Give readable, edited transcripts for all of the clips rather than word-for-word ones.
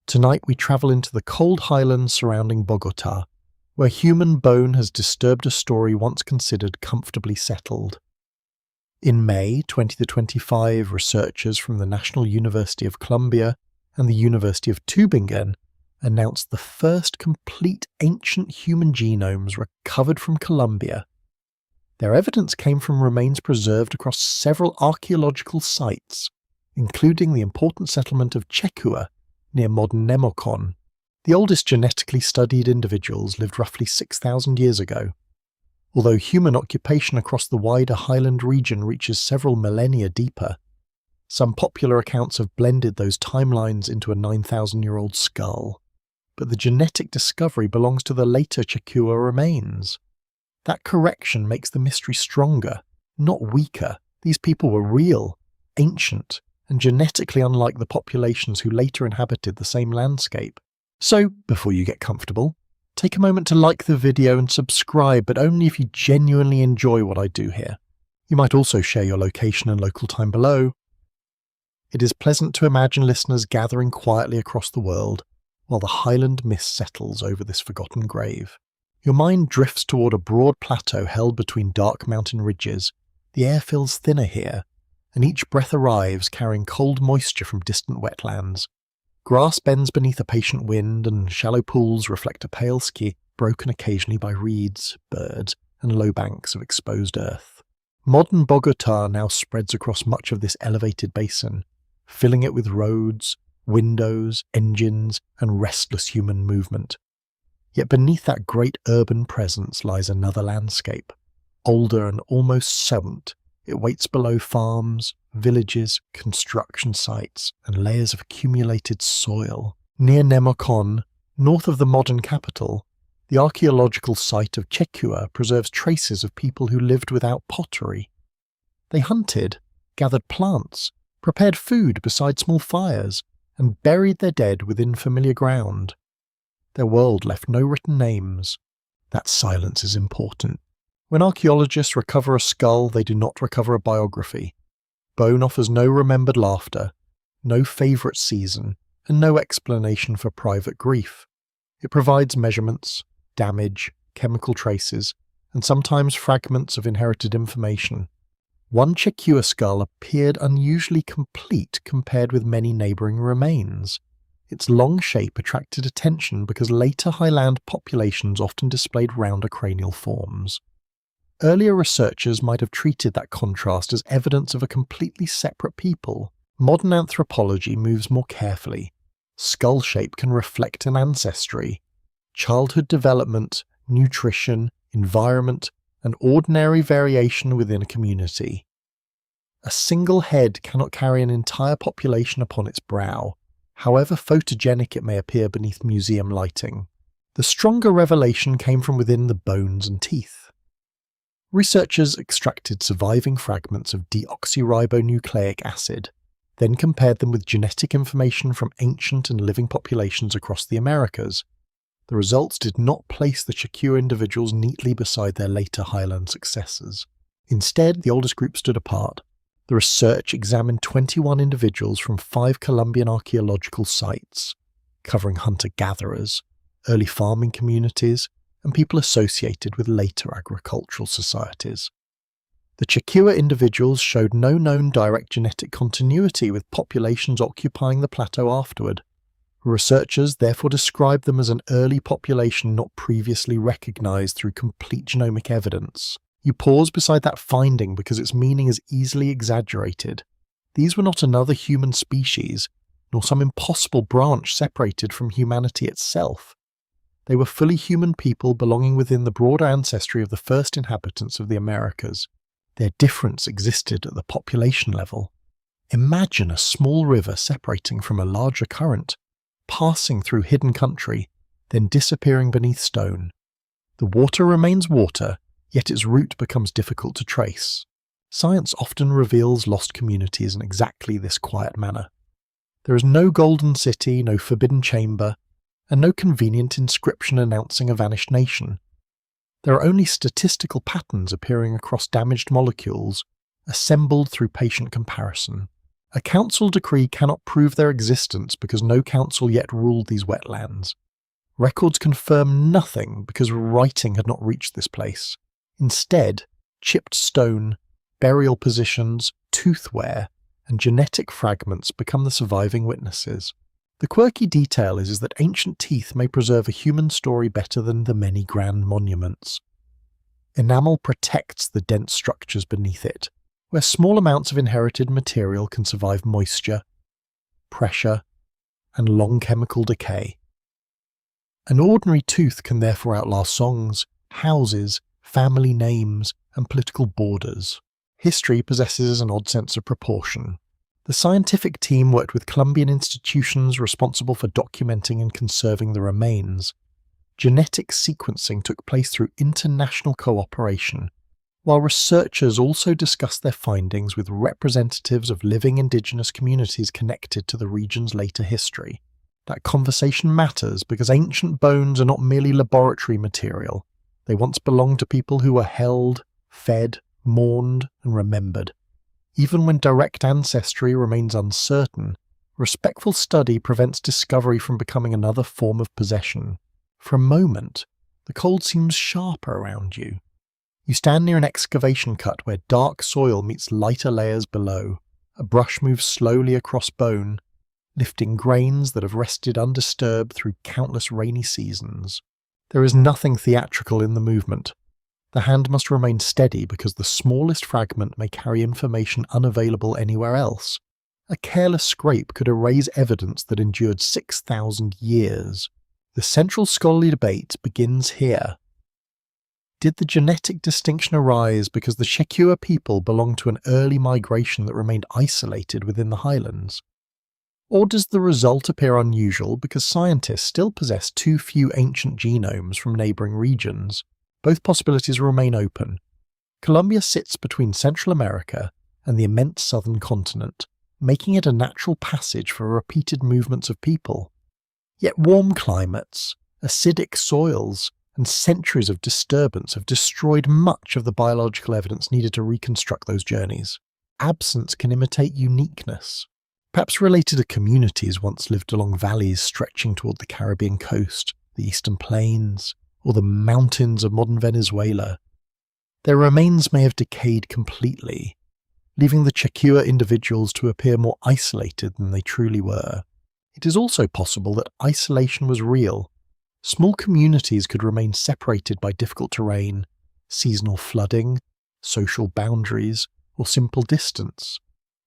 Tonight we travel into the cold highlands surrounding Bogotá, where human bone has disturbed a story once considered comfortably settled. In May 2025, researchers from the National University of Colombia and the University of Tübingen announced the first complete ancient human genomes recovered from Colombia. Their evidence came from remains preserved across several archaeological sites, including the important settlement of Chekua, near modern Nemocon. The oldest genetically studied individuals lived roughly 6,000 years ago. Although human occupation across the wider highland region reaches several millennia deeper, some popular accounts have blended those timelines into a 9,000-year-old skull. But the genetic discovery belongs to the later Chekua remains. That correction makes the mystery stronger, not weaker. These people were real, ancient, and genetically unlike the populations who later inhabited the same landscape. So, before you get comfortable, take a moment to like the video and subscribe, but only if you genuinely enjoy what I do here. You might also share your location and local time below. It is pleasant to imagine listeners gathering quietly across the world while the highland mist settles over this forgotten grave. Your mind drifts toward a broad plateau held between dark mountain ridges. The air feels thinner here, and each breath arrives carrying cold moisture from distant wetlands. Grass bends beneath a patient wind, and shallow pools reflect a pale sky broken occasionally by reeds, birds, and low banks of exposed earth. Modern Bogotá now spreads across much of this elevated basin, filling it with roads, windows, engines, and restless human movement. Yet beneath that great urban presence lies another landscape, older and almost swamped. It waits below farms, villages, construction sites, and layers of accumulated soil. Near Nemocon, north of the modern capital, the archaeological site of Chekua preserves traces of people who lived without pottery. They hunted, gathered plants, prepared food beside small fires, and buried their dead within familiar ground. Their world left no written names. That silence is important. When archaeologists recover a skull, they do not recover a biography. Bone offers no remembered laughter, no favourite season, and no explanation for private grief. It provides measurements, damage, chemical traces, and sometimes fragments of inherited information. One Chekua skull appeared unusually complete compared with many neighbouring remains. Its long shape attracted attention because later highland populations often displayed rounder cranial forms. Earlier researchers might have treated that contrast as evidence of a completely separate people. Modern anthropology moves more carefully. Skull shape can reflect an ancestry, childhood development, nutrition, environment, and ordinary variation within a community. A single head cannot carry an entire population upon its brow, however photogenic it may appear beneath museum lighting. The stronger revelation came from within the bones and teeth. Researchers extracted surviving fragments of deoxyribonucleic acid, then compared them with genetic information from ancient and living populations across the Americas. The results did not place the Chekua individuals neatly beside their later highland successors. Instead, the oldest group stood apart. The research examined 21 individuals from 5 Colombian archaeological sites, covering hunter-gatherers, early farming communities, and people associated with later agricultural societies. The Chekua individuals showed no known direct genetic continuity with populations occupying the plateau afterward. Researchers therefore described them as an early population not previously recognized through complete genomic evidence. You pause beside that finding because its meaning is easily exaggerated. These were not another human species, nor some impossible branch separated from humanity itself. They were fully human people belonging within the broader ancestry of the first inhabitants of the Americas. Their difference existed at the population level. Imagine a small river separating from a larger current, passing through hidden country, then disappearing beneath stone. The water remains water, yet its route becomes difficult to trace. Science often reveals lost communities in exactly this quiet manner. There is no golden city, no forbidden chamber, and no convenient inscription announcing a vanished nation. There are only statistical patterns appearing across damaged molecules, assembled through patient comparison. A council decree cannot prove their existence because no council yet ruled these wetlands. Records confirm nothing because writing had not reached this place. Instead, chipped stone, burial positions, toothware, and genetic fragments become the surviving witnesses. The quirky detail is that ancient teeth may preserve a human story better than the many grand monuments. Enamel protects the dense structures beneath it, where small amounts of inherited material can survive moisture, pressure, and long chemical decay. An ordinary tooth can therefore outlast songs, houses, family names, and political borders. History possesses an odd sense of proportion. The scientific team worked with Colombian institutions responsible for documenting and conserving the remains. Genetic sequencing took place through international cooperation, while researchers also discussed their findings with representatives of living indigenous communities connected to the region's later history. That conversation matters because ancient bones are not merely laboratory material. They once belonged to people who were held, fed, mourned, and remembered. Even when direct ancestry remains uncertain, respectful study prevents discovery from becoming another form of possession. For a moment, the cold seems sharper around you. You stand near an excavation cut where dark soil meets lighter layers below. A brush moves slowly across bone, lifting grains that have rested undisturbed through countless rainy seasons. There is nothing theatrical in the movement. The hand must remain steady because the smallest fragment may carry information unavailable anywhere else. A careless scrape could erase evidence that endured 6,000 years. The central scholarly debate begins here. Did the genetic distinction arise because the Shekua people belonged to an early migration that remained isolated within the highlands? Or does the result appear unusual because scientists still possess too few ancient genomes from neighbouring regions? Both possibilities remain open. Colombia sits between Central America and the immense southern continent, making it a natural passage for repeated movements of people. Yet warm climates, acidic soils, and centuries of disturbance have destroyed much of the biological evidence needed to reconstruct those journeys. Absence can imitate uniqueness. Perhaps related to communities once lived along valleys stretching toward the Caribbean coast, the eastern plains, or the mountains of modern Venezuela. Their remains may have decayed completely, leaving the Chekua individuals to appear more isolated than they truly were. It is also possible that isolation was real. Small communities could remain separated by difficult terrain, seasonal flooding, social boundaries, or simple distance.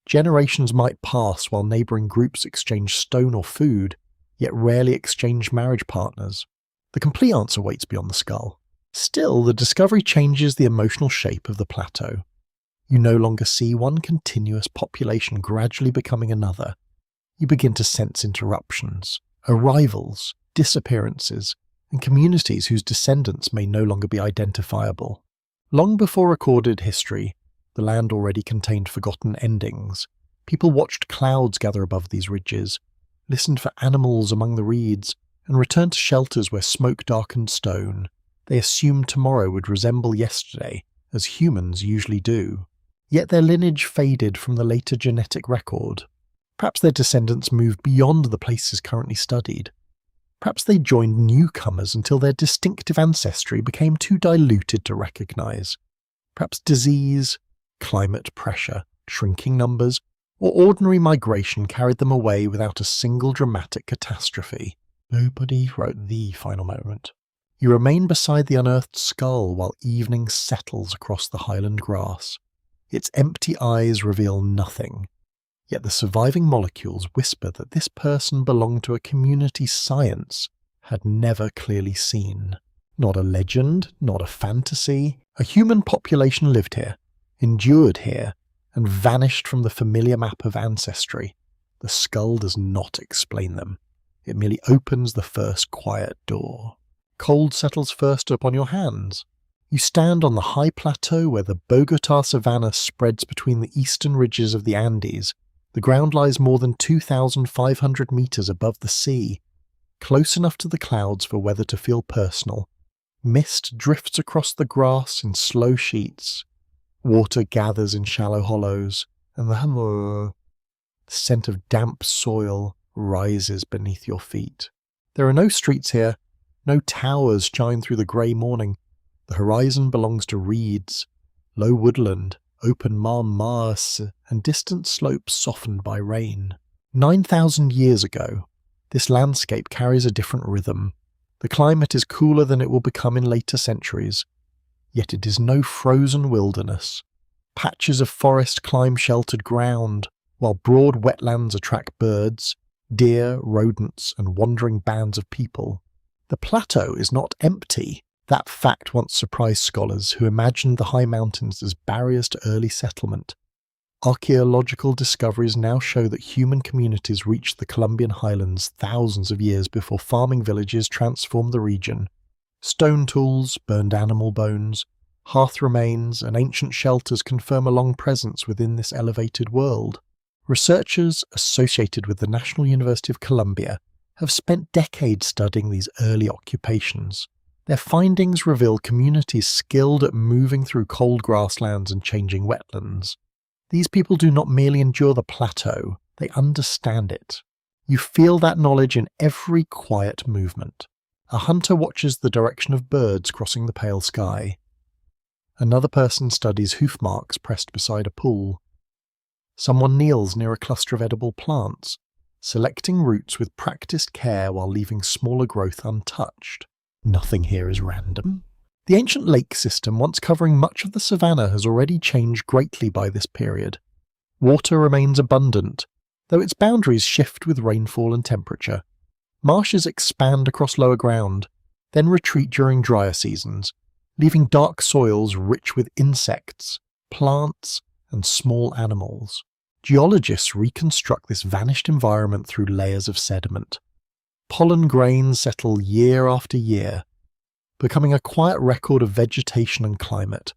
Generations might pass while neighbouring groups exchange stone or food, yet rarely exchange marriage partners. The complete answer waits beyond the skull. Still, the discovery changes the emotional shape of the plateau. You no longer see one continuous population gradually becoming another. You begin to sense interruptions, arrivals, disappearances, and communities whose descendants may no longer be identifiable. Long before recorded history, the land already contained forgotten endings. People watched clouds gather above these ridges, listened for animals among the reeds, and returned to shelters where smoke darkened stone. They assumed tomorrow would resemble yesterday, as humans usually do. Yet their lineage faded from the later genetic record. Perhaps their descendants moved beyond the places currently studied. Perhaps they joined newcomers until their distinctive ancestry became too diluted to recognize. Perhaps disease, climate pressure, shrinking numbers, or ordinary migration carried them away without a single dramatic catastrophe. Nobody wrote the final moment. You remain beside the unearthed skull while evening settles across the highland grass. Its empty eyes reveal nothing. Yet the surviving molecules whisper that this person belonged to a community science had never clearly seen. Not a legend, not a fantasy. A human population lived here, endured here, and vanished from the familiar map of ancestry. The skull does not explain them. It merely opens the first quiet door. Cold settles first upon your hands. You stand on the high plateau where the Bogotá savanna spreads between the eastern ridges of the Andes. The ground lies more than 2,500 meters above the sea, close enough to the clouds for weather to feel personal. Mist drifts across the grass in slow sheets. Water gathers in shallow hollows, and the The scent of damp soil rises beneath your feet. There are no streets here, no towers shine through the grey morning. The horizon belongs to reeds, low woodland, open marsh, and distant slopes softened by rain. 9,000 years ago, this landscape carries a different rhythm. The climate is cooler than it will become in later centuries, yet it is no frozen wilderness. Patches of forest climb sheltered ground, while broad wetlands attract birds, deer, rodents, and wandering bands of people. The plateau is not empty. That fact once surprised scholars who imagined the high mountains as barriers to early settlement. Archaeological discoveries now show that human communities reached the Colombian highlands thousands of years before farming villages transformed the region. Stone tools, burned animal bones, hearth remains, and ancient shelters confirm a long presence within this elevated world. Researchers associated with the National University of Colombia have spent decades studying these early occupations. Their findings reveal communities skilled at moving through cold grasslands and changing wetlands. These people do not merely endure the plateau, they understand it. You feel that knowledge in every quiet movement. A hunter watches the direction of birds crossing the pale sky. Another person studies hoof marks pressed beside a pool. Someone kneels near a cluster of edible plants, selecting roots with practiced care while leaving smaller growth untouched. Nothing here is random. The ancient lake system, once covering much of the savanna, has already changed greatly by this period. Water remains abundant, though its boundaries shift with rainfall and temperature. Marshes expand across lower ground, then retreat during drier seasons, leaving dark soils rich with insects, plants, and small animals. Geologists reconstruct this vanished environment through layers of sediment. Pollen grains settle year after year, becoming a quiet record of vegetation and climate.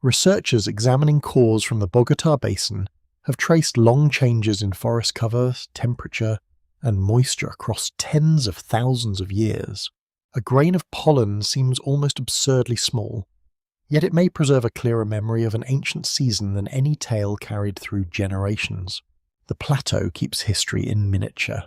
Researchers examining cores from the Bogotá basin have traced long changes in forest cover, temperature, and moisture across tens of thousands of years. A grain of pollen seems almost absurdly small, yet it may preserve a clearer memory of an ancient season than any tale carried through generations. The plateau keeps history in miniature.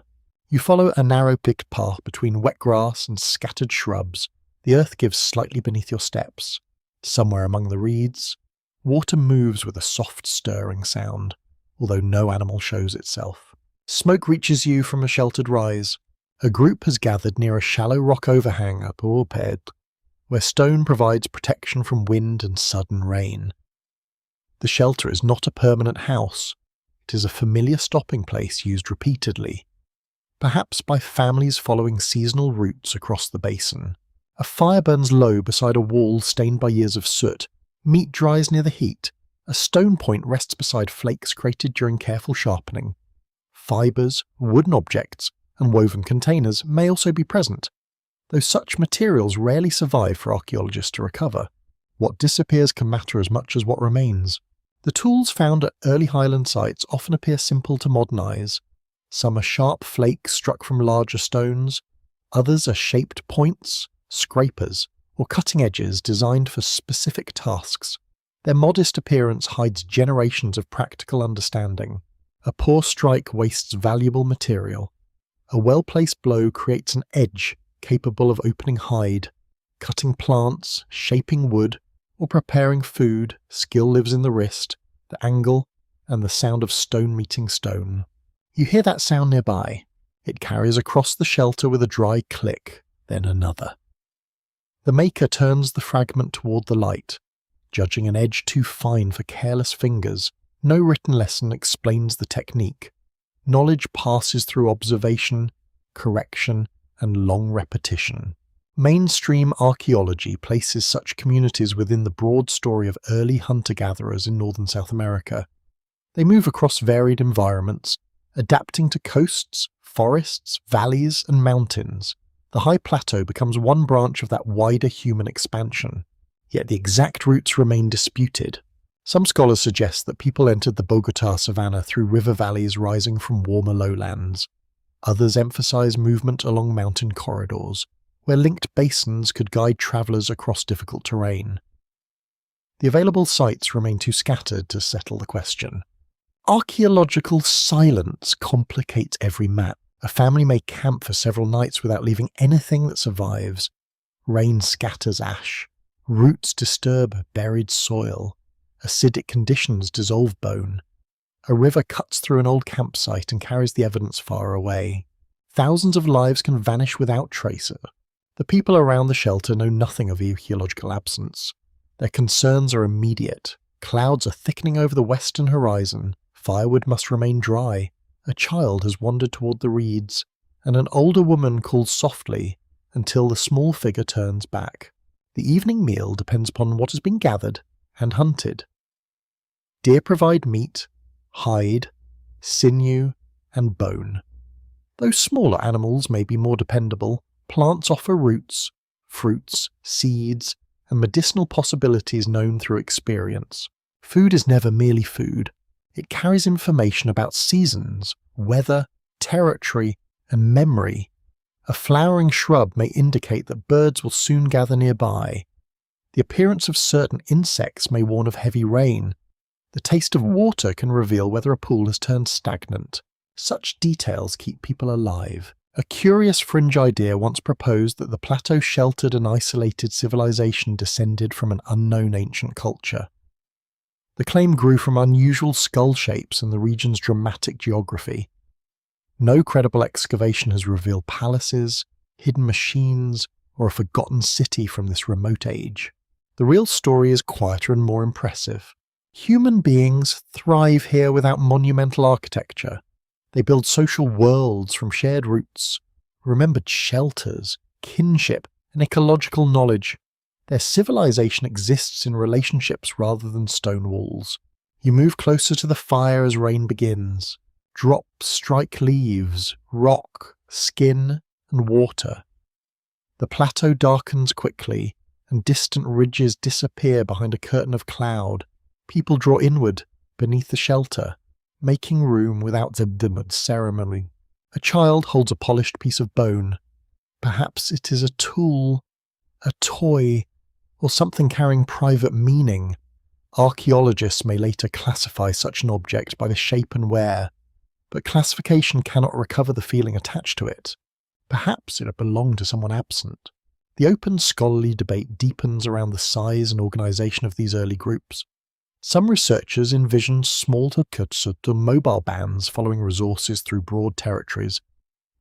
You follow a narrow picked path between wet grass and scattered shrubs. The earth gives slightly beneath your steps. Somewhere among the reeds, water moves with a soft stirring sound, although no animal shows itself. Smoke reaches you from a sheltered rise. A group has gathered near a shallow rock overhang up Orped, where stone provides protection from wind and sudden rain. The shelter is not a permanent house. It is a familiar stopping place used repeatedly, perhaps by families following seasonal routes across the basin. A fire burns low beside a wall stained by years of soot. Meat dries near the heat. A stone point rests beside flakes created during careful sharpening. Fibres, wooden objects, and woven containers may also be present, though such materials rarely survive for archaeologists to recover. What disappears can matter as much as what remains. The tools found at early highland sites often appear simple to modern eyes. Some are sharp flakes struck from larger stones, others are shaped points, scrapers, or cutting edges designed for specific tasks. Their modest appearance hides generations of practical understanding. A poor strike wastes valuable material. A well-placed blow creates an edge capable of opening hide. Cutting plants, shaping wood, or preparing food, skill lives in the wrist, the angle, and the sound of stone meeting stone. You hear that sound nearby. It carries across the shelter with a dry click, then another. The maker turns the fragment toward the light, judging an edge too fine for careless fingers. No written lesson explains the technique. Knowledge passes through observation, correction, and long repetition. Mainstream archaeology places such communities within the broad story of early hunter-gatherers in northern South America. They move across varied environments, adapting to coasts, forests, valleys, and mountains. The high plateau becomes one branch of that wider human expansion, yet the exact routes remain disputed. Some scholars suggest that people entered the Bogotá savanna through river valleys rising from warmer lowlands. Others emphasize movement along mountain corridors, where linked basins could guide travelers across difficult terrain. The available sites remain too scattered to settle the question. Archaeological silence complicates every map. A family may camp for several nights without leaving anything that survives. Rain scatters ash. Roots disturb buried soil. Acidic conditions dissolve bone. A river cuts through an old campsite and carries the evidence far away. Thousands of lives can vanish without tracer. The people around the shelter know nothing of archaeological absence. Their concerns are immediate. Clouds are thickening over the western horizon. Firewood must remain dry. A child has wandered toward the reeds, and an older woman calls softly until the small figure turns back. The evening meal depends upon what has been gathered and hunted. Deer provide meat, hide, sinew, and bone. Though smaller animals may be more dependable, plants offer roots, fruits, seeds, and medicinal possibilities known through experience. Food is never merely food. It carries information about seasons, weather, territory, and memory. A flowering shrub may indicate that birds will soon gather nearby. The appearance of certain insects may warn of heavy rain. The taste of water can reveal whether a pool has turned stagnant. Such details keep people alive. A curious fringe idea once proposed that the plateau sheltered an isolated civilization descended from an unknown ancient culture. The claim grew from unusual skull shapes and the region's dramatic geography. No credible excavation has revealed palaces, hidden machines, or a forgotten city from this remote age. The real story is quieter and more impressive. Human beings thrive here without monumental architecture. They build social worlds from shared roots, remembered shelters, kinship, and ecological knowledge. Their civilization exists in relationships rather than stone walls. You move closer to the fire as rain begins. Drops strike leaves, rock, skin, and water. The plateau darkens quickly, and distant ridges disappear behind a curtain of cloud. People draw inward, beneath the shelter, making room without the ceremony. A child holds a polished piece of bone. Perhaps it is a tool, a toy, or something carrying private meaning. Archaeologists may later classify such an object by the shape and wear, but classification cannot recover the feeling attached to it. Perhaps it belonged to someone absent. The open scholarly debate deepens around the size and organization of these early groups. Some researchers envision small to mobile bands following resources through broad territories.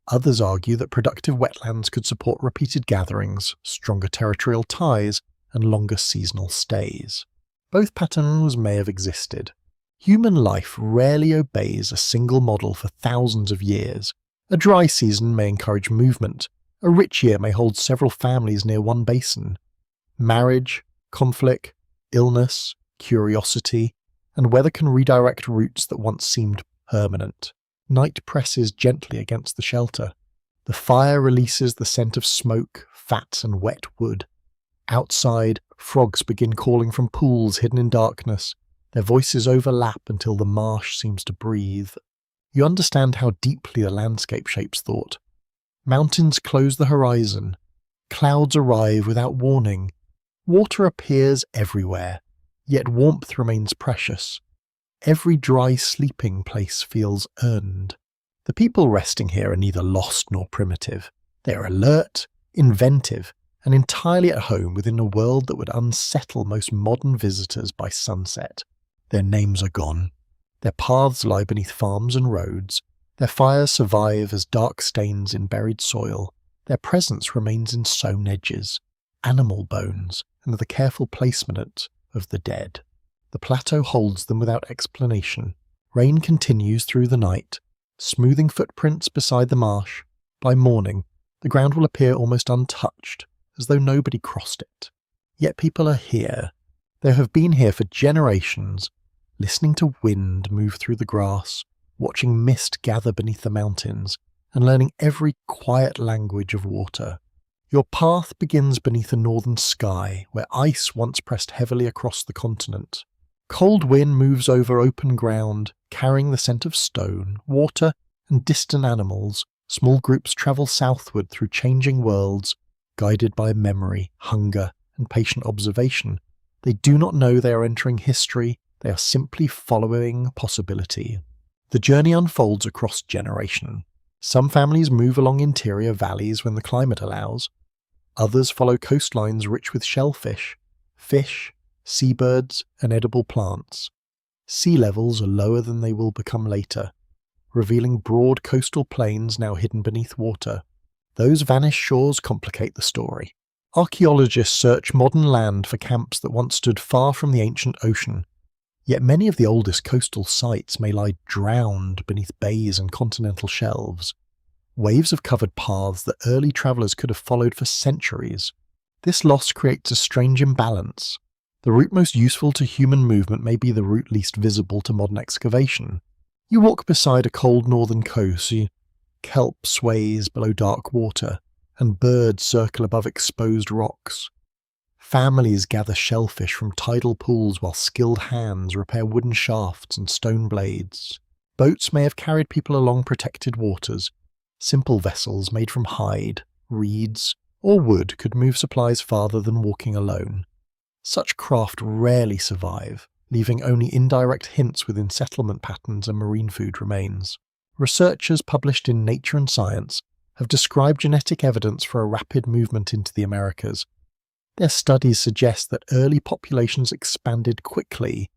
Others argue that productive wetlands could support repeated gatherings, stronger territorial ties, and longer seasonal stays. Both patterns may have existed. Human life rarely obeys a single model for thousands of years. A dry season may encourage movement. A rich year may hold several families near one basin. Marriage, conflict, illness, curiosity, and weather can redirect routes that once seemed permanent. Night presses gently against the shelter. The fire releases the scent of smoke, fat, and wet wood. Outside, frogs begin calling from pools hidden in darkness. Their voices overlap until the marsh seems to breathe. You understand how deeply the landscape shapes thought. Mountains close the horizon. Clouds arrive without warning. Water appears everywhere, yet warmth remains precious. Every dry sleeping place feels earned. The people resting here are neither lost nor primitive. They are alert, inventive, and entirely at home within a world that would unsettle most modern visitors by sunset. Their names are gone. Their paths lie beneath farms and roads. Their fires survive as dark stains in buried soil. Their presence remains in sown edges, animal bones, and the careful placement of the dead. The plateau holds them without explanation. Rain continues through the night, smoothing footprints beside the marsh. By morning, the ground will appear almost untouched, as though nobody crossed it. Yet people are here. They have been here for generations, listening to wind move through the grass, watching mist gather beneath the mountains, and learning every quiet language of water. Your path begins beneath a northern sky, where ice once pressed heavily across the continent. Cold wind moves over open ground, carrying the scent of stone, water, and distant animals. Small groups travel southward through changing worlds, guided by memory, hunger, and patient observation. They do not know they are entering history, They are simply following possibility. The journey unfolds across generation. Some families move along interior valleys when the climate allows. Others follow coastlines rich with shellfish, fish, seabirds, and edible plants. Sea levels are lower than they will become later, revealing broad coastal plains now hidden beneath water. Those vanished shores complicate the story. Archaeologists search modern land for camps that once stood far from the ancient ocean, yet many of the oldest coastal sites may lie drowned beneath bays and continental shelves. Waves have covered paths that early travellers could have followed for centuries. This loss creates a strange imbalance. The route most useful to human movement may be the route least visible to modern excavation. You walk beside a cold northern coast, kelp sways below dark water, and birds circle above exposed rocks. Families gather shellfish from tidal pools while skilled hands repair wooden shafts and stone blades. Boats may have carried people along protected waters. Simple vessels made from hide, reeds, or wood could move supplies farther than walking alone. Such craft rarely survive, leaving only indirect hints within settlement patterns and marine food remains. Researchers published in Nature and Science have described genetic evidence for a rapid movement into the Americas. Their studies suggest that early populations expanded quickly,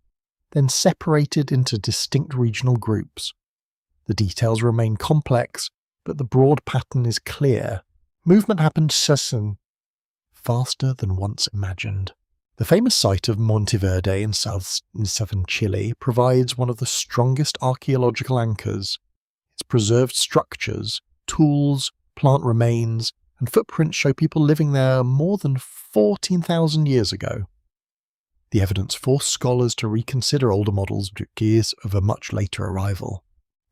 then separated into distinct regional groups. The details remain complex, but the broad pattern is clear. Movement happened faster than once imagined. The famous site of Monteverde in southern Chile provides one of the strongest archaeological anchors. Its preserved structures, tools, plant remains, and footprints show people living there more than 14,000 years ago. The evidence forced scholars to reconsider older models of a much later arrival.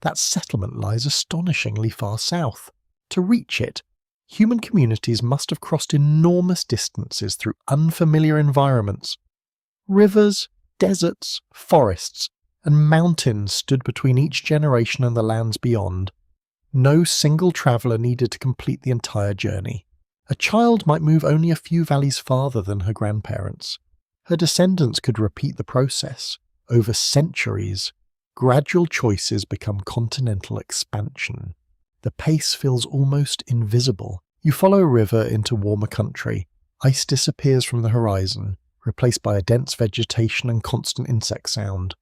That settlement lies astonishingly far south. To reach it, human communities must have crossed enormous distances through unfamiliar environments. Rivers, deserts, forests, and mountains stood between each generation and the lands beyond. No single traveller needed to complete the entire journey. A child might move only a few valleys farther than her grandparents. Her descendants could repeat the process. Over centuries, gradual choices become continental expansion. The pace feels almost invisible. You follow a river into warmer country. Ice disappears from the horizon, replaced by a dense vegetation and constant insect sound.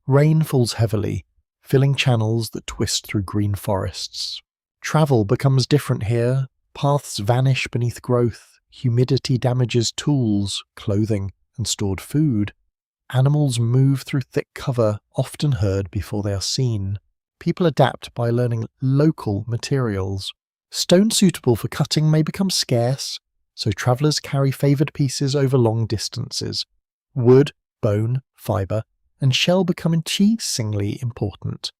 Rain falls heavily, filling channels that twist through green forests. Travel becomes different here. Paths vanish beneath growth. Humidity damages tools, clothing, and stored food. Animals move through thick cover, often heard before they are seen. People adapt by learning local materials. Stone suitable for cutting may become scarce, so travellers carry favoured pieces over long distances. Wood, bone, fibre, and shell become increasingly important.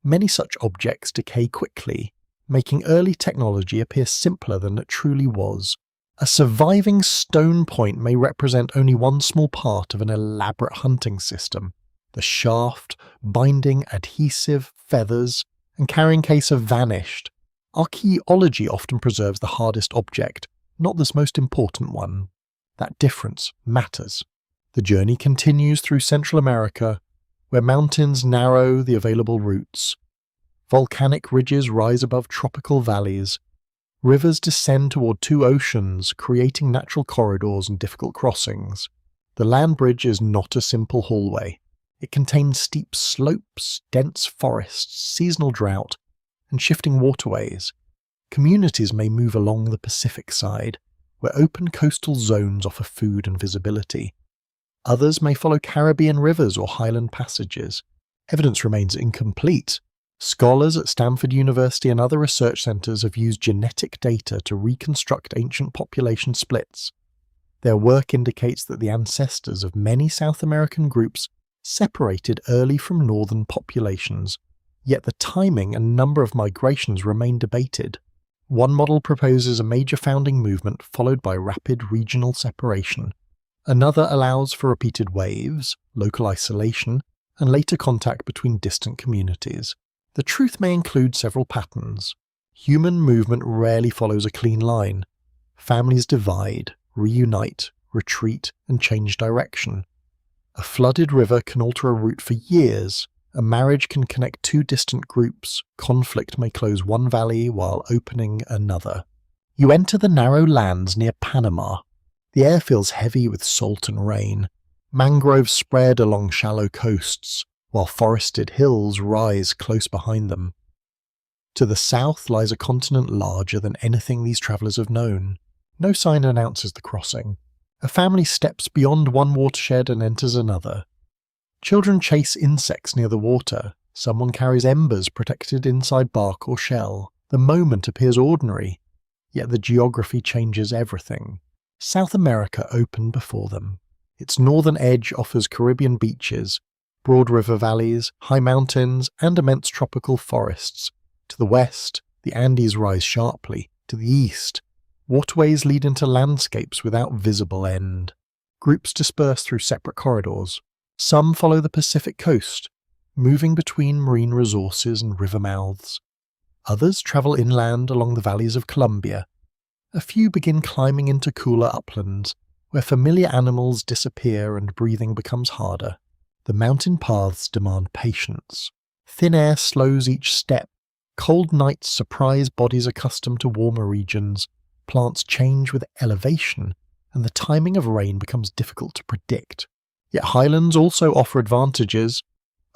Many such objects decay quickly, making early technology appear simpler than it truly was. A surviving stone point may represent only one small part of an elaborate hunting system. The shaft, binding, adhesive, feathers, and carrying case have vanished. Archaeology often preserves the hardest object, not the most important one. That difference matters. The journey continues through Central America, where mountains narrow the available routes. Volcanic ridges rise above tropical valleys. Rivers descend toward two oceans, creating natural corridors and difficult crossings. The land bridge is not a simple hallway. It contains steep slopes, dense forests, seasonal drought, and shifting waterways. Communities may move along the Pacific side, where open coastal zones offer food and visibility. Others may follow Caribbean rivers or highland passages. Evidence remains incomplete. Scholars at Stanford University and other research centres have used genetic data to reconstruct ancient population splits. Their work indicates that the ancestors of many South American groups separated early from northern populations, yet the timing and number of migrations remain debated. One model proposes a major founding movement followed by rapid regional separation. Another allows for repeated waves, local isolation, and later contact between distant communities. The truth may include several patterns. Human movement rarely follows a clean line. Families divide, reunite, retreat, and change direction. A flooded river can alter a route for years. A marriage can connect two distant groups. Conflict may close one valley while opening another. You enter the narrow lands near Panama. The air feels heavy with salt and rain. Mangroves spread along shallow coasts, while forested hills rise close behind them. To the south lies a continent larger than anything these travellers have known. No sign announces the crossing. A family steps beyond one watershed and enters another. Children chase insects near the water. Someone carries embers protected inside bark or shell. The moment appears ordinary, yet the geography changes everything. South America opened before them. Its northern edge offers Caribbean beaches, broad river valleys, high mountains, and immense tropical forests. To the west, the Andes rise sharply. To the east, waterways lead into landscapes without visible end. Groups disperse through separate corridors. Some follow the Pacific coast, moving between marine resources and river mouths. Others travel inland along the valleys of Colombia. A few begin climbing into cooler uplands, where familiar animals disappear and breathing becomes harder. The mountain paths demand patience. Thin air slows each step. Cold nights surprise bodies accustomed to warmer regions. Plants change with elevation, and the timing of rain becomes difficult to predict. Yet highlands also offer advantages.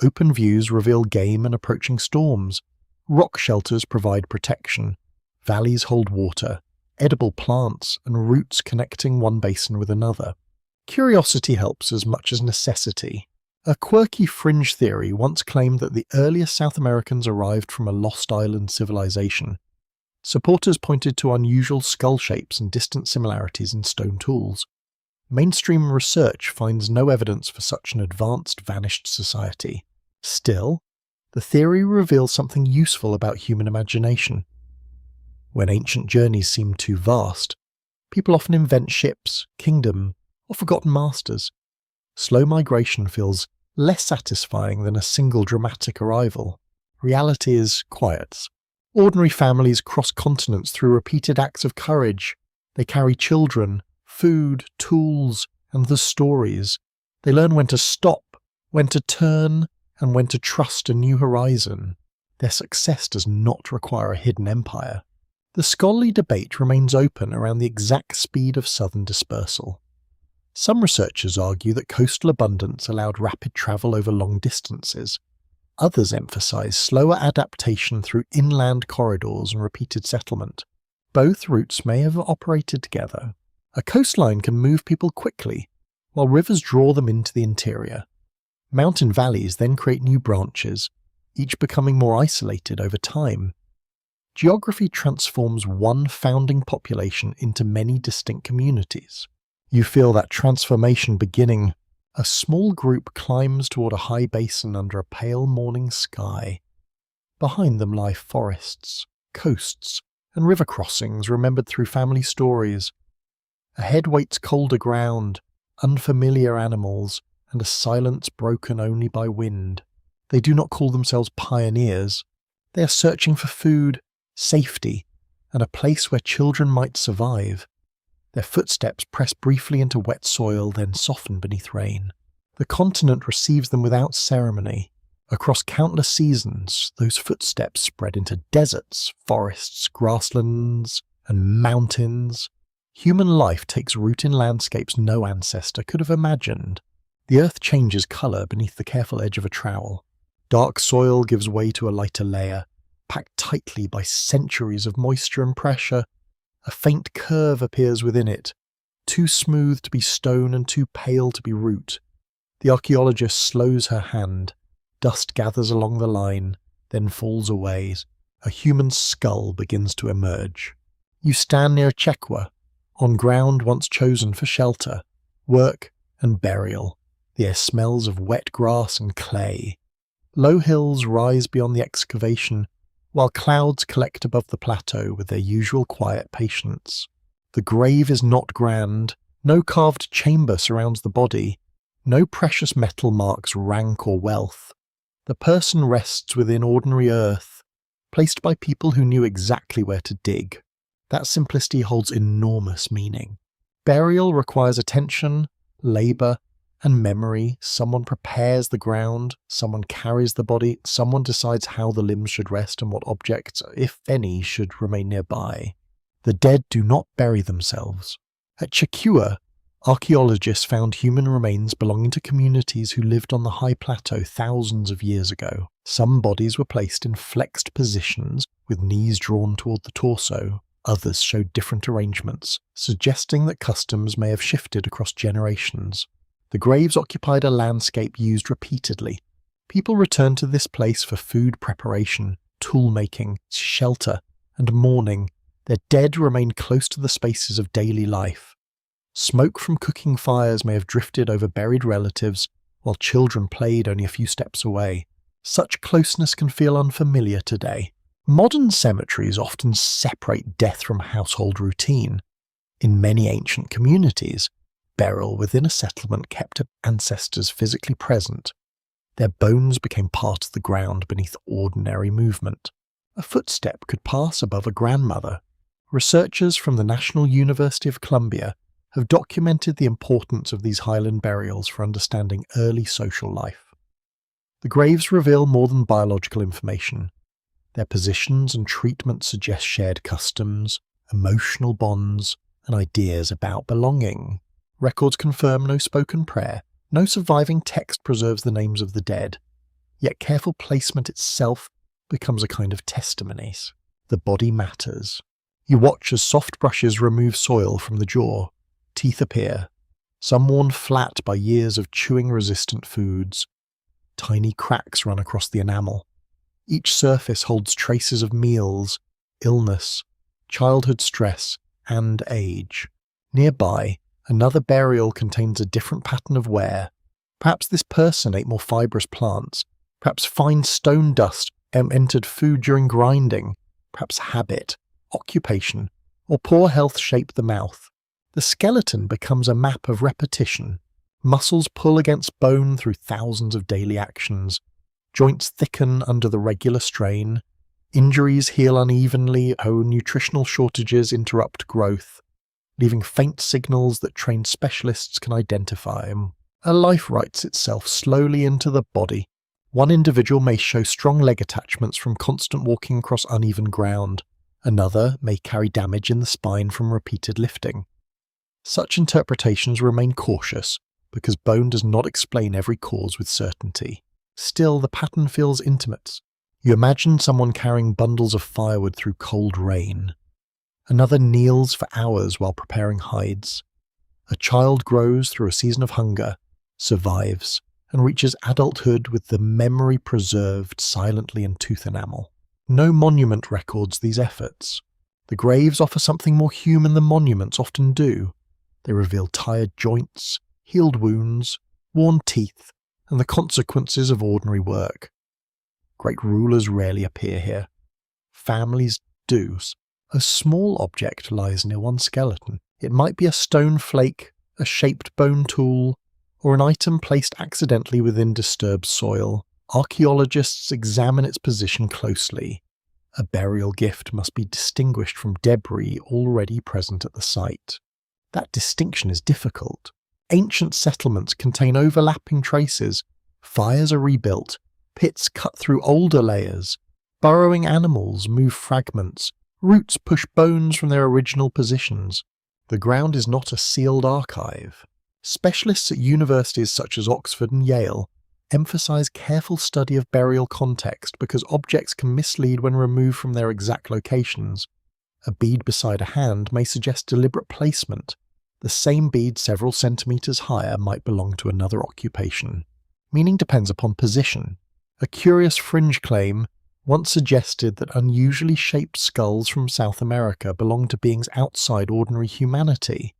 Open views reveal game and approaching storms. Rock shelters provide protection. Valleys hold water, edible plants, and routes connecting one basin with another. Curiosity helps as much as necessity. A quirky fringe theory once claimed that the earliest South Americans arrived from a lost island civilization. Supporters pointed to unusual skull shapes and distant similarities in stone tools. Mainstream research finds no evidence for such an advanced, vanished society. Still, the theory reveals something useful about human imagination. When ancient journeys seem too vast, people often invent ships, kingdom, or forgotten masters. Slow migration feels less satisfying than a single dramatic arrival. Reality is quiet. Ordinary families cross continents through repeated acts of courage. They carry children, food, tools, and the stories. They learn when to stop, when to turn, and when to trust a new horizon. Their success does not require a hidden empire. The scholarly debate remains open around the exact speed of southern dispersal. Some researchers argue that coastal abundance allowed rapid travel over long distances. Others emphasize slower adaptation through inland corridors and repeated settlement. Both routes may have operated together. A coastline can move people quickly, while rivers draw them into the interior. Mountain valleys then create new branches, each becoming more isolated over time. Geography transforms one founding population into many distinct communities. You feel that transformation beginning. A small group climbs toward a high basin under a pale morning sky. Behind them lie forests, coasts, and river crossings remembered through family stories. Ahead waits colder ground, unfamiliar animals, and a silence broken only by wind. They do not call themselves pioneers. They are searching for food, safety, and a place where children might survive. Their footsteps press briefly into wet soil, then soften beneath rain. The continent receives them without ceremony. Across countless seasons, those footsteps spread into deserts, forests, grasslands, and mountains. Human life takes root in landscapes no ancestor could have imagined. The earth changes colour beneath the careful edge of a trowel. Dark soil gives way to a lighter layer, packed tightly by centuries of moisture and pressure. A faint curve appears within it, too smooth to be stone and too pale to be root. The archaeologist slows her hand. Dust gathers along the line, then falls away. A human skull begins to emerge. You stand near a chequa, on ground once chosen for shelter, work, and burial. The air smells of wet grass and clay. Low hills rise beyond the excavation, while clouds collect above the plateau with their usual quiet patience. The grave is not grand. No carved chamber surrounds the body. No precious metal marks rank or wealth. The person rests within ordinary earth, placed by people who knew exactly where to dig. That simplicity holds enormous meaning. Burial requires attention, labour, And memory, someone prepares the ground, someone carries the body, someone decides how the limbs should rest and what objects, if any, should remain nearby. The dead do not bury themselves. At Chakua, archaeologists found human remains belonging to communities who lived on the high plateau thousands of years ago. Some bodies were placed in flexed positions with knees drawn toward the torso. Others showed different arrangements, suggesting that customs may have shifted across generations. The graves occupied a landscape used repeatedly. People returned to this place for food preparation, tool-making, shelter, and mourning. Their dead remained close to the spaces of daily life. Smoke from cooking fires may have drifted over buried relatives, while children played only a few steps away. Such closeness can feel unfamiliar today. Modern cemeteries often separate death from household routine. In many ancient communities, burial within a settlement kept ancestors physically present. Their bones became part of the ground beneath ordinary movement. A footstep could pass above a grandmother. Researchers from the National University of Colombia have documented the importance of these highland burials for understanding early social life. The graves reveal more than biological information. Their positions and treatment suggest shared customs, emotional bonds, and ideas about belonging. Records confirm no spoken prayer, no surviving text preserves the names of the dead, yet careful placement itself becomes a kind of testimonies. The body matters. You watch as soft brushes remove soil from the jaw. Teeth appear, some worn flat by years of chewing resistant foods. Tiny cracks run across the enamel. Each surface holds traces of meals, illness, childhood stress, and age. Nearby, another burial contains a different pattern of wear. Perhaps this person ate more fibrous plants. Perhaps fine stone dust entered food during grinding. Perhaps habit, occupation, or poor health shaped the mouth. The skeleton becomes a map of repetition. Muscles pull against bone through thousands of daily actions. Joints thicken under the regular strain. Injuries heal unevenly, nutritional shortages interrupt growth, leaving faint signals that trained specialists can identify. A life writes itself slowly into the body. One individual may show strong leg attachments from constant walking across uneven ground. Another may carry damage in the spine from repeated lifting. Such interpretations remain cautious, because bone does not explain every cause with certainty. Still, the pattern feels intimate. You imagine someone carrying bundles of firewood through cold rain. Another kneels for hours while preparing hides. A child grows through a season of hunger, survives, and reaches adulthood with the memory preserved silently in tooth enamel. No monument records these efforts. The graves offer something more human than monuments often do. They reveal tired joints, healed wounds, worn teeth, and the consequences of ordinary work. Great rulers rarely appear here. Families do. A small object lies near one skeleton. It might be a stone flake, a shaped bone tool, or an item placed accidentally within disturbed soil. Archaeologists examine its position closely. A burial gift must be distinguished from debris already present at the site. That distinction is difficult. Ancient settlements contain overlapping traces. Fires are rebuilt, pits cut through older layers. Burrowing animals move fragments. Roots push bones from their original positions. The ground is not a sealed archive. Specialists at universities such as Oxford and Yale emphasize careful study of burial context because objects can mislead when removed from their exact locations. A bead beside a hand may suggest deliberate placement. The same bead several centimeters higher might belong to another occupation. Meaning depends upon position. A curious fringe claim once suggested that unusually shaped skulls from South America belonged to beings outside ordinary humanity.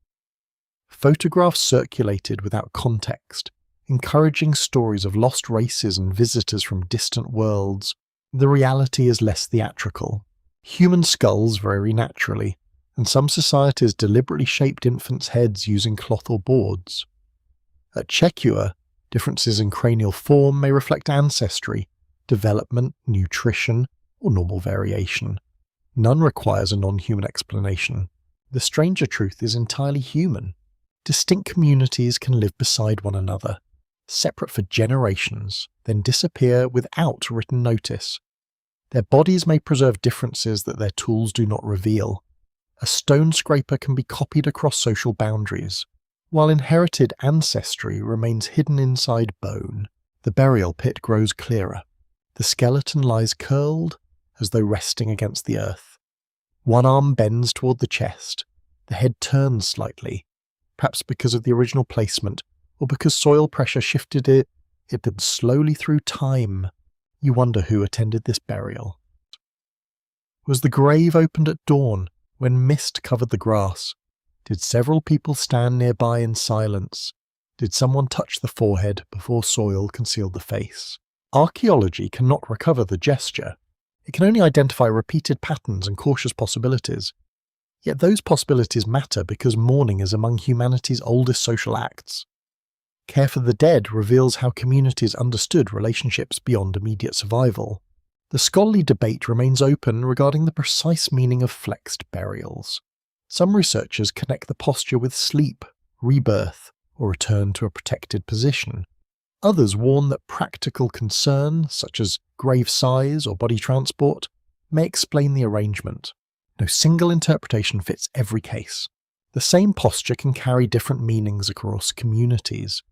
Photographs circulated without context, encouraging stories of lost races and visitors from distant worlds. The reality is less theatrical. Human skulls vary naturally, and some societies deliberately shaped infants' heads using cloth or boards. At Chekua, differences in cranial form may reflect ancestry, development, nutrition, or normal variation. None requires a non-human explanation. The stranger truth is entirely human. Distinct communities can live beside one another, separate for generations, then disappear without written notice. Their bodies may preserve differences that their tools do not reveal. A stone scraper can be copied across social boundaries, while inherited ancestry remains hidden inside bone. The burial pit grows clearer. The skeleton lies curled, as though resting against the earth. One arm bends toward the chest. The head turns slightly, perhaps because of the original placement, or because soil pressure shifted it then slowly through time. You wonder who attended this burial. Was the grave opened at dawn, when mist covered the grass? Did several people stand nearby in silence? Did someone touch the forehead before soil concealed the face? Archaeology cannot recover the gesture. It can only identify repeated patterns and cautious possibilities. Yet those possibilities matter because mourning is among humanity's oldest social acts. Care for the dead reveals how communities understood relationships beyond immediate survival. The scholarly debate remains open regarding the precise meaning of flexed burials. Some researchers connect the posture with sleep, rebirth, or return to a protected position. Others warn that practical concern, such as grave size or body transport, may explain the arrangement. No single interpretation fits every case. The same posture can carry different meanings across communities.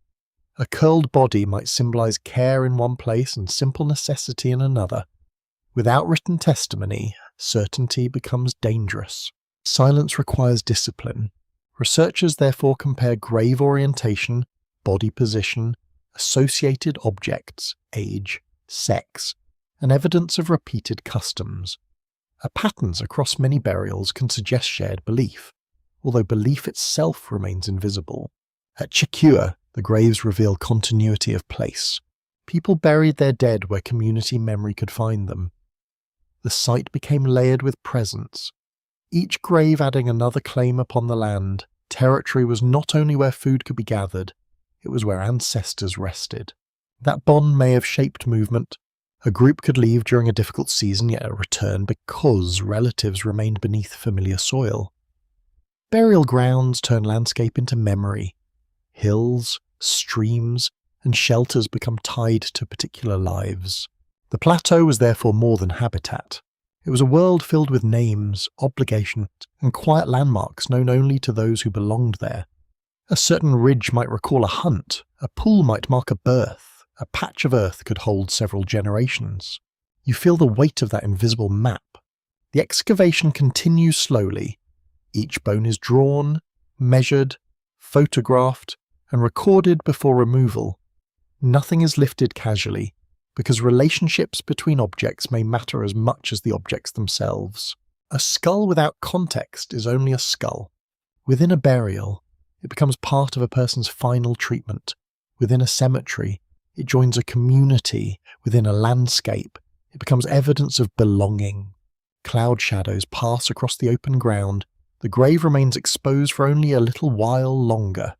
A curled body might symbolize care in one place and simple necessity in another. Without written testimony, certainty becomes dangerous. Silence requires discipline. Researchers therefore compare grave orientation, body position, associated objects, age, sex, and evidence of repeated customs. Patterns across many burials can suggest shared belief, although belief itself remains invisible. At Chikua, the graves reveal continuity of place. People buried their dead where community memory could find them. The site became layered with presence. Each grave adding another claim upon the land. Territory was not only where food could be gathered, it was where ancestors rested. That bond may have shaped movement. A group could leave during a difficult season yet return because relatives remained beneath familiar soil. Burial grounds turn landscape into memory. Hills, streams, and shelters become tied to particular lives. The plateau was therefore more than habitat. It was a world filled with names, obligations, and quiet landmarks known only to those who belonged there. A certain ridge might recall a hunt, a pool might mark a birth, a patch of earth could hold several generations. You feel the weight of that invisible map. The excavation continues slowly. Each bone is drawn, measured, photographed, and recorded before removal. Nothing is lifted casually, because relationships between objects may matter as much as the objects themselves. A skull without context is only a skull. Within a burial, it becomes part of a person's final treatment. Within a cemetery, it joins a community. Within a landscape, it becomes evidence of belonging. Cloud shadows pass across the open ground. The grave remains exposed for only a little while longer.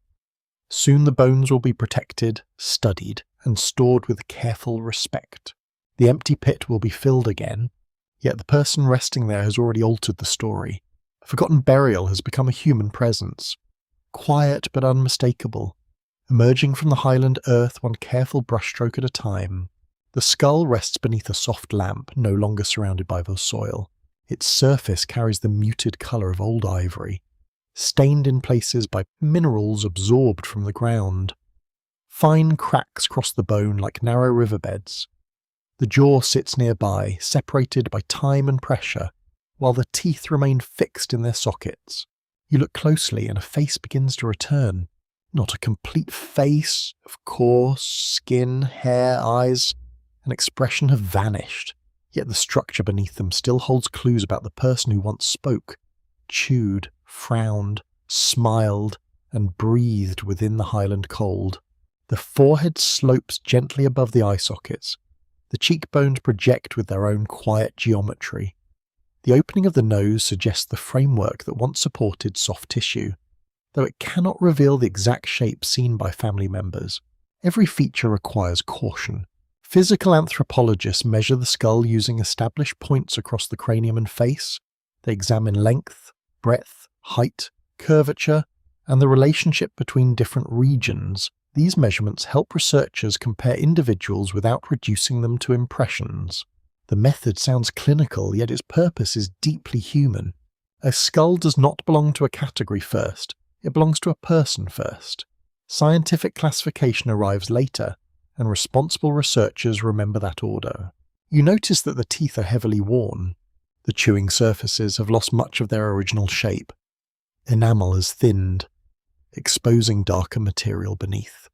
Soon the bones will be protected, studied, and stored with careful respect. The empty pit will be filled again, yet the person resting there has already altered the story. A forgotten burial has become a human presence, quiet but unmistakable, emerging from the highland earth one careful brushstroke at a time. The skull rests beneath a soft lamp, no longer surrounded by the soil. Its surface carries the muted colour of old ivory, stained in places by minerals absorbed from the ground. Fine cracks cross the bone like narrow riverbeds. The jaw sits nearby, separated by time and pressure, while the teeth remain fixed in their sockets. You look closely and a face begins to return. Not a complete face, of course, skin, hair, eyes. An expression have vanished, yet the structure beneath them still holds clues about the person who once spoke, chewed, frowned, smiled, and breathed within the highland cold. The forehead slopes gently above the eye sockets. The cheekbones project with their own quiet geometry. The opening of the nose suggests the framework that once supported soft tissue, though it cannot reveal the exact shape seen by family members. Every feature requires caution. Physical anthropologists measure the skull using established points across the cranium and face. They examine length, breadth, height, curvature, and the relationship between different regions. These measurements help researchers compare individuals without reducing them to impressions. The method sounds clinical, yet its purpose is deeply human. A skull does not belong to a category first, it belongs to a person first. Scientific classification arrives later, and responsible researchers remember that order. You notice that the teeth are heavily worn. The chewing surfaces have lost much of their original shape. Enamel has thinned, exposing darker material beneath.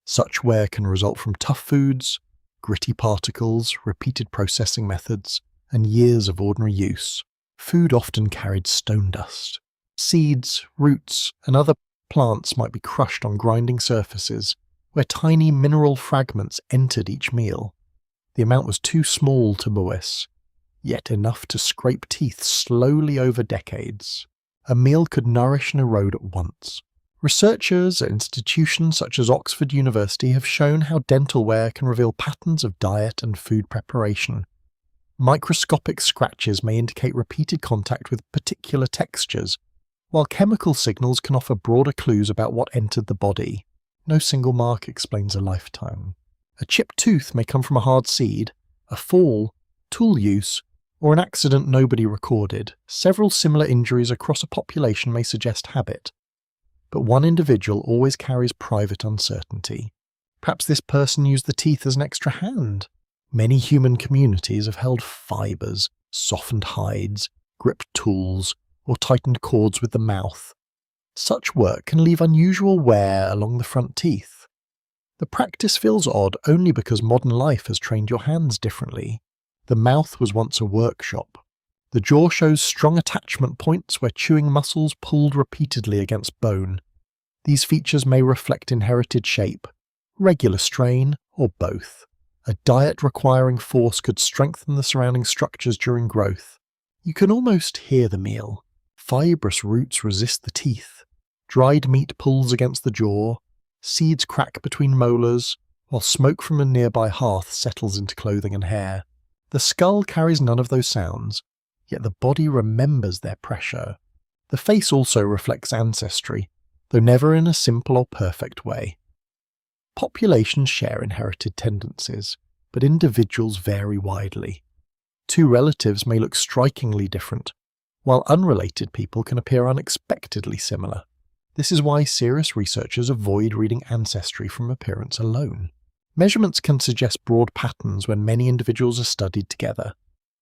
Such wear can result from tough foods, gritty particles, repeated processing methods, and years of ordinary use. Food often carried stone dust. Seeds, roots, and other plants might be crushed on grinding surfaces, where tiny mineral fragments entered each meal. The amount was too small to moist, yet enough to scrape teeth slowly over decades. A meal could nourish and erode at once. Researchers at institutions such as Oxford University have shown how dental wear can reveal patterns of diet and food preparation. Microscopic scratches may indicate repeated contact with particular textures, while chemical signals can offer broader clues about what entered the body. No single mark explains a lifetime. A chipped tooth may come from a hard seed, a fall, tool use, or an accident nobody recorded. Several similar injuries across a population may suggest habit. But one individual always carries private uncertainty. Perhaps this person used the teeth as an extra hand. Many human communities have held fibres, softened hides, gripped tools, or tightened cords with the mouth. Such work can leave unusual wear along the front teeth. The practice feels odd only because modern life has trained your hands differently. The mouth was once a workshop. The jaw shows strong attachment points where chewing muscles pulled repeatedly against bone. These features may reflect inherited shape, regular strain, or both. A diet requiring force could strengthen the surrounding structures during growth. You can almost hear the meal. Fibrous roots resist the teeth. Dried meat pulls against the jaw. Seeds crack between molars, while smoke from a nearby hearth settles into clothing and hair. The skull carries none of those sounds, yet the body remembers their pressure. The face also reflects ancestry, though never in a simple or perfect way. Populations share inherited tendencies, but individuals vary widely. Two relatives may look strikingly different, while unrelated people can appear unexpectedly similar. This is why serious researchers avoid reading ancestry from appearance alone. Measurements can suggest broad patterns when many individuals are studied together.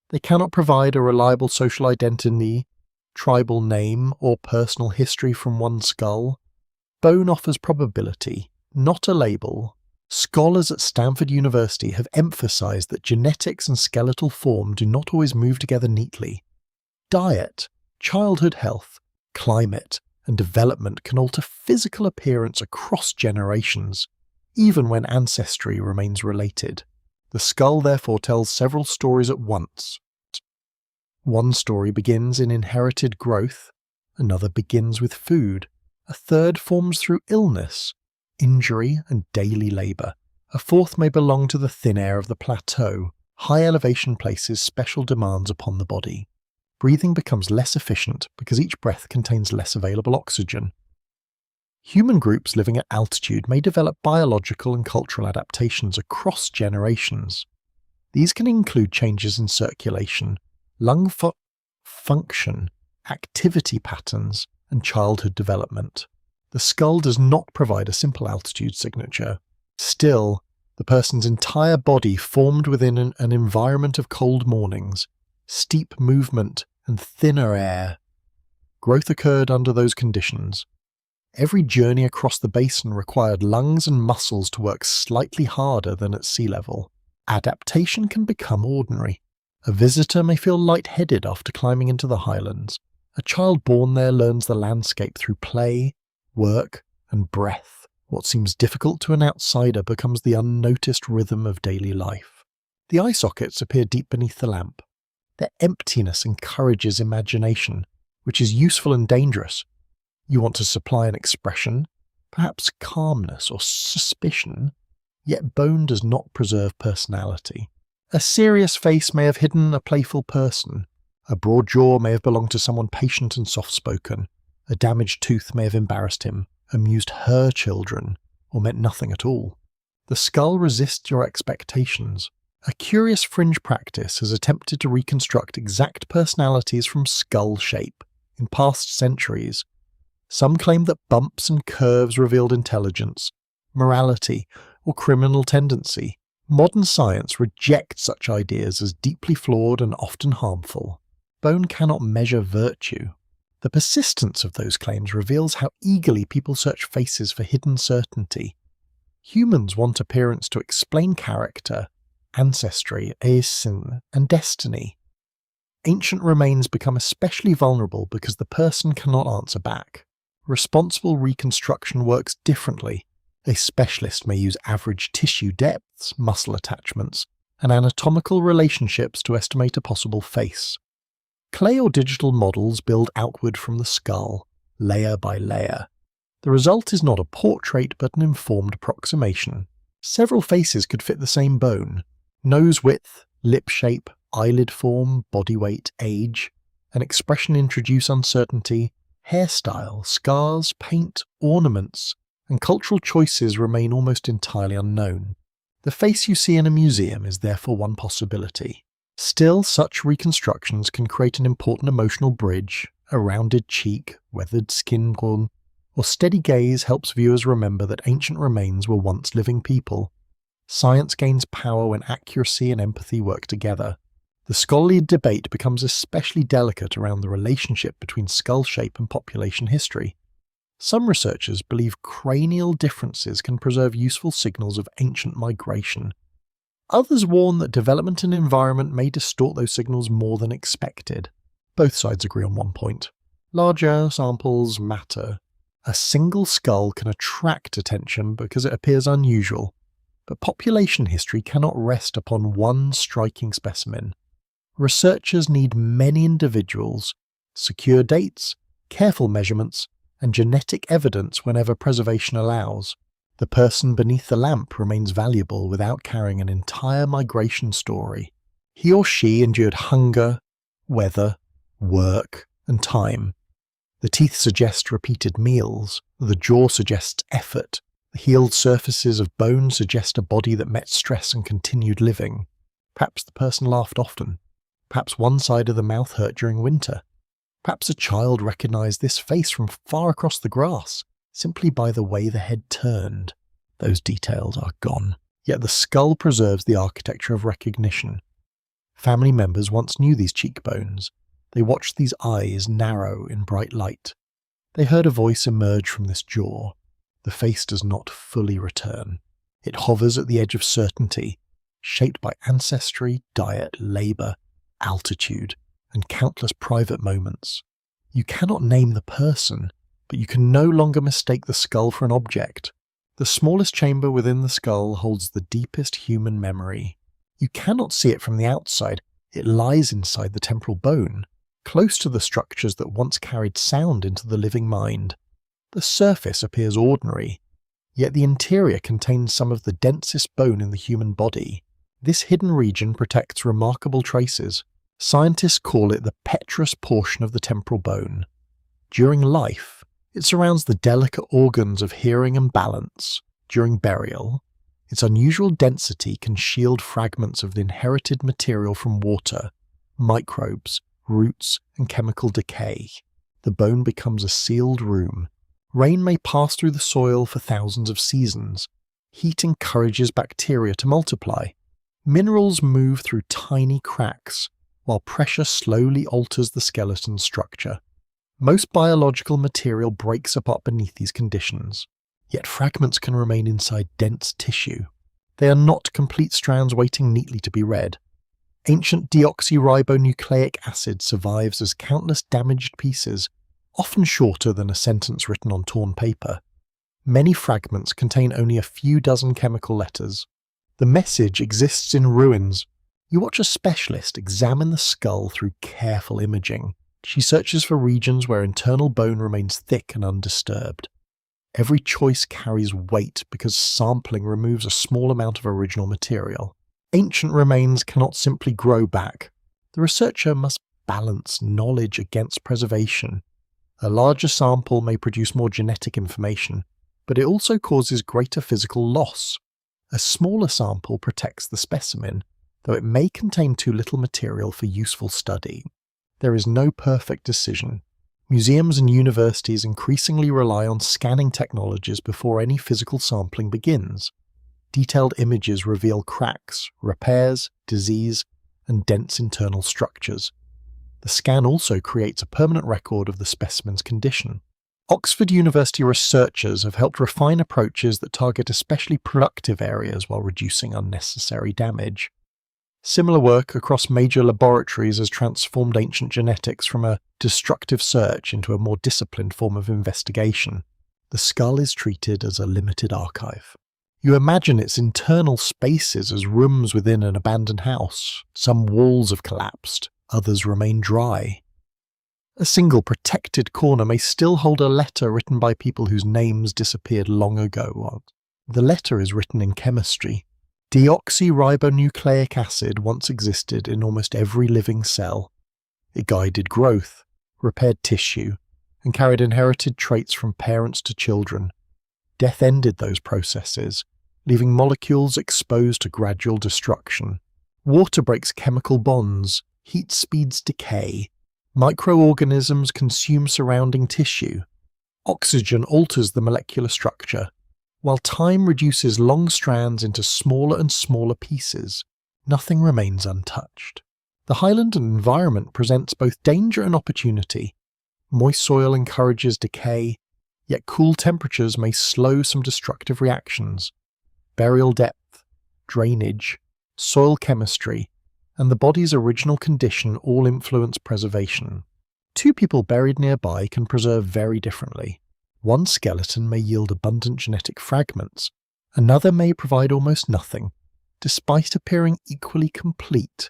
They cannot provide a reliable social identity, tribal name, or personal history from one skull. Bone offers probability, not a label. Scholars at Stanford University have emphasized that genetics and skeletal form do not always move together neatly. Diet, childhood health, climate, and development can alter physical appearance across generations, even when ancestry remains related. The skull therefore tells several stories at once. One story begins in inherited growth, another begins with food, a third forms through illness, injury, and daily labour. A fourth may belong to the thin air of the plateau. High elevation places special demands upon the body. Breathing becomes less efficient because each breath contains less available oxygen. Human groups living at altitude may develop biological and cultural adaptations across generations. These can include changes in circulation, lung function, activity patterns, and childhood development. The skull does not provide a simple altitude signature. Still, the person's entire body formed within an environment of cold mornings, steep movement, and thinner air. Growth occurred under those conditions. Every journey across the basin required lungs and muscles to work slightly harder than at sea level. Adaptation can become ordinary. A visitor may feel lightheaded after climbing into the highlands. A child born there learns the landscape through play, work, and breath. What seems difficult to an outsider becomes the unnoticed rhythm of daily life. The eye sockets appear deep beneath the lamp. Their emptiness encourages imagination, which is useful and dangerous. You want to supply an expression, perhaps calmness or suspicion, yet bone does not preserve personality. A serious face may have hidden a playful person. A broad jaw may have belonged to someone patient and soft-spoken. A damaged tooth may have embarrassed him, amused her children, or meant nothing at all. The skull resists your expectations. A curious fringe practice has attempted to reconstruct exact personalities from skull shape in past centuries. Some claim that bumps and curves revealed intelligence, morality, or criminal tendency. Modern science rejects such ideas as deeply flawed and often harmful. Bone cannot measure virtue. The persistence of those claims reveals how eagerly people search faces for hidden certainty. Humans want appearance to explain character, ancestry, and destiny. Ancient remains become especially vulnerable because the person cannot answer back. Responsible reconstruction works differently. A specialist may use average tissue depths, muscle attachments, and anatomical relationships to estimate a possible face. Clay or digital models build outward from the skull, layer by layer. The result is not a portrait but an informed approximation. Several faces could fit the same bone. Nose width, lip shape, eyelid form, body weight, age. An expression introduce uncertainty. Hairstyle, scars, paint, ornaments, and cultural choices remain almost entirely unknown. The face you see in a museum is therefore one possibility. Still, such reconstructions can create an important emotional bridge. A rounded cheek, weathered skin tone, or steady gaze helps viewers remember that ancient remains were once living people. Science gains power when accuracy and empathy work together. The scholarly debate becomes especially delicate around the relationship between skull shape and population history. Some researchers believe cranial differences can preserve useful signals of ancient migration. Others warn that development and environment may distort those signals more than expected. Both sides agree on one point. Larger samples matter. A single skull can attract attention because it appears unusual, but population history cannot rest upon one striking specimen. Researchers need many individuals, secure dates, careful measurements, and genetic evidence whenever preservation allows. The person beneath the lamp remains valuable without carrying an entire migration story. He or she endured hunger, weather, work, and time. The teeth suggest repeated meals, the jaw suggests effort, the healed surfaces of bone suggest a body that met stress and continued living. Perhaps the person laughed often. Perhaps one side of the mouth hurt during winter. Perhaps a child recognized this face from far across the grass, simply by the way the head turned. Those details are gone. Yet the skull preserves the architecture of recognition. Family members once knew these cheekbones. They watched these eyes narrow in bright light. They heard a voice emerge from this jaw. The face does not fully return. It hovers at the edge of certainty, shaped by ancestry, diet, labor, altitude, and countless private moments. You cannot name the person, but you can no longer mistake the skull for an object. The smallest chamber within the skull holds the deepest human memory. You cannot see it from the outside. It lies inside the temporal bone, close to the structures that once carried sound into the living mind. The surface appears ordinary, yet the interior contains some of the densest bone in the human body. This hidden region protects remarkable traces. Scientists call it the petrous portion of the temporal bone. During life, it surrounds the delicate organs of hearing and balance. During burial, its unusual density can shield fragments of the inherited material from water, microbes, roots, and chemical decay. The bone becomes a sealed room. Rain may pass through the soil for thousands of seasons. Heat encourages bacteria to multiply. Minerals move through tiny cracks, while pressure slowly alters the skeleton structure. Most biological material breaks apart beneath these conditions, yet fragments can remain inside dense tissue. They are not complete strands waiting neatly to be read. Ancient deoxyribonucleic acid survives as countless damaged pieces, often shorter than a sentence written on torn paper. Many fragments contain only a few dozen chemical letters. The message exists in ruins. You watch a specialist examine the skull through careful imaging. She searches for regions where internal bone remains thick and undisturbed. Every choice carries weight because sampling removes a small amount of original material. Ancient remains cannot simply grow back. The researcher must balance knowledge against preservation. A larger sample may produce more genetic information, but it also causes greater physical loss. A smaller sample protects the specimen, though it may contain too little material for useful study. There is no perfect decision. Museums and universities increasingly rely on scanning technologies before any physical sampling begins. Detailed images reveal cracks, repairs, disease, and dense internal structures. The scan also creates a permanent record of the specimen's condition. Oxford University researchers have helped refine approaches that target especially productive areas while reducing unnecessary damage. Similar work across major laboratories has transformed ancient genetics from a destructive search into a more disciplined form of investigation. The skull is treated as a limited archive. You imagine its internal spaces as rooms within an abandoned house. Some walls have collapsed, others remain dry. A single protected corner may still hold a letter written by people whose names disappeared long ago. The letter is written in chemistry. Deoxyribonucleic acid once existed in almost every living cell. It guided growth, repaired tissue, and carried inherited traits from parents to children. Death ended those processes, leaving molecules exposed to gradual destruction. Water breaks chemical bonds, heat speeds decay. Microorganisms consume surrounding tissue. Oxygen alters the molecular structure, while time reduces long strands into smaller and smaller pieces. Nothing remains untouched. The highland environment presents both danger and opportunity. Moist soil encourages decay, yet cool temperatures may slow some destructive reactions. Burial depth, drainage, soil chemistry, and the body's original condition all influence preservation. Two people buried nearby can preserve very differently. One skeleton may yield abundant genetic fragments, another may provide almost nothing, despite appearing equally complete.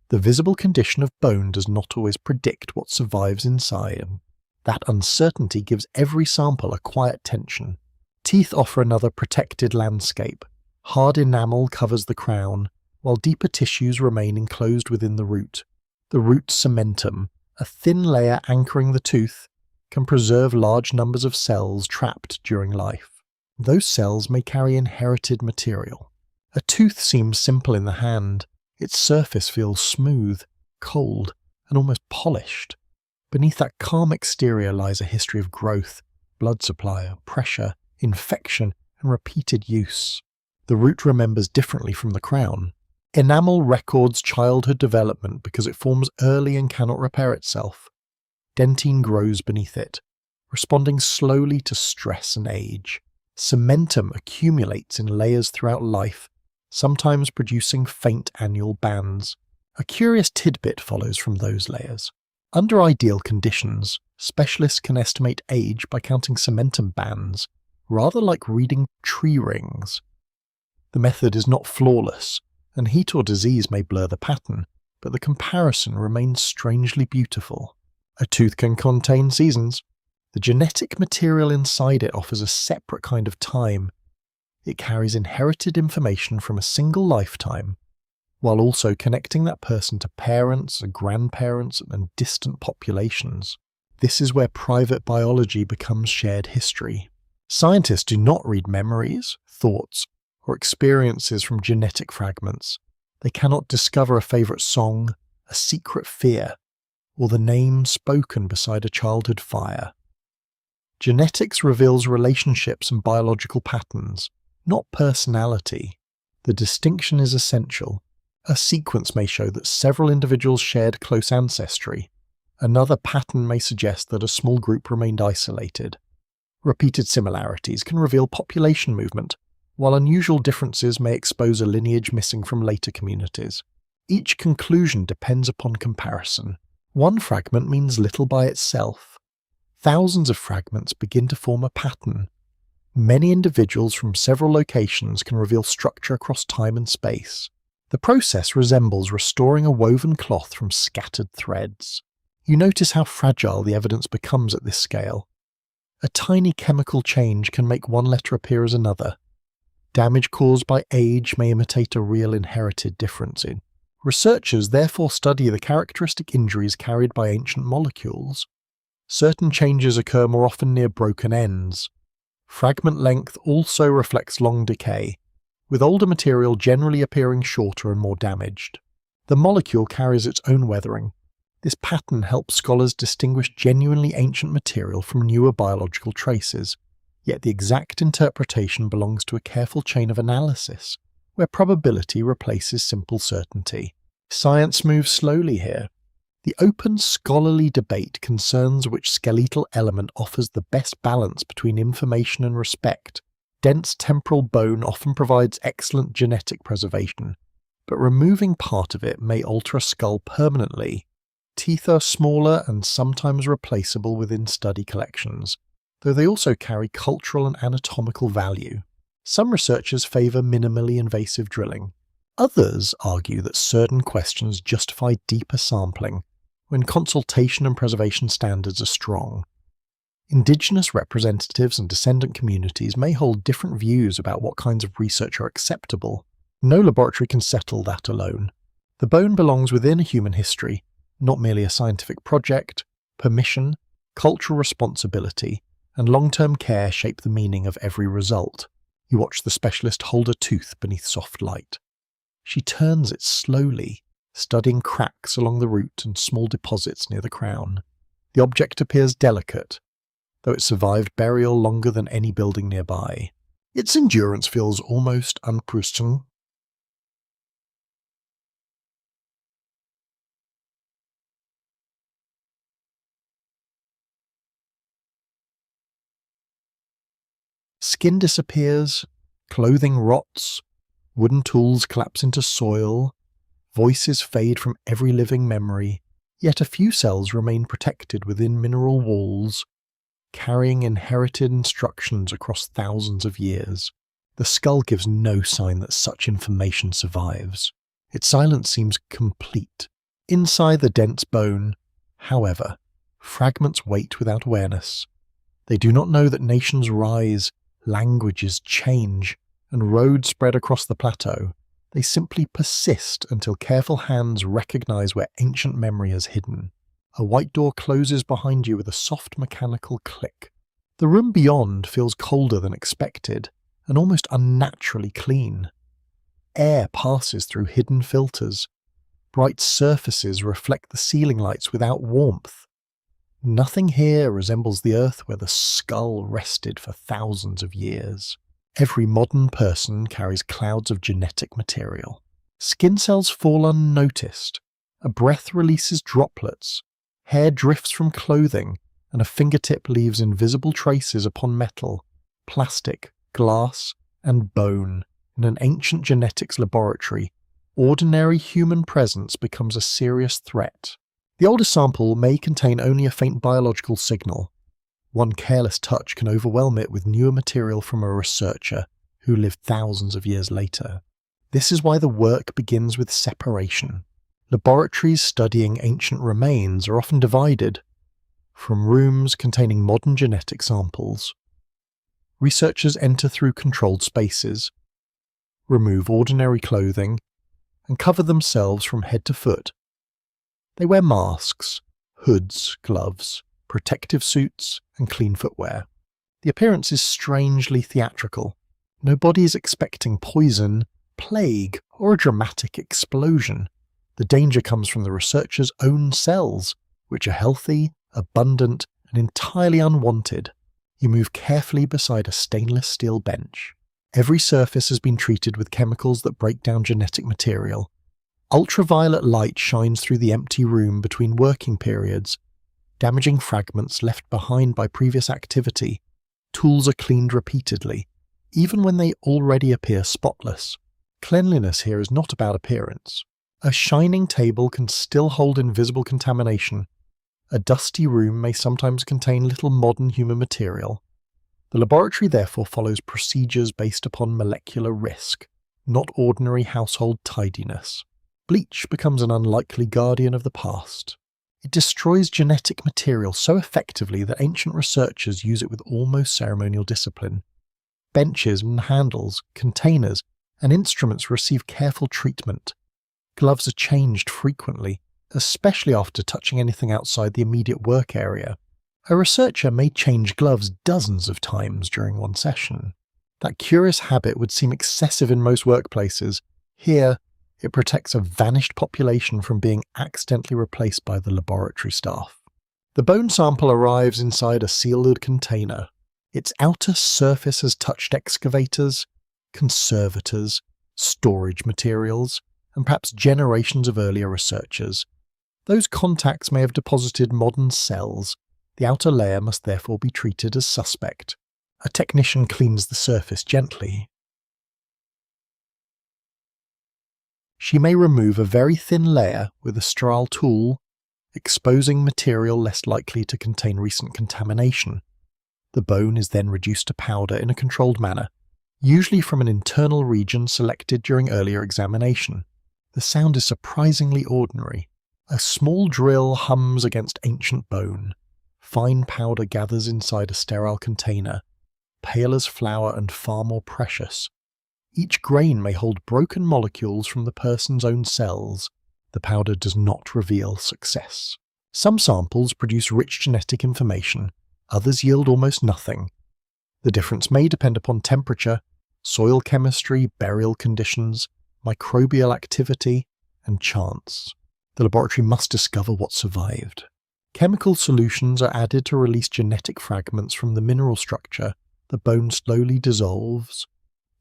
The visible condition of bone does not always predict what survives inside. That uncertainty gives every sample a quiet tension. Teeth offer another protected landscape. Hard enamel covers the crown, while deeper tissues remain enclosed within the root. The root cementum, a thin layer anchoring the tooth, can preserve large numbers of cells trapped during life. Those cells may carry inherited material. A tooth seems simple in the hand. Its surface feels smooth, cold, and almost polished. Beneath that calm exterior lies a history of growth, blood supply, pressure, infection, and repeated use. The root remembers differently from the crown. Enamel records childhood development because it forms early and cannot repair itself. Dentine grows beneath it, responding slowly to stress and age. Cementum accumulates in layers throughout life, sometimes producing faint annual bands. A curious tidbit follows from those layers. Under ideal conditions, specialists can estimate age by counting cementum bands, rather like reading tree rings. The method is not flawless, and heat or disease may blur the pattern, but the comparison remains strangely beautiful. A tooth can contain seasons. The genetic material inside it offers a separate kind of time. It carries inherited information from a single lifetime, while also connecting that person to parents, grandparents, and distant populations. This is where private biology becomes shared history. Scientists do not read memories, thoughts, or experiences from genetic fragments. They cannot discover a favourite song, a secret fear, or the name spoken beside a childhood fire. Genetics reveals relationships and biological patterns, not personality. The distinction is essential. A sequence may show that several individuals shared close ancestry. Another pattern may suggest that a small group remained isolated. Repeated similarities can reveal population movement, while unusual differences may expose a lineage missing from later communities. Each conclusion depends upon comparison. One fragment means little by itself. Thousands of fragments begin to form a pattern. Many individuals from several locations can reveal structure across time and space. The process resembles restoring a woven cloth from scattered threads. You notice how fragile the evidence becomes at this scale. A tiny chemical change can make one letter appear as another. Damage caused by age may imitate a real inherited difference. Researchers therefore study the characteristic injuries carried by ancient molecules. Certain changes occur more often near broken ends. Fragment length also reflects long decay, with older material generally appearing shorter and more damaged. The molecule carries its own weathering. This pattern helps scholars distinguish genuinely ancient material from newer biological traces, yet the exact interpretation belongs to a careful chain of analysis, where probability replaces simple certainty. Science moves slowly here. The open scholarly debate concerns which skeletal element offers the best balance between information and respect. Dense temporal bone often provides excellent genetic preservation, but removing part of it may alter a skull permanently. Teeth are smaller and sometimes replaceable within study collections, though they also carry cultural and anatomical value. Some researchers favour minimally invasive drilling. Others argue that certain questions justify deeper sampling when consultation and preservation standards are strong. Indigenous representatives and descendant communities may hold different views about what kinds of research are acceptable. No laboratory can settle that alone. The bone belongs within a human history, not merely a scientific project. Permission, cultural responsibility, and long-term care shape the meaning of every result. You watch the specialist hold a tooth beneath soft light. She turns it slowly, studying cracks along the root and small deposits near the crown. The object appears delicate, though it survived burial longer than any building nearby. Its endurance feels almost unprecedented. Skin disappears, clothing rots, wooden tools collapse into soil, voices fade from every living memory, yet a few cells remain protected within mineral walls, carrying inherited instructions across thousands of years. The skull gives no sign that such information survives. Its silence seems complete. Inside the dense bone, however, fragments wait without awareness. They do not know that nations rise, languages change, and roads spread across the plateau. They simply persist until careful hands recognize where ancient memory is hidden. A white door closes behind you with a soft mechanical click. The room beyond feels colder than expected, and almost unnaturally clean. Air passes through hidden filters. Bright surfaces reflect the ceiling lights without warmth. Nothing here resembles the earth where the skull rested for thousands of years. Every modern person carries clouds of genetic material. Skin cells fall unnoticed. A breath releases droplets. Hair drifts from clothing, and a fingertip leaves invisible traces upon metal, plastic, glass, and bone. In an ancient genetics laboratory, ordinary human presence becomes a serious threat. The oldest sample may contain only a faint biological signal. One careless touch can overwhelm it with newer material from a researcher who lived thousands of years later. This is why the work begins with separation. Laboratories studying ancient remains are often divided. From rooms containing modern genetic samples, researchers enter through controlled spaces, remove ordinary clothing, and cover themselves from head to foot. They wear masks, hoods, gloves, protective suits, and clean footwear. The appearance is strangely theatrical. Nobody is expecting poison, plague, or a dramatic explosion. The danger comes from the researchers' own cells, which are healthy, abundant, and entirely unwanted. You move carefully beside a stainless steel bench. Every surface has been treated with chemicals that break down genetic material. Ultraviolet light shines through the empty room between working periods, damaging fragments left behind by previous activity. Tools are cleaned repeatedly, even when they already appear spotless. Cleanliness here is not about appearance. A shining table can still hold invisible contamination. A dusty room may sometimes contain little modern human material. The laboratory therefore follows procedures based upon molecular risk, not ordinary household tidiness. Bleach becomes an unlikely guardian of the past. It destroys genetic material so effectively that ancient researchers use it with almost ceremonial discipline. Benches and handles, containers, and instruments receive careful treatment. Gloves are changed frequently, especially after touching anything outside the immediate work area. A researcher may change gloves dozens of times during one session. That curious habit would seem excessive in most workplaces. Here, it protects a vanished population from being accidentally replaced by the laboratory staff. The bone sample arrives inside a sealed container. Its outer surface has touched excavators, conservators, storage materials, and perhaps generations of earlier researchers. Those contacts may have deposited modern cells. The outer layer must therefore be treated as suspect. A technician cleans the surface gently. She may remove a very thin layer with a sterile tool, exposing material less likely to contain recent contamination. The bone is then reduced to powder in a controlled manner, usually from an internal region selected during earlier examination. The sound is surprisingly ordinary. A small drill hums against ancient bone. Fine powder gathers inside a sterile container, pale as flour and far more precious. Each grain may hold broken molecules from the person's own cells. The powder does not reveal success. Some samples produce rich genetic information, others yield almost nothing. The difference may depend upon temperature, soil chemistry, burial conditions, microbial activity, and chance. The laboratory must discover what survived. Chemical solutions are added to release genetic fragments from the mineral structure. The bone slowly dissolves,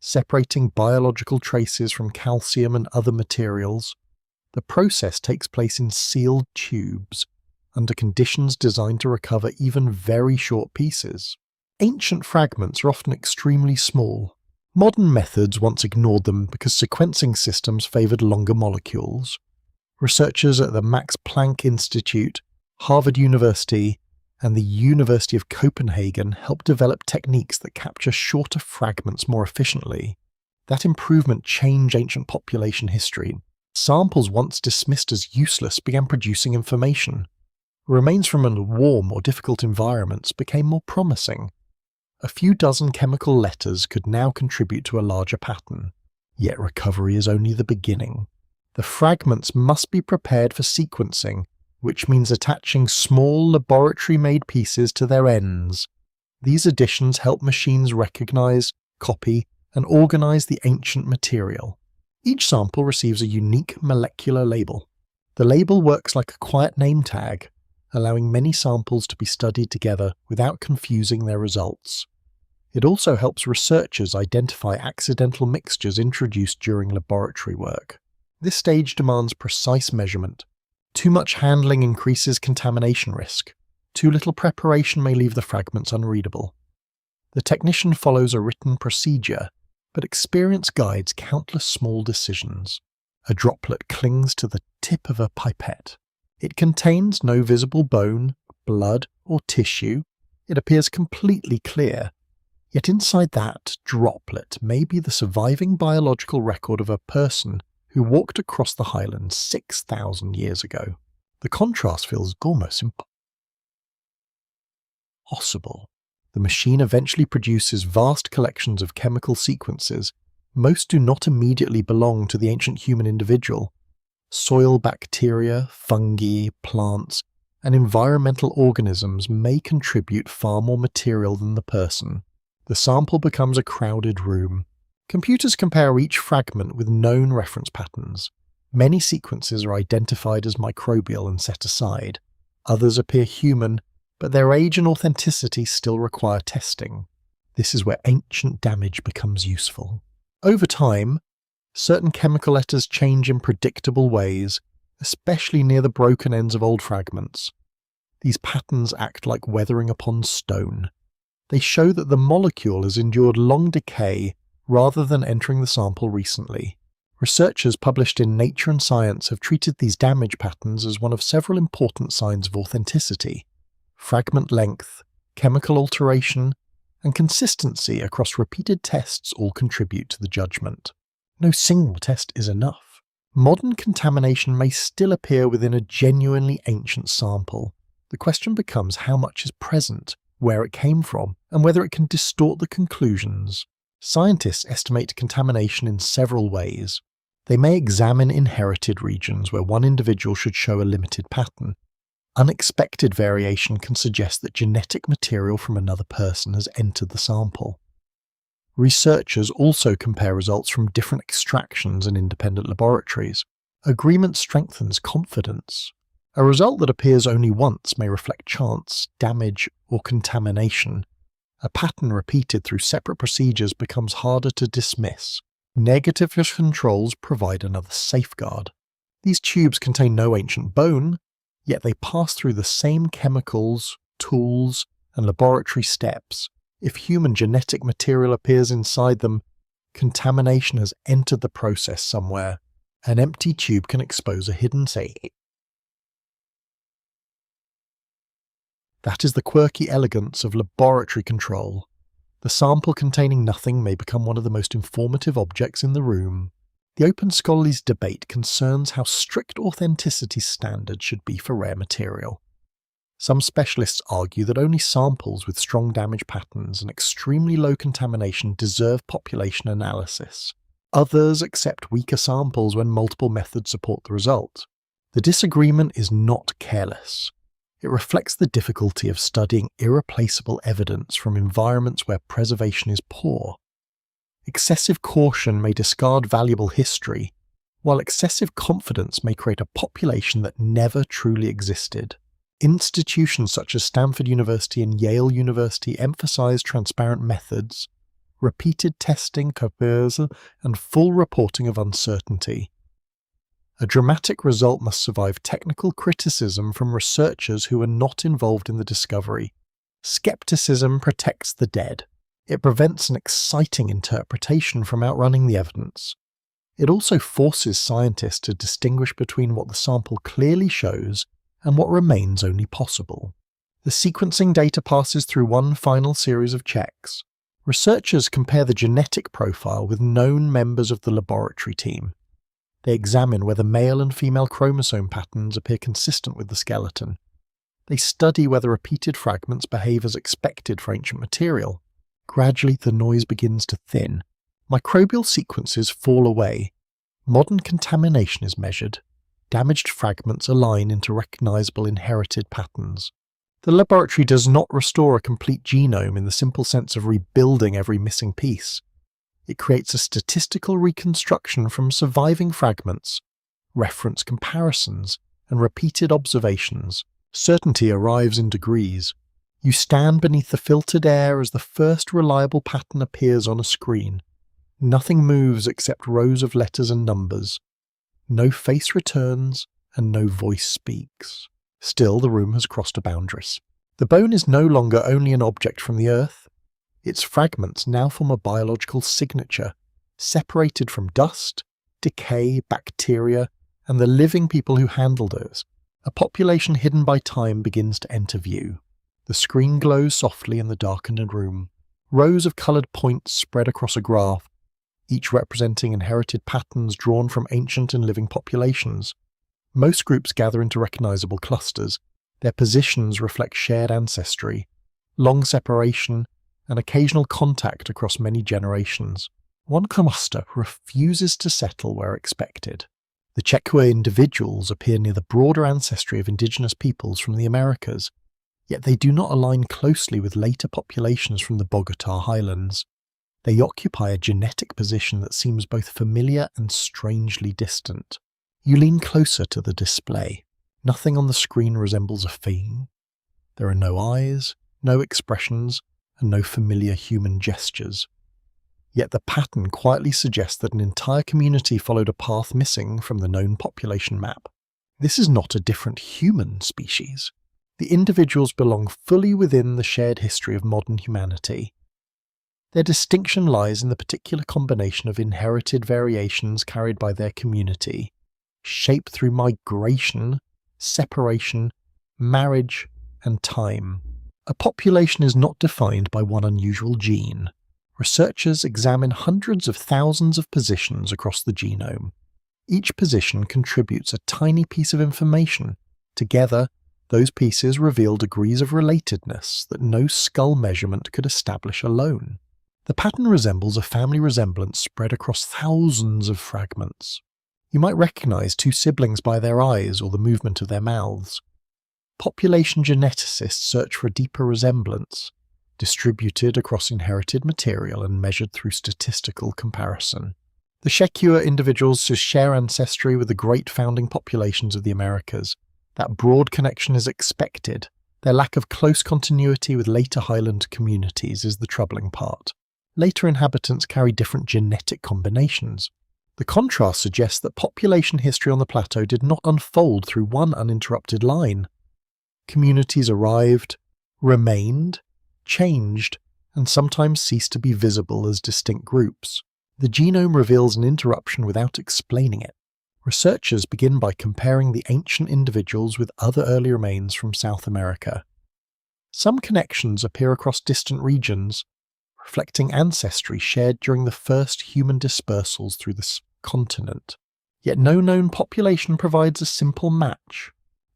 separating biological traces from calcium and other materials. The process takes place in sealed tubes, under conditions designed to recover even very short pieces. Ancient fragments are often extremely small. Modern methods once ignored them because sequencing systems favoured longer molecules. Researchers at the Max Planck Institute, Harvard University, and the University of Copenhagen helped develop techniques that capture shorter fragments more efficiently. That improvement changed ancient population history. Samples once dismissed as useless began producing information. Remains from warm or difficult environments became more promising. A few dozen chemical letters could now contribute to a larger pattern. Yet recovery is only the beginning. The fragments must be prepared for sequencing, which means attaching small laboratory-made pieces to their ends. These additions help machines recognize, copy, and organize the ancient material. Each sample receives a unique molecular label. The label works like a quiet name tag, allowing many samples to be studied together without confusing their results. It also helps researchers identify accidental mixtures introduced during laboratory work. This stage demands precise measurement. Too much handling increases contamination risk. Too little preparation may leave the fragments unreadable. The technician follows a written procedure, but experience guides countless small decisions. A droplet clings to the tip of a pipette. It contains no visible bone, blood, or tissue. It appears completely clear. Yet inside that droplet may be the surviving biological record of a person who walked across the highlands 6,000 years ago. The contrast feels almost impossible. The machine eventually produces vast collections of chemical sequences. Most do not immediately belong to the ancient human individual. Soil bacteria, fungi, plants, and environmental organisms may contribute far more material than the person. The sample becomes a crowded room. Computers compare each fragment with known reference patterns. Many sequences are identified as microbial and set aside. Others appear human, but their age and authenticity still require testing. This is where ancient damage becomes useful. Over time, certain chemical letters change in predictable ways, especially near the broken ends of old fragments. These patterns act like weathering upon stone. They show that the molecule has endured long decay rather than entering the sample recently. Researchers published in Nature and Science have treated these damage patterns as one of several important signs of authenticity. Fragment length, chemical alteration, and consistency across repeated tests all contribute to the judgment. No single test is enough. Modern contamination may still appear within a genuinely ancient sample. The question becomes how much is present, where it came from, and whether it can distort the conclusions. Scientists estimate contamination in several ways. They may examine inherited regions where one individual should show a limited pattern. Unexpected variation can suggest that genetic material from another person has entered the sample. Researchers also compare results from different extractions and independent laboratories. Agreement strengthens confidence. A result that appears only once may reflect chance, damage, or contamination. A pattern repeated through separate procedures becomes harder to dismiss. Negative controls provide another safeguard. These tubes contain no ancient bone, yet they pass through the same chemicals, tools, and laboratory steps. If human genetic material appears inside them, contamination has entered the process somewhere. An empty tube can expose a hidden secret. That is the quirky elegance of laboratory control. The sample containing nothing may become one of the most informative objects in the room. The open scholarly debate concerns how strict authenticity standards should be for rare material. Some specialists argue that only samples with strong damage patterns and extremely low contamination deserve population analysis. Others accept weaker samples when multiple methods support the result. The disagreement is not careless. It reflects the difficulty of studying irreplaceable evidence from environments where preservation is poor. Excessive caution may discard valuable history, while excessive confidence may create a population that never truly existed. Institutions such as Stanford University and Yale University emphasize transparent methods, repeated testing, comparison, and full reporting of uncertainty. A dramatic result must survive technical criticism from researchers who are not involved in the discovery. Skepticism protects the dead. It prevents an exciting interpretation from outrunning the evidence. It also forces scientists to distinguish between what the sample clearly shows and what remains only possible. The sequencing data passes through one final series of checks. Researchers compare the genetic profile with known members of the laboratory team. They examine whether male and female chromosome patterns appear consistent with the skeleton. They study whether repeated fragments behave as expected for ancient material. Gradually, the noise begins to thin. Microbial sequences fall away. Modern contamination is measured. Damaged fragments align into recognizable inherited patterns. The laboratory does not restore a complete genome in the simple sense of rebuilding every missing piece. It creates a statistical reconstruction from surviving fragments, reference comparisons, and repeated observations. Certainty arrives in degrees. You stand beneath the filtered air as the first reliable pattern appears on a screen. Nothing moves except rows of letters and numbers. No face returns, and no voice speaks. Still, the room has crossed a boundary. The bone is no longer only an object from the earth. Its fragments now form a biological signature, separated from dust, decay, bacteria, and the living people who handled it. A population hidden by time begins to enter view. The screen glows softly in the darkened room. Rows of coloured points spread across a graph, each representing inherited patterns drawn from ancient and living populations. Most groups gather into recognizable clusters. Their positions reflect shared ancestry, long separation, and occasional contact across many generations. One cluster refuses to settle where expected. The Chekwa individuals appear near the broader ancestry of indigenous peoples from the Americas, yet they do not align closely with later populations from the Bogotá highlands. They occupy a genetic position that seems both familiar and strangely distant. You lean closer to the display. Nothing on the screen resembles a thing. There are no eyes, no expressions, and no familiar human gestures. Yet the pattern quietly suggests that an entire community followed a path missing from the known population map. This is not a different human species. The individuals belong fully within the shared history of modern humanity. Their distinction lies in the particular combination of inherited variations carried by their community, shaped through migration, separation, marriage, and time. A population is not defined by one unusual gene. Researchers examine hundreds of thousands of positions across the genome. Each position contributes a tiny piece of information. Together, those pieces reveal degrees of relatedness that no skull measurement could establish alone. The pattern resembles a family resemblance spread across thousands of fragments. You might recognize two siblings by their eyes or the movement of their mouths. population geneticists search for a deeper resemblance, distributed across inherited material and measured through statistical comparison. The Shekua individuals share ancestry with the great founding populations of the Americas. That broad connection is expected. Their lack of close continuity with later highland communities is the troubling part. Later inhabitants carry different genetic combinations. The contrast suggests that population history on the plateau did not unfold through one uninterrupted line. Communities arrived, remained, changed, and sometimes ceased to be visible as distinct groups. The genome reveals an interruption without explaining it. Researchers begin by comparing the ancient individuals with other early remains from South America. Some connections appear across distant regions, reflecting ancestry shared during the first human dispersals through this continent. Yet no known population provides a simple match.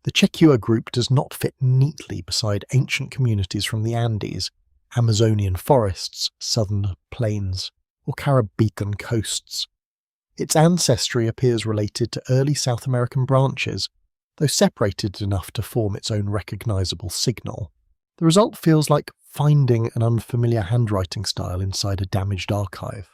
The Chekua group does not fit neatly beside ancient communities from the Andes, Amazonian forests, southern plains, or Caribbean coasts. Its ancestry appears related to early South American branches, though separated enough to form its own recognizable signal. The result feels like finding an unfamiliar handwriting style inside a damaged archive.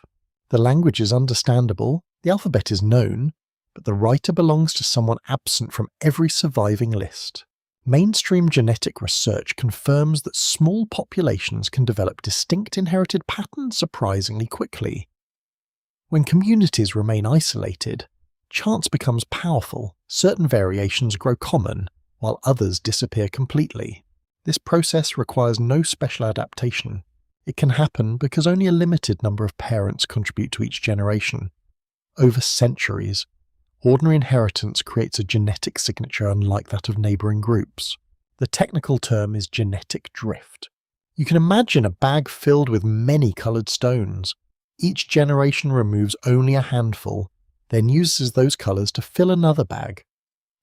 The language is understandable, the alphabet is known, but the writer belongs to someone absent from every surviving list. Mainstream genetic research confirms that small populations can develop distinct inherited patterns surprisingly quickly. When communities remain isolated, chance becomes powerful, certain variations grow common, while others disappear completely. This process requires no special adaptation. It can happen because only a limited number of parents contribute to each generation. Over centuries, ordinary inheritance creates a genetic signature unlike that of neighbouring groups. The technical term is genetic drift. You can imagine a bag filled with many coloured stones. Each generation removes only a handful, then uses those colours to fill another bag.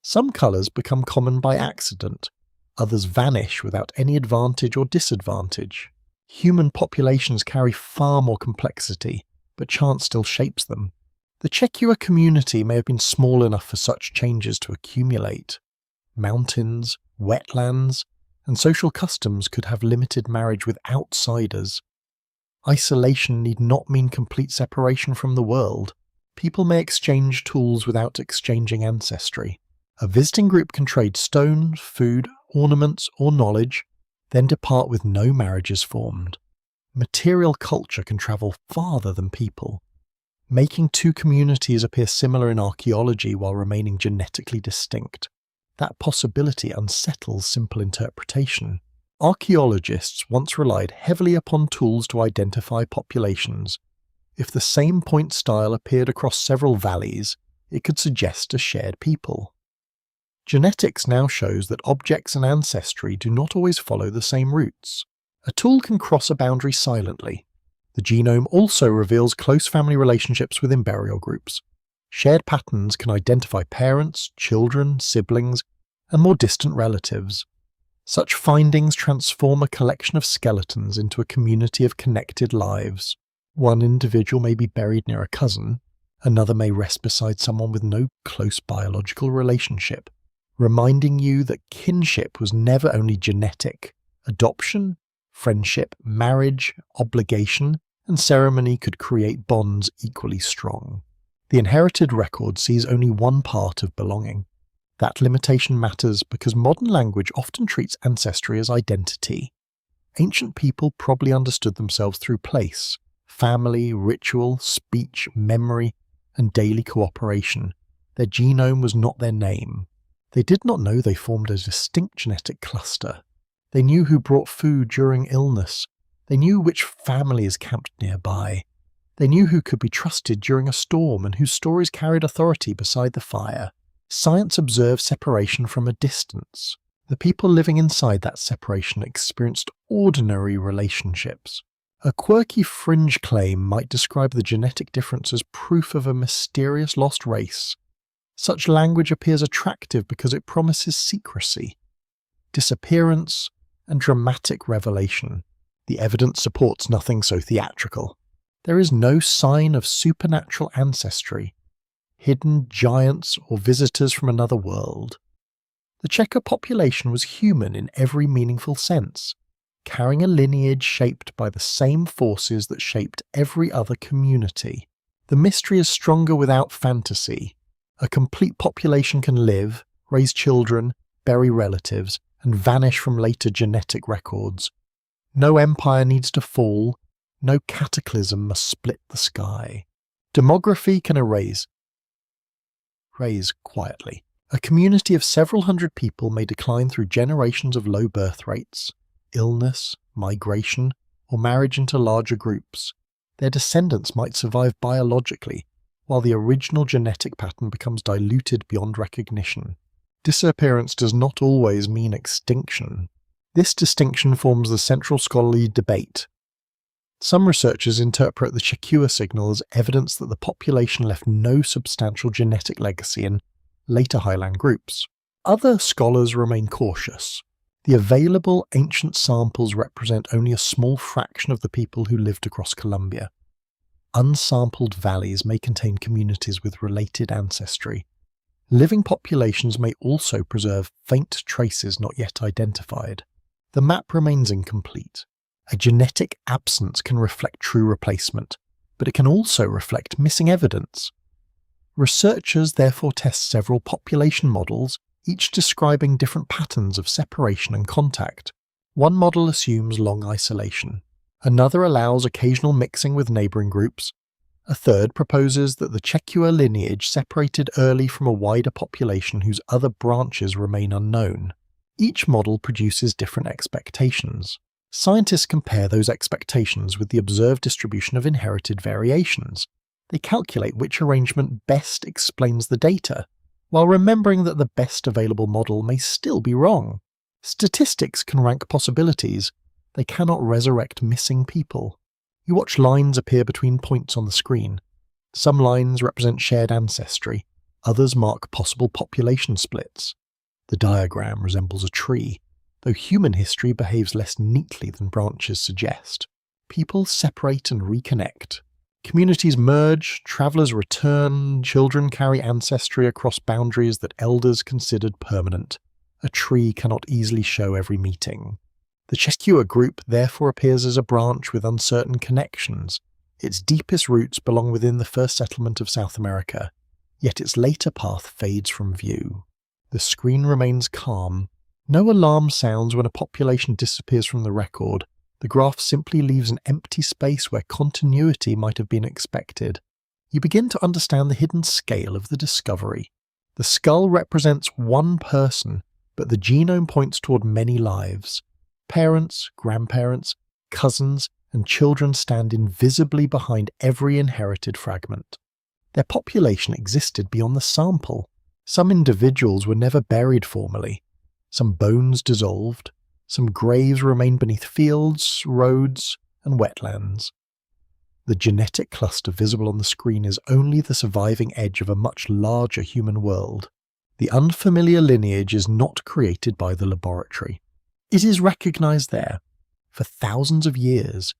Some colours become common by accident, others vanish without any advantage or disadvantage. Human populations carry far more complexity, but chance still shapes them. The Chekua community may have been small enough for such changes to accumulate. Mountains, wetlands, and social customs could have limited marriage with outsiders. Isolation need not mean complete separation from the world. People may exchange tools without exchanging ancestry. A visiting group can trade stones, food, ornaments, or knowledge, then depart with no marriages formed. Material culture can travel farther than people, making two communities appear similar in archaeology while remaining genetically distinct. That possibility unsettles simple interpretation. Archaeologists once relied heavily upon tools to identify populations. If the same point style appeared across several valleys, it could suggest a shared people. Genetics now shows that objects and ancestry do not always follow the same routes. A tool can cross a boundary silently. The genome also reveals close family relationships within burial groups. Shared patterns can identify parents, children, siblings, and more distant relatives. Such findings transform a collection of skeletons into a community of connected lives. One individual may be buried near a cousin, another may rest beside someone with no close biological relationship, reminding you that kinship was never only genetic. Adoption, friendship, marriage, obligation, and ceremony could create bonds equally strong. The inherited record sees only one part of belonging. That limitation matters because modern language often treats ancestry as identity. Ancient people probably understood themselves through place, family, ritual, speech, memory, and daily cooperation. Their genome was not their name. They did not know they formed a distinct genetic cluster. They knew who brought food during illness. They knew which families camped nearby. They knew who could be trusted during a storm and whose stories carried authority beside the fire. Science observed separation from a distance. The people living inside that separation experienced ordinary relationships. A quirky fringe claim might describe the genetic difference as proof of a mysterious lost race. Such language appears attractive because it promises secrecy, disappearance, and dramatic revelation. The evidence supports nothing so theatrical. There is no sign of supernatural ancestry, hidden giants, or visitors from another world. The Checa population was human in every meaningful sense, carrying a lineage shaped by the same forces that shaped every other community. The mystery is stronger without fantasy. A complete population can live, raise children, bury relatives, and vanish from later genetic records. No empire needs to fall, no cataclysm must split the sky. Demography can erase quietly. A community of several hundred people may decline through generations of low birth rates, illness, migration, or marriage into larger groups. Their descendants might survive biologically, while the original genetic pattern becomes diluted beyond recognition. Disappearance does not always mean extinction. This distinction forms the central scholarly debate. Some researchers interpret the Checua signal as evidence that the population left no substantial genetic legacy in later highland groups. Other scholars remain cautious. The available ancient samples represent only a small fraction of the people who lived across Colombia. Unsampled valleys may contain communities with related ancestry. Living populations may also preserve faint traces not yet identified. The map remains incomplete. A genetic absence can reflect true replacement, but it can also reflect missing evidence. Researchers therefore test several population models, each describing different patterns of separation and contact. One model assumes long isolation. Another allows occasional mixing with neighbouring groups. A third proposes that the Checua lineage separated early from a wider population whose other branches remain unknown. Each model produces different expectations. Scientists compare those expectations with the observed distribution of inherited variations. They calculate which arrangement best explains the data, while remembering that the best available model may still be wrong. Statistics can rank possibilities. They cannot resurrect missing people. You watch lines appear between points on the screen. Some lines represent shared ancestry, others mark possible population splits. The diagram resembles a tree, though human history behaves less neatly than branches suggest. People separate and reconnect. Communities merge, travellers return, children carry ancestry across boundaries that elders considered permanent. A tree cannot easily show every meeting. The Checua group therefore appears as a branch with uncertain connections. Its deepest roots belong within the first settlement of South America, yet its later path fades from view. The screen remains calm. No alarm sounds when a population disappears from the record. The graph simply leaves an empty space where continuity might have been expected. You begin to understand the hidden scale of the discovery. The skull represents one person, but the genome points toward many lives. Parents, grandparents, cousins, and children stand invisibly behind every inherited fragment. Their population existed beyond the sample. Some individuals were never buried formally. Some bones dissolved. Some graves remain beneath fields, roads, and wetlands. The genetic cluster visible on the screen is only the surviving edge of a much larger human world. The unfamiliar lineage is not created by the laboratory. It is recognized there. For thousands of years,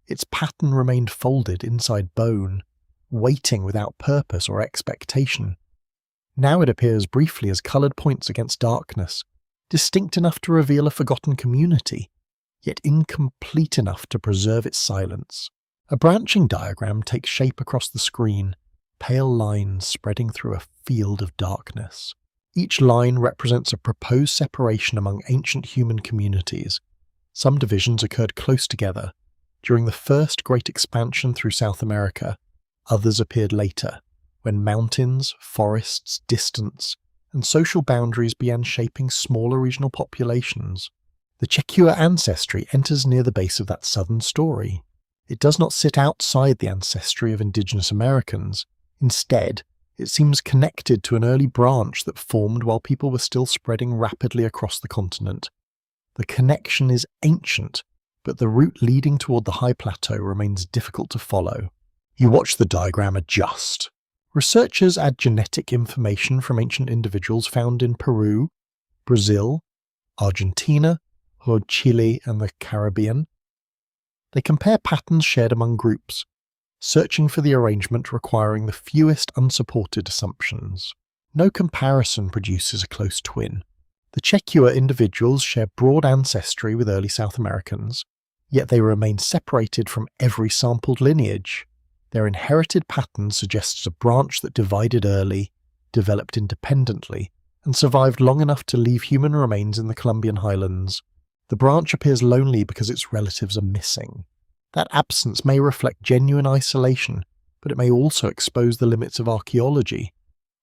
its pattern remained folded inside bone, waiting without purpose or expectation. Now it appears briefly as coloured points against darkness, distinct enough to reveal a forgotten community, yet incomplete enough to preserve its silence. A branching diagram takes shape across the screen, pale lines spreading through a field of darkness. Each line represents a proposed separation among ancient human communities. Some divisions occurred close together. During the first great expansion through South America, others appeared later, when mountains, forests, distance, and social boundaries began shaping smaller regional populations. The Checua ancestry enters near the base of that southern story. It does not sit outside the ancestry of indigenous Americans. Instead, it seems connected to an early branch that formed while people were still spreading rapidly across the continent. The connection is ancient, but the route leading toward the high plateau remains difficult to follow. You watch the diagram adjust. Researchers add genetic information from ancient individuals found in Peru, Brazil, Argentina, or Chile and the Caribbean. They compare patterns shared among groups, searching for the arrangement requiring the fewest unsupported assumptions. No comparison produces a close twin. The Chequia individuals share broad ancestry with early South Americans, yet they remain separated from every sampled lineage. Their inherited pattern suggests a branch that divided early, developed independently, and survived long enough to leave human remains in the Colombian highlands. The branch appears lonely because its relatives are missing. That absence may reflect genuine isolation, but it may also expose the limits of archaeology.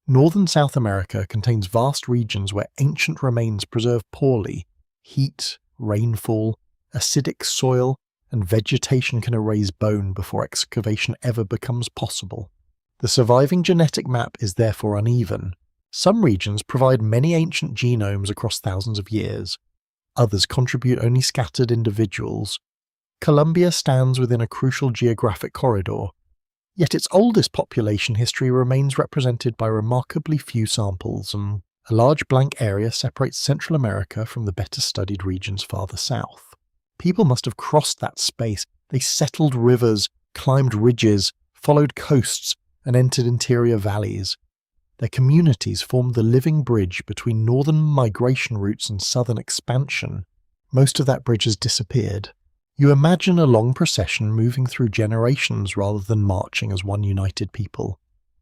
Northern South America contains vast regions where ancient remains preserve poorly. Heat, rainfall, acidic soil, and vegetation can erase bone before excavation ever becomes possible. The surviving genetic map is therefore uneven. Some regions provide many ancient genomes across thousands of years. Others contribute only scattered individuals. Colombia stands within a crucial geographic corridor, yet its oldest population history remains represented by remarkably few samples, and a large blank area separates Central America from the better-studied regions farther south. People must have crossed that space. They settled rivers, climbed ridges, followed coasts, and entered interior valleys. Their communities formed the living bridge between northern migration routes and southern expansion. Most of that bridge has disappeared. You imagine a long procession moving through generations rather than marching as one united people.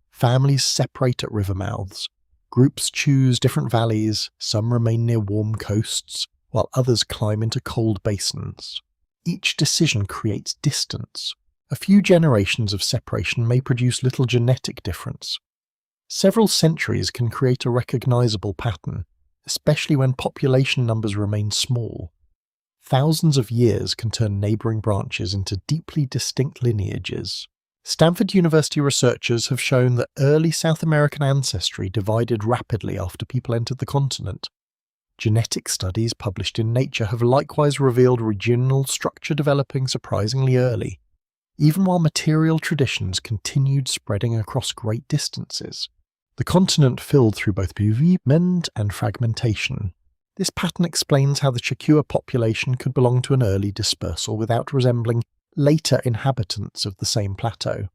Families separate at river mouths. Groups choose different valleys, some remain near warm coasts, while others climb into cold basins. Each decision creates distance. A few generations of separation may produce little genetic difference. Several centuries can create a recognizable pattern, especially when population numbers remain small. Thousands of years can turn neighboring branches into deeply distinct lineages. Stanford University researchers have shown that early South American ancestry divided rapidly after people entered the continent. Genetic studies published in Nature have likewise revealed regional structure developing surprisingly early, even while material traditions continued spreading across great distances. The continent filled through both movement and fragmentation. This pattern explains how the Chequia population could belong to an early dispersal without resembling later inhabitants of the same plateau.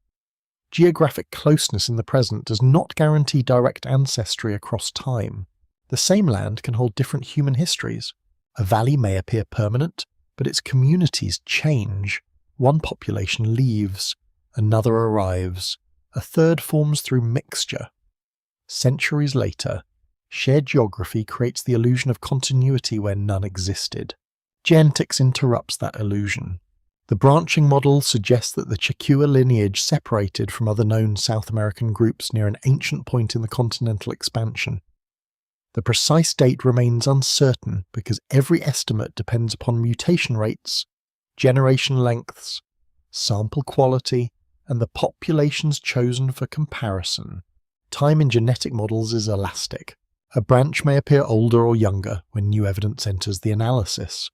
Geographic closeness in the present does not guarantee direct ancestry across time. The same land can hold different human histories. A valley may appear permanent, but its communities change. One population leaves, another arrives, a third forms through mixture. Centuries later, shared geography creates the illusion of continuity where none existed. Genetics interrupts that illusion. The branching model suggests that the Chequia lineage separated from other known South American groups near an ancient point in the continental expansion. The precise date remains uncertain because every estimate depends upon mutation rates, generation lengths, sample quality, and the populations chosen for comparison. Time in genetic models is elastic. A branch may appear older or younger when new evidence enters the analysis.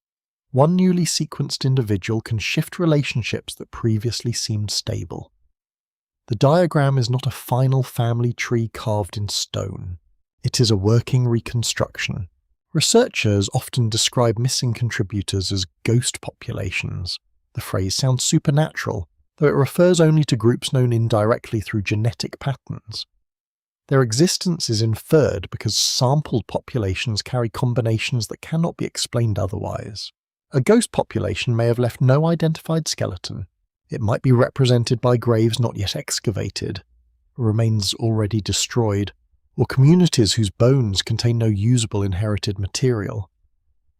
One newly sequenced individual can shift relationships that previously seemed stable. The diagram is not a final family tree carved in stone. It is a working reconstruction. Researchers often describe missing contributors as ghost populations. The phrase sounds supernatural, though it refers only to groups known indirectly through genetic patterns. Their existence is inferred because sampled populations carry combinations that cannot be explained otherwise. A ghost population may have left no identified skeleton. It might be represented by graves not yet excavated, remains already destroyed, or communities whose bones contain no usable inherited material.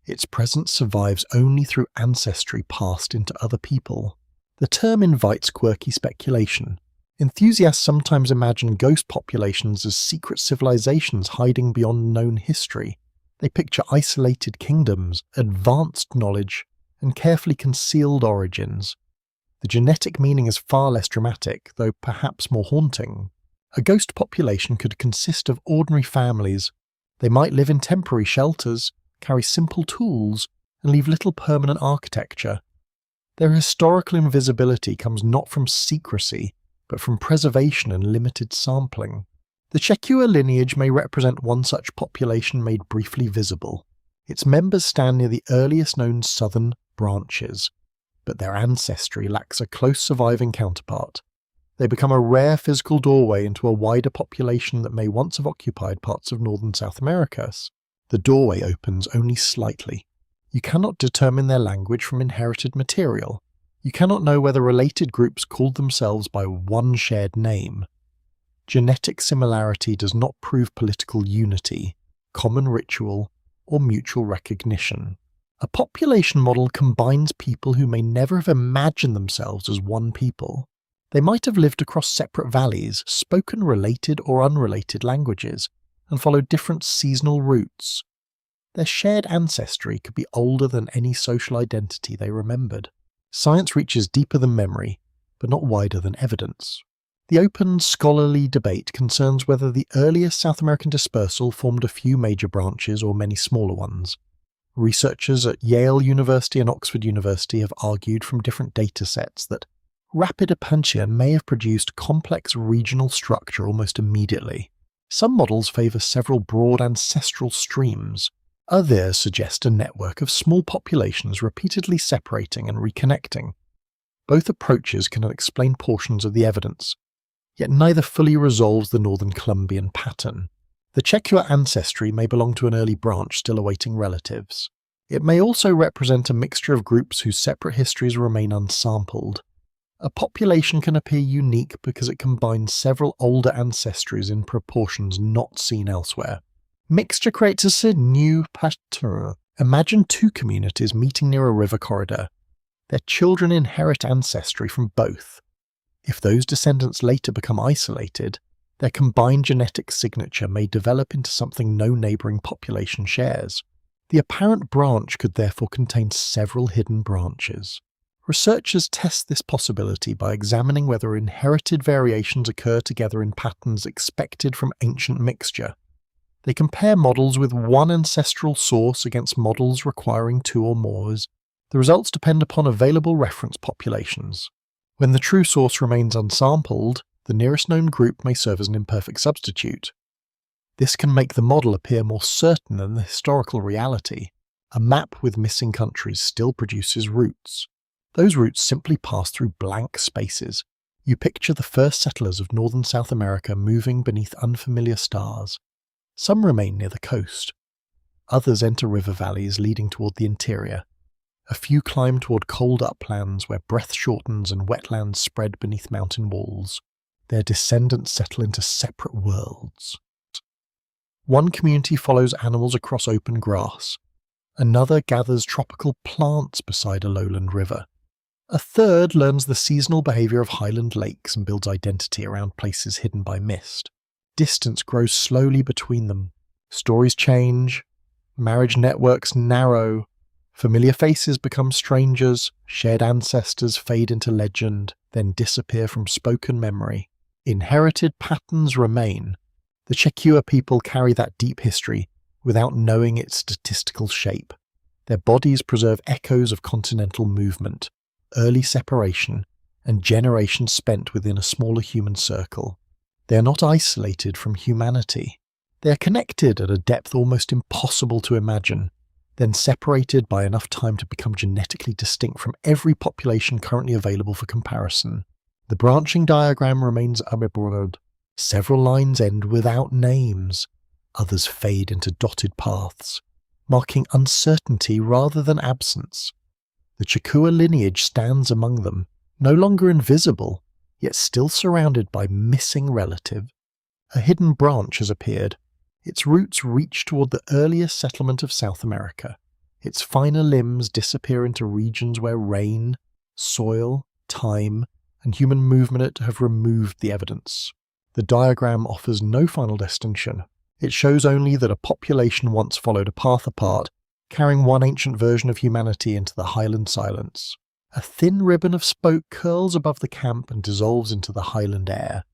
Its presence survives only through ancestry passed into other people. The term invites quirky speculation. Enthusiasts sometimes imagine ghost populations as secret civilizations hiding beyond known history. They picture isolated kingdoms, advanced knowledge, and carefully concealed origins. The genetic meaning is far less dramatic, though perhaps more haunting. A ghost population could consist of ordinary families. They might live in temporary shelters, carry simple tools, and leave little permanent architecture. Their historical invisibility comes not from secrecy, but from preservation and limited sampling. The Chequia lineage may represent one such population made briefly visible. Its members stand near the earliest known southern branches, but their ancestry lacks a close surviving counterpart. They become a rare physical doorway into a wider population that may once have occupied parts of northern South America. The doorway opens only slightly. You cannot determine their language from inherited material. You cannot know whether related groups called themselves by one shared name. Genetic similarity does not prove political unity, common ritual, or mutual recognition. A population model combines people who may never have imagined themselves as one people. They might have lived across separate valleys, spoken related or unrelated languages, and followed different seasonal routes. Their shared ancestry could be older than any social identity they remembered. Science reaches deeper than memory, but not wider than evidence. The open, scholarly debate concerns whether the earliest South American dispersal formed a few major branches or many smaller ones. Researchers at Yale University and Oxford University have argued from different data sets that rapid expansion may have produced complex regional structure almost immediately. Some models favour several broad ancestral streams. Others suggest a network of small populations repeatedly separating and reconnecting. Both approaches can explain portions of the evidence, yet neither fully resolves the northern Colombian pattern. The Checua ancestry may belong to an early branch still awaiting relatives. It may also represent a mixture of groups whose separate histories remain unsampled. A population can appear unique because it combines several older ancestries in proportions not seen elsewhere. Mixture creates a new pattern. Imagine two communities meeting near a river corridor. Their children inherit ancestry from both. If those descendants later become isolated, their combined genetic signature may develop into something no neighbouring population shares. The apparent branch could therefore contain several hidden branches. Researchers test this possibility by examining whether inherited variations occur together in patterns expected from ancient mixture. They compare models with one ancestral source against models requiring two or more. The results depend upon available reference populations. When the true source remains unsampled, the nearest known group may serve as an imperfect substitute. This can make the model appear more certain than the historical reality. A map with missing countries still produces routes. Those routes simply pass through blank spaces. You picture the first settlers of northern South America moving beneath unfamiliar stars. Some remain near the coast. Others enter river valleys leading toward the interior. A few climb toward cold uplands where breath shortens and wetlands spread beneath mountain walls. Their descendants settle into separate worlds. One community follows animals across open grass. Another gathers tropical plants beside a lowland river. A third learns the seasonal behaviour of highland lakes and builds identity around places hidden by mist. Distance grows slowly between them. Stories change. Marriage networks narrow. Familiar faces become strangers. Shared ancestors fade into legend, then disappear from spoken memory. Inherited patterns remain. The Checua people carry that deep history without knowing its statistical shape. Their bodies preserve echoes of continental movement, early separation, and generations spent within a smaller human circle. They are not isolated from humanity. They are connected at a depth almost impossible to imagine, then separated by enough time to become genetically distinct from every population currently available for comparison. The branching diagram remains unbordered. Several lines end without names. Others fade into dotted paths, marking uncertainty rather than absence. The Checua lineage stands among them, no longer invisible, yet still surrounded by missing relative. A hidden branch has appeared. Its roots reach toward the earliest settlement of South America. Its finer limbs disappear into regions where rain, soil, time, and human movement have removed the evidence. The diagram offers no final distinction. It shows only that a population once followed a path apart, carrying one ancient version of humanity into the highland silence. A thin ribbon of smoke curls above the camp and dissolves into the highland air.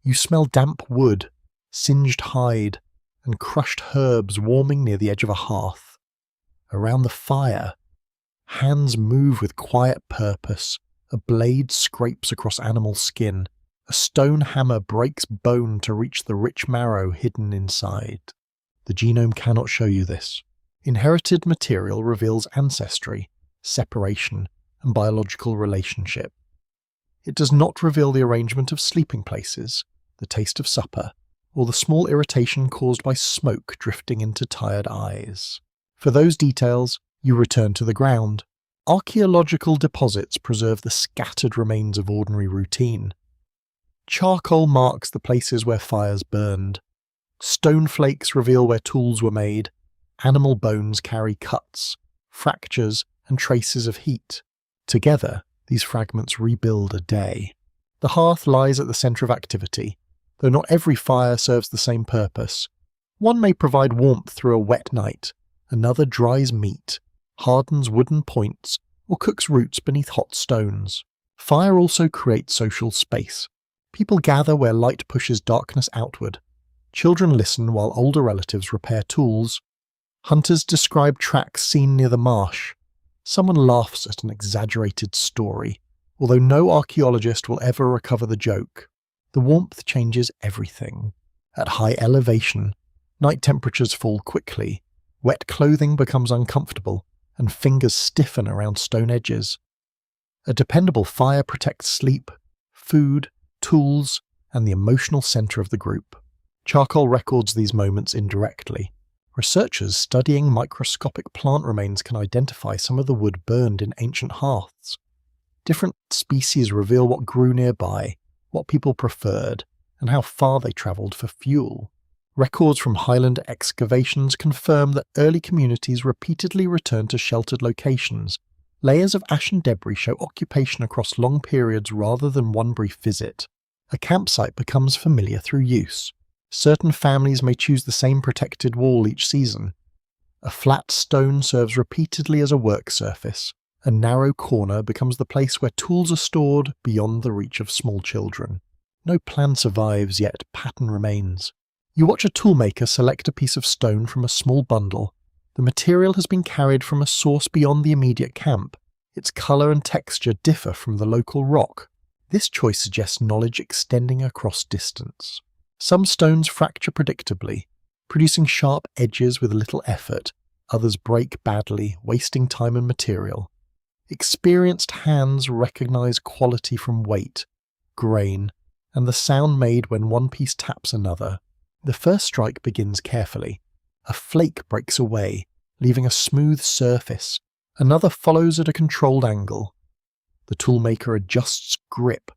You smell damp wood, singed hide, and crushed herbs warming near the edge of a hearth. Around the fire, hands move with quiet purpose. A blade scrapes across animal skin. A stone hammer breaks bone to reach the rich marrow hidden inside. The genome cannot show you this. Inherited material reveals ancestry, separation, and biological relationship. It does not reveal the arrangement of sleeping places, the taste of supper, or the small irritation caused by smoke drifting into tired eyes. For those details, you return to the ground. Archaeological deposits preserve the scattered remains of ordinary routine. Charcoal marks the places where fires burned. Stone flakes reveal where tools were made. Animal bones carry cuts, fractures, and traces of heat. Together, these fragments rebuild a day. The hearth lies at the centre of activity, though not every fire serves the same purpose. One may provide warmth through a wet night, another dries meat, hardens wooden points, or cooks roots beneath hot stones. Fire also creates social space. People gather where light pushes darkness outward. Children listen while older relatives repair tools. Hunters describe tracks seen near the marsh. Someone laughs at an exaggerated story, although no archaeologist will ever recover the joke. The warmth changes everything. At high elevation, night temperatures fall quickly, wet clothing becomes uncomfortable, and fingers stiffen around stone edges. A dependable fire protects sleep, food, tools, and the emotional centre of the group. Charcoal records these moments indirectly. Researchers studying microscopic plant remains can identify some of the wood burned in ancient hearths. Different species reveal what grew nearby, what people preferred, and how far they travelled for fuel. Records from highland excavations confirm that early communities repeatedly returned to sheltered locations. Layers of ashen debris show occupation across long periods rather than one brief visit. A campsite becomes familiar through use. Certain families may choose the same protected wall each season. A flat stone serves repeatedly as a work surface. A narrow corner becomes the place where tools are stored beyond the reach of small children. No plan survives, yet pattern remains. You watch a toolmaker select a piece of stone from a small bundle. The material has been carried from a source beyond the immediate camp. Its colour and texture differ from the local rock. This choice suggests knowledge extending across distance. Some stones fracture predictably, producing sharp edges with little effort. Others break badly, wasting time and material. Experienced hands recognise quality from weight, grain, and the sound made when one piece taps another. The first strike begins carefully. A flake breaks away, leaving a smooth surface. Another follows at a controlled angle. The toolmaker adjusts grip,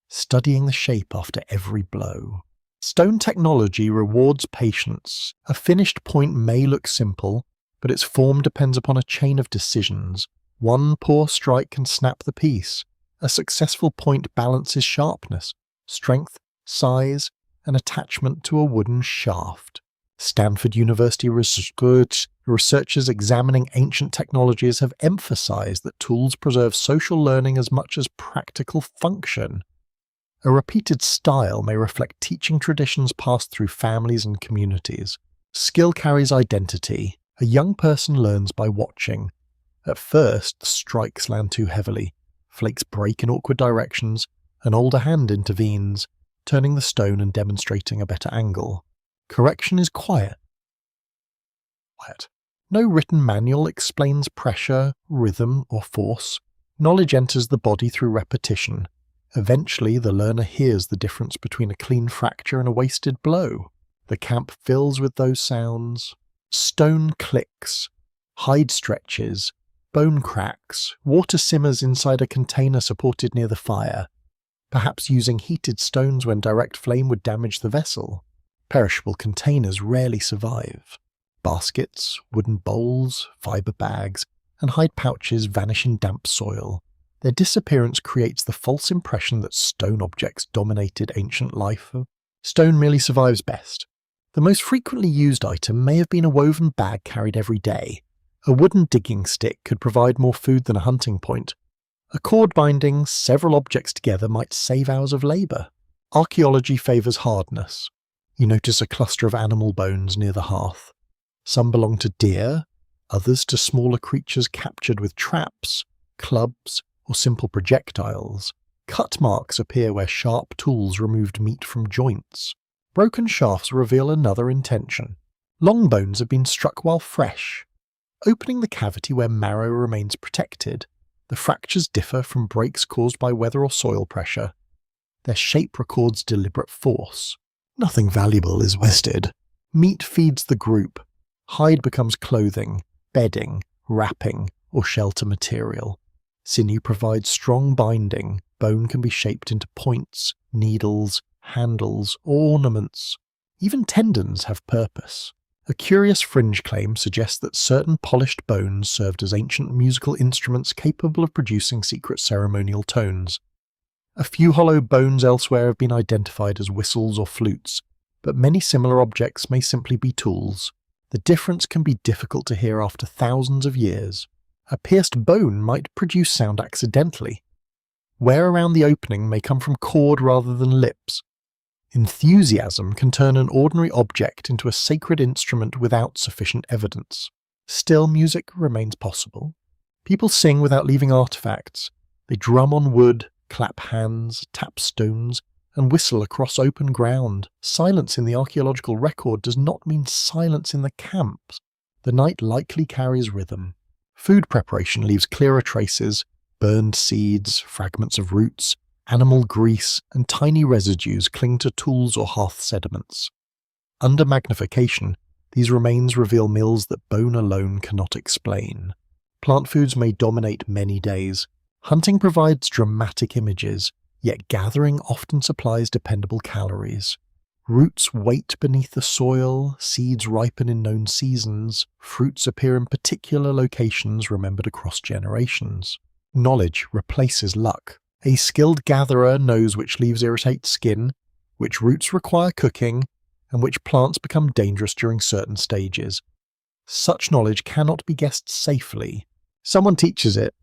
studying the shape after every blow. Stone technology rewards patience. A finished point may look simple, but its form depends upon a chain of decisions. One poor strike can snap the piece. A successful point balances sharpness, strength, size, and attachment to a wooden shaft. Stanford University researchers examining ancient technologies have emphasized that tools preserve social learning as much as practical function. A repeated style may reflect teaching traditions passed through families and communities. Skill carries identity. A young person learns by watching. At first, the strikes land too heavily. Flakes break in awkward directions. An older hand intervenes, turning the stone and demonstrating a better angle. Correction is quiet. No written manual explains pressure, rhythm, or force. Knowledge enters the body through repetition. Eventually, the learner hears the difference between a clean fracture and a wasted blow. The camp fills with those sounds. Stone clicks, hide stretches, bone cracks, water simmers inside a container supported near the fire, perhaps using heated stones when direct flame would damage the vessel. Perishable containers rarely survive. Baskets, wooden bowls, fibre bags, and hide pouches vanish in damp soil. Their disappearance creates the false impression that stone objects dominated ancient life. Stone merely survives best. The most frequently used item may have been a woven bag carried every day. A wooden digging stick could provide more food than a hunting point. A cord binding several objects together might save hours of labour. Archaeology favours hardness. You notice a cluster of animal bones near the hearth. Some belong to deer, others to smaller creatures captured with traps, clubs, or simple projectiles. Cut marks appear where sharp tools removed meat from joints. Broken shafts reveal another intention. Long bones have been struck while fresh, opening the cavity where marrow remains protected. The fractures differ from breaks caused by weather or soil pressure. Their shape records deliberate force. Nothing valuable is wasted. Meat feeds the group. Hide becomes clothing, bedding, wrapping, or shelter material. Sinew provides strong binding. Bone can be shaped into points, needles, handles, or ornaments. Even tendons have purpose. A curious fringe claim suggests that certain polished bones served as ancient musical instruments capable of producing secret ceremonial tones. A few hollow bones elsewhere have been identified as whistles or flutes, but many similar objects may simply be tools. The difference can be difficult to hear after thousands of years. A pierced bone might produce sound accidentally. Wear around the opening may come from cord rather than lips. Enthusiasm can turn an ordinary object into a sacred instrument without sufficient evidence. Still, music remains possible. People sing without leaving artifacts. They drum on wood, clap hands, tap stones, and whistle across open ground. Silence in the archaeological record does not mean silence in the camps. The night likely carries rhythm. Food preparation leaves clearer traces: burned seeds, fragments of roots, animal grease, and tiny residues cling to tools or hearth sediments. Under magnification, these remains reveal meals that bone alone cannot explain. Plant foods may dominate many days. Hunting provides dramatic images, yet gathering often supplies dependable calories. Roots wait beneath the soil, seeds ripen in known seasons, fruits appear in particular locations remembered across generations. Knowledge replaces luck. A skilled gatherer knows which leaves irritate skin, which roots require cooking, and which plants become dangerous during certain stages. Such knowledge cannot be guessed safely. Someone teaches it.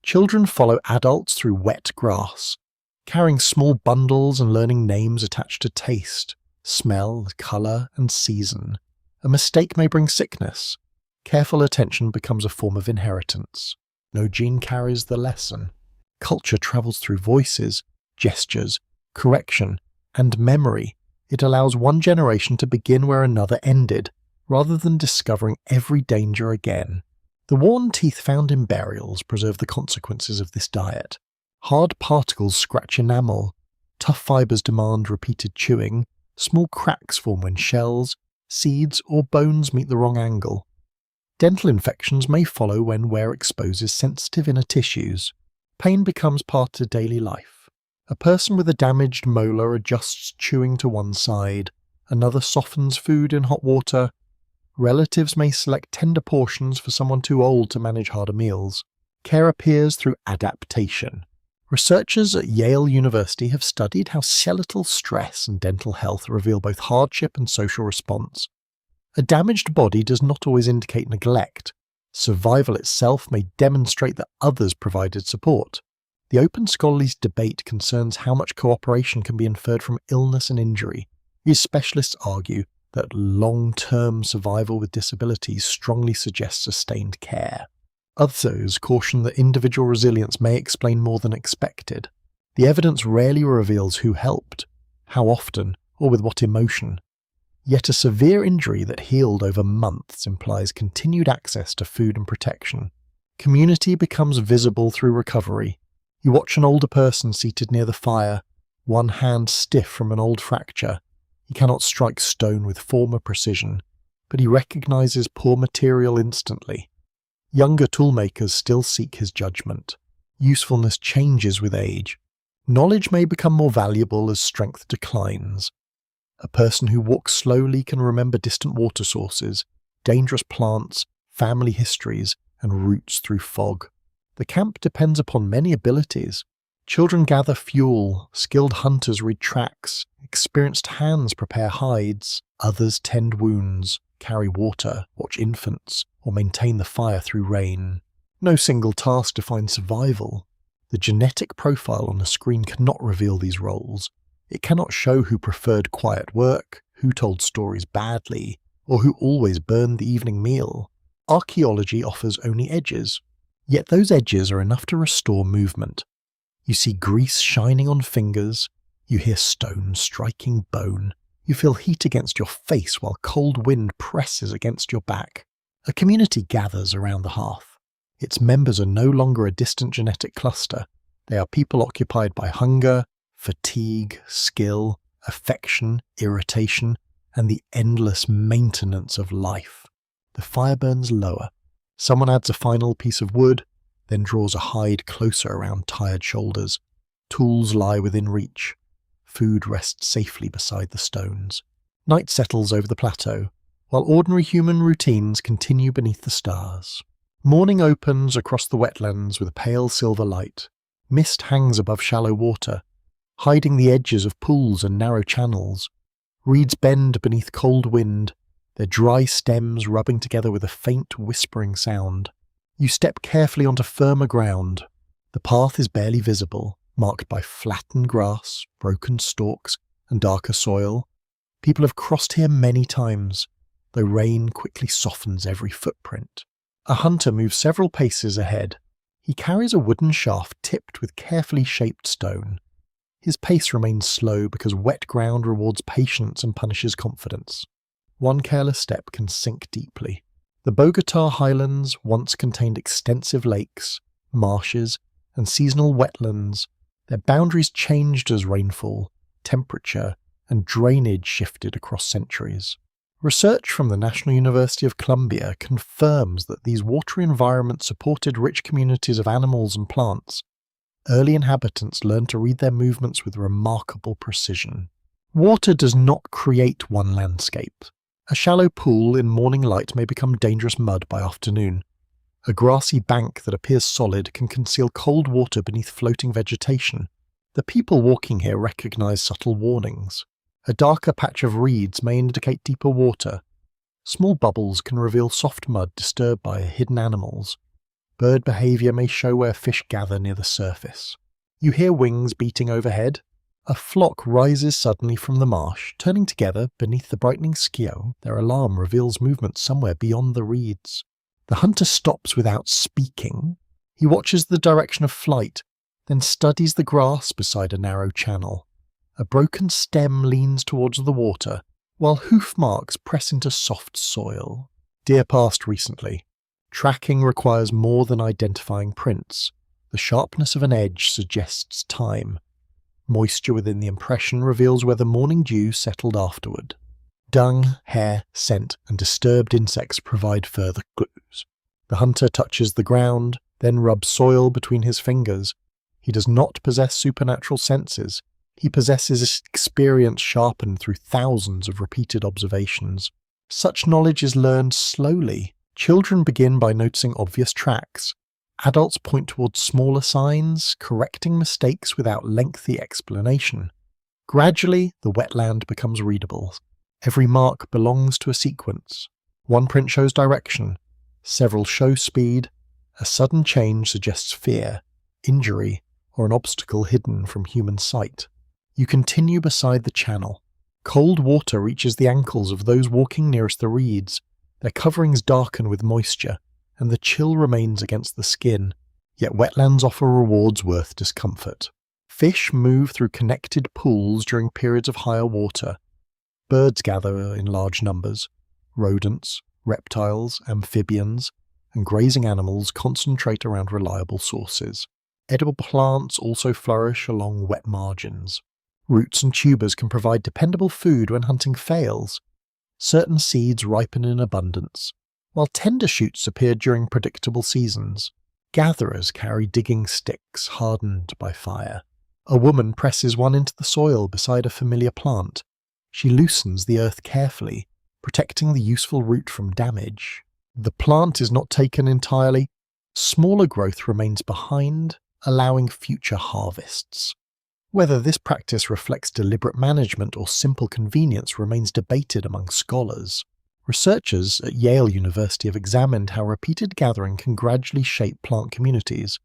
Children follow adults through wet grass, carrying small bundles and learning names attached to taste, smell, colour, and season. A mistake may bring sickness. Careful attention becomes a form of inheritance. No gene carries the lesson. Culture travels through voices, gestures, correction, and memory. It allows one generation to begin where another ended, rather than discovering every danger again. The worn teeth found in burials preserve the consequences of this diet. Hard particles scratch enamel. Tough fibres demand repeated chewing. Small cracks form when shells, seeds, or bones meet the wrong angle. Dental infections may follow when wear exposes sensitive inner tissues. Pain becomes part of daily life. A person with a damaged molar adjusts chewing to one side. Another softens food in hot water. Relatives may select tender portions for someone too old to manage harder meals. Care appears through adaptation. Researchers at Yale University have studied how skeletal stress and dental health reveal both hardship and social response. A damaged body does not always indicate neglect. Survival itself may demonstrate that others provided support. The open scholarly debate concerns how much cooperation can be inferred from illness and injury. These specialists argue that long-term survival with disabilities strongly suggests sustained care. Others caution that individual resilience may explain more than expected. The evidence rarely reveals who helped, how often, or with what emotion. Yet a severe injury that healed over months implies continued access to food and protection. Community becomes visible through recovery. You watch an older person seated near the fire, one hand stiff from an old fracture. He cannot strike stone with former precision, but he recognizes poor material instantly. Younger toolmakers still seek his judgment. Usefulness changes with age. Knowledge may become more valuable as strength declines. A person who walks slowly can remember distant water sources, dangerous plants, family histories, and routes through fog. The camp depends upon many abilities. Children gather fuel, skilled hunters read tracks, experienced hands prepare hides, others tend wounds, carry water, watch infants, or maintain the fire through rain. No single task defines survival. The genetic profile on a screen cannot reveal these roles. It cannot show who preferred quiet work, who told stories badly, or who always burned the evening meal. Archaeology offers only edges, yet those edges are enough to restore movement. You see grease shining on fingers, you hear stone striking bone, you feel heat against your face while cold wind presses against your back. A community gathers around the hearth. Its members are no longer a distant genetic cluster. They are people occupied by hunger, fatigue, skill, affection, irritation, and the endless maintenance of life. The fire burns lower. Someone adds a final piece of wood, then draws a hide closer around tired shoulders. Tools lie within reach. Food rests safely beside the stones. Night settles over the plateau, while ordinary human routines continue beneath the stars. Morning opens across the wetlands with a pale silver light. Mist hangs above shallow water, hiding the edges of pools and narrow channels. Reeds bend beneath cold wind, their dry stems rubbing together with a faint whispering sound. You step carefully onto firmer ground. The path is barely visible, marked by flattened grass, broken stalks, and darker soil. People have crossed here many times, though rain quickly softens every footprint. A hunter moves several paces ahead. He carries a wooden shaft tipped with carefully shaped stone. His pace remains slow because wet ground rewards patience and punishes confidence. One careless step can sink deeply. The Bogotá highlands once contained extensive lakes, marshes, and seasonal wetlands. Their boundaries changed as rainfall, temperature, and drainage shifted across centuries. Research from the National University of Colombia confirms that these watery environments supported rich communities of animals and plants. Early inhabitants learned to read their movements with remarkable precision. Water does not create one landscape. A shallow pool in morning light may become dangerous mud by afternoon. A grassy bank that appears solid can conceal cold water beneath floating vegetation. The people walking here recognize subtle warnings. A darker patch of reeds may indicate deeper water. Small bubbles can reveal soft mud disturbed by hidden animals. Bird behavior may show where fish gather near the surface. You hear wings beating overhead. A flock rises suddenly from the marsh, turning together beneath the brightening sky. Their alarm reveals movement somewhere beyond the reeds. The hunter stops without speaking. He watches the direction of flight, then studies the grass beside a narrow channel. A broken stem leans towards the water, while hoof marks press into soft soil. Deer passed recently. Tracking requires more than identifying prints. The sharpness of an edge suggests time. Moisture within the impression reveals where the morning dew settled afterward. Dung, hair, scent, and disturbed insects provide further clues. The hunter touches the ground, then rubs soil between his fingers. He does not possess supernatural senses. He possesses experience sharpened through thousands of repeated observations. Such knowledge is learned slowly. Children begin by noticing obvious tracks. Adults point towards smaller signs, correcting mistakes without lengthy explanation. Gradually, the wetland becomes readable. Every mark belongs to a sequence. One print shows direction, several show speed. A sudden change suggests fear, injury, or an obstacle hidden from human sight. You continue beside the channel. Cold water reaches the ankles of those walking nearest the reeds. Their coverings darken with moisture, and the chill remains against the skin. Yet wetlands offer rewards worth discomfort. Fish move through connected pools during periods of higher water. Birds gather in large numbers. Rodents, reptiles, amphibians, and grazing animals concentrate around reliable sources. Edible plants also flourish along wet margins. Roots and tubers can provide dependable food when hunting fails. Certain seeds ripen in abundance, while tender shoots appear during predictable seasons. Gatherers carry digging sticks hardened by fire. A woman presses one into the soil beside a familiar plant. She loosens the earth carefully, protecting the useful root from damage. The plant is not taken entirely. Smaller growth remains behind, allowing future harvests. Whether this practice reflects deliberate management or simple convenience remains debated among scholars. Researchers at Yale University have examined how repeated gathering can gradually shape plant communities.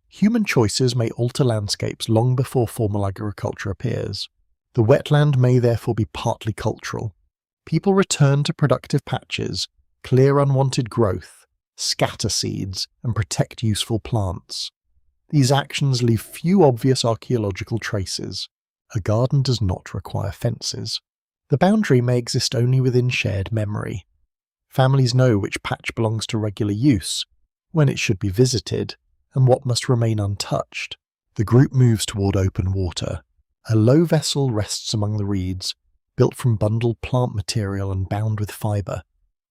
Human choices may alter landscapes long before formal agriculture appears. The wetland may therefore be partly cultural. People return to productive patches, clear unwanted growth, scatter seeds, and protect useful plants. These actions leave few obvious archaeological traces. A garden does not require fences. The boundary may exist only within shared memory. Families know which patch belongs to regular use, when it should be visited, and what must remain untouched. The group moves toward open water. A low vessel rests among the reeds, built from bundled plant material and bound with fibre.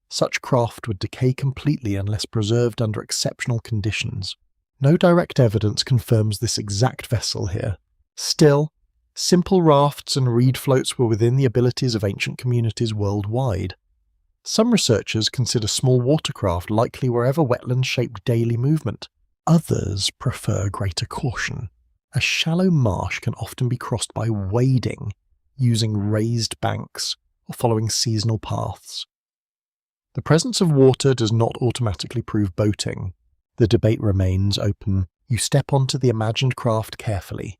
Such craft would decay completely unless preserved under exceptional conditions. No direct evidence confirms this exact vessel here. Still, simple rafts and reed floats were within the abilities of ancient communities worldwide. Some researchers consider small watercraft likely wherever wetlands shaped daily movement. Others prefer greater caution. A shallow marsh can often be crossed by wading, using raised banks, or following seasonal paths. The presence of water does not automatically prove boating. The debate remains open. You step onto the imagined craft carefully.